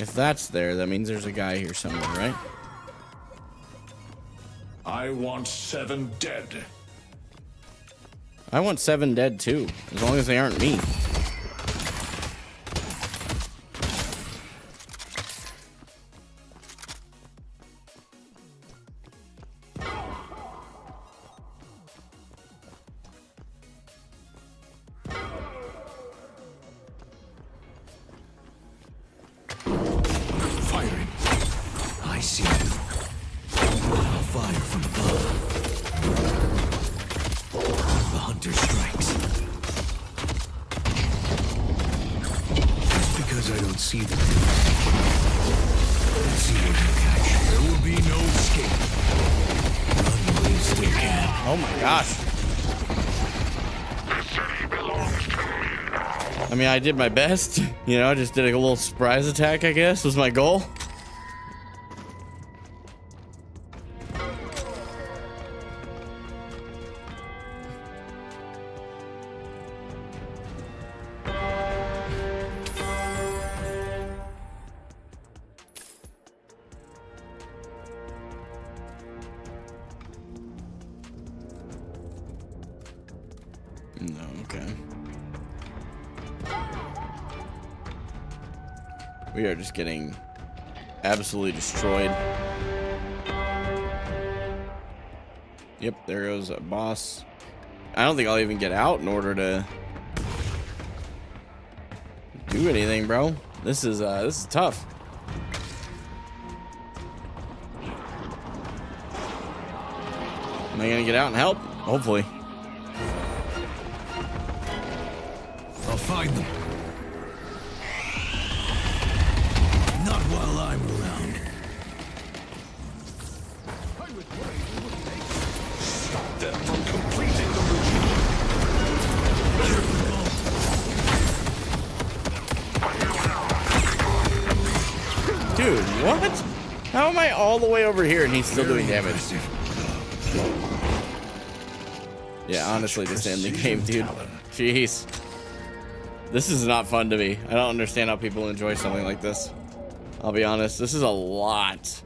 If that's there, that means there's a guy here somewhere, right? I want 7 dead. I want 7 dead too, as long as they aren't me. Firing. I see you. I'll fire from above. The hunter strikes. Just because I don't see them. Let's see what you catch. There will be no escape. Run while you still can. Oh my gosh. I mean, I did my best. You know, I just did a little surprise attack, I guess, was my goal. No, okay. We are just getting absolutely destroyed. Yep, there goes a boss. I don't think I'll even get out in order to do anything, bro. This is tough. Am I gonna get out and help? Hopefully. I'll find them. Not while I'm around. Stop them from completing the ritual. Dude, what? How am I all the way over here and he's still doing damage? Yeah, honestly, just end the game, dude. Jeez. This is not fun to me. I don't understand how people enjoy something like this. I'll be honest, this is a lot.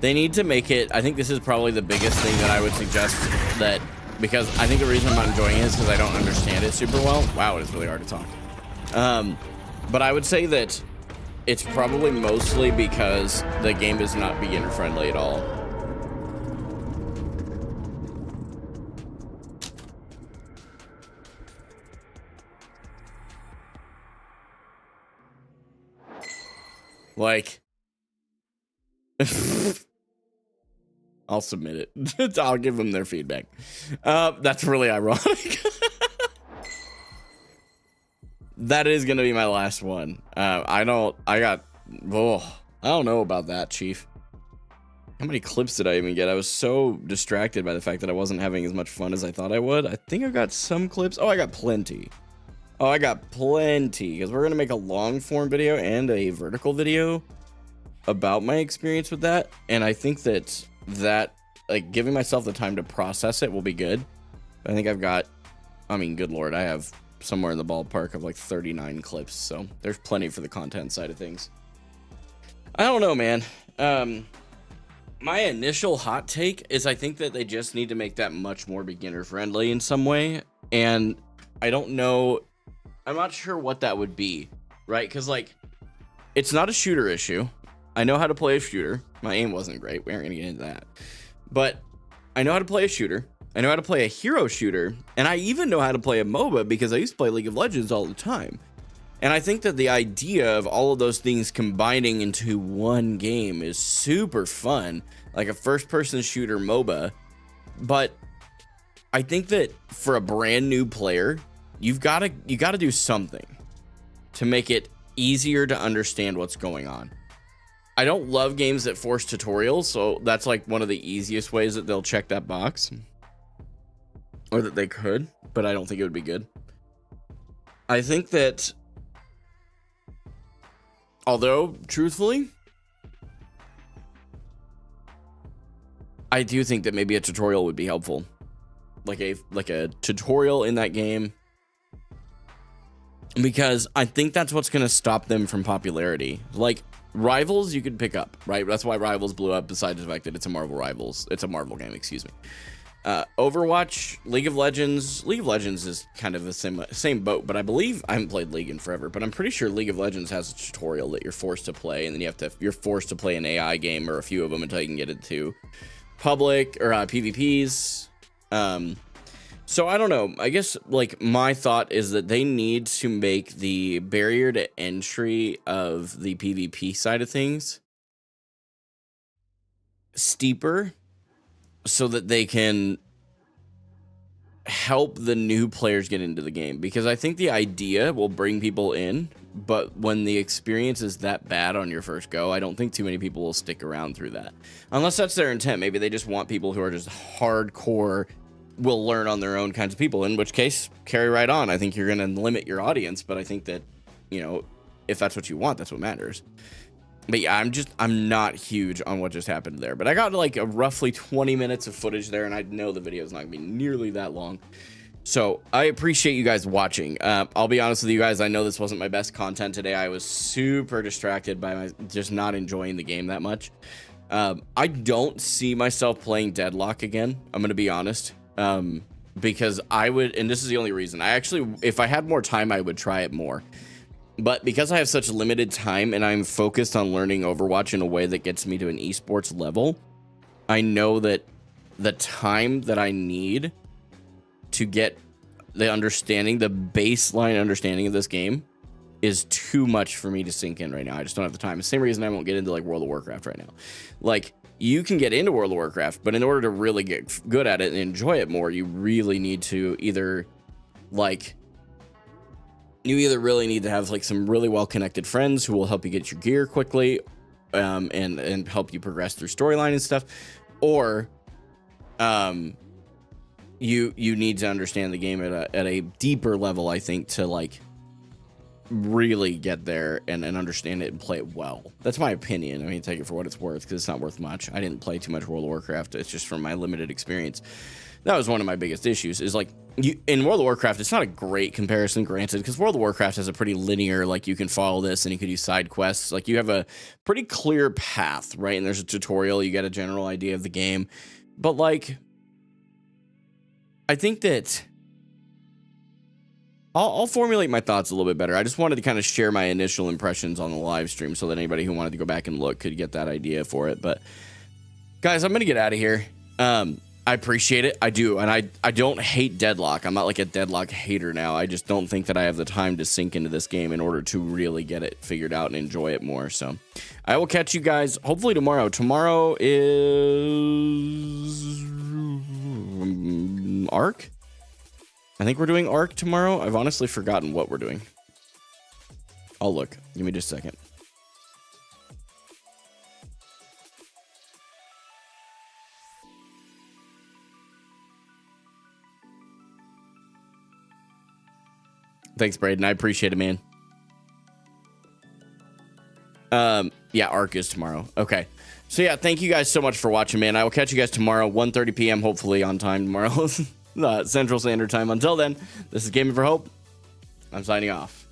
They need to make it, I think this is probably the biggest thing that I would suggest, that, because I think the reason I'm not enjoying it is because I don't understand it super well. Wow, it is really hard to talk. But I would say that it's probably mostly because the game is not beginner friendly at all. Like, I'll submit it. I'll give them their feedback. That's really ironic. That is gonna be my last one. I don't know about that, Chief. How many clips did I even get? I was so distracted by the fact that I wasn't having as much fun as I thought I would. I think I got some clips. Oh, I got plenty. Oh, I got plenty, because we're going to make a long form video and a vertical video about my experience with that. And I think that like giving myself the time to process it will be good. I think I've got, I mean, good Lord, I have somewhere in the ballpark of like 39 clips. So there's plenty for the content side of things. I don't know, man. My initial hot take is I think that they just need to make that much more beginner friendly in some way. And I don't know. I'm not sure what that would be, right? Because, like, it's not a shooter issue. I know how to play a shooter. My aim wasn't great. We aren't going to get into that. But I know how to play a shooter. I know how to play a hero shooter. And I even know how to play a MOBA because I used to play League of Legends all the time. And I think that the idea of all of those things combining into one game is super fun, like a first-person shooter MOBA. But I think that for a brand new player, you gotta do something to make it easier to understand what's going on. I don't love games that force tutorials, so that's like one of the easiest ways that they'll check that box, or that they could, but I don't think it would be good. I think that, although, truthfully, I do think that maybe a tutorial would be helpful. Like a tutorial in that game. Because I think that's what's going to stop them from popularity. Like, Rivals, you could pick up, right? That's why Rivals blew up, besides the fact that it's a Marvel Rivals. It's a Marvel game, excuse me. Overwatch, League of Legends. League of Legends is kind of the same boat, but I believe, I haven't played League in forever, but I'm pretty sure League of Legends has a tutorial that you're forced to play, and then you're forced to play an AI game or a few of them until you can get into public or PvPs. So I don't know. I guess, like, my thought is that they need to make the barrier to entry of the PvP side of things steeper, so that they can help the new players get into the game. Because I think the idea will bring people in, but when the experience is that bad on your first go, I don't think too many people will stick around through that. Unless that's their intent. Maybe they just want people who are just hardcore, will learn on their own kinds of people, in which case, carry right on. I think you're going to limit your audience, but I think that, you know, if that's what you want, that's what matters. But yeah, I'm not huge on what just happened there. But I got like a roughly 20 minutes of footage there, and I know the video is not going to be nearly that long. So I appreciate you guys watching. I'll be honest with you guys, I know this wasn't my best content today. I was super distracted by just not enjoying the game that much. I don't see myself playing Deadlock again. I'm going to be honest. Because I would, and this is the only reason, I actually, if I had more time, I would try it more. But because I have such limited time and I'm focused on learning Overwatch in a way that gets me to an esports level, I know that the time that I need to get the understanding, the baseline understanding of this game, is too much for me to sink in right now. I just don't have the time. The same reason I won't get into like World of Warcraft right now. Like, you can get into World of Warcraft, but in order to really get good at it and enjoy it more, you really need to either, like, you either really need to have like some really well-connected friends who will help you get your gear quickly, and help you progress through storyline and stuff, or you need to understand the game at a deeper level, I think, to like really get there and understand it and play it well. That's my opinion. I mean, take it for what it's worth, because it's not worth much. I didn't play too much World of Warcraft. It's just from my limited experience. That was one of my biggest issues, is like, in World of Warcraft, it's not a great comparison, granted, because World of Warcraft has a pretty linear, like, you can follow this and you can do side quests. Like, you have a pretty clear path, right? And there's a tutorial, you get a general idea of the game. But like, I think that I'll formulate my thoughts a little bit better. I just wanted to kind of share my initial impressions on the live stream so that anybody who wanted to go back and look could get that idea for it. But guys, I'm going to get out of here. I appreciate it. I do. And I don't hate Deadlock. I'm not like a Deadlock hater now. I just don't think that I have the time to sink into this game in order to really get it figured out and enjoy it more. So I will catch you guys hopefully tomorrow. Tomorrow is Arc. I think we're doing Arc tomorrow. I've honestly forgotten what we're doing. I'll look. Give me just a second. Thanks, Braden. I appreciate it, man. Yeah, Arc is tomorrow. Okay. So yeah, thank you guys so much for watching, man. I will catch you guys tomorrow, 1:30 p.m. hopefully on time tomorrow. Central Standard Time. Until then, this is Gaming for Hope. I'm signing off.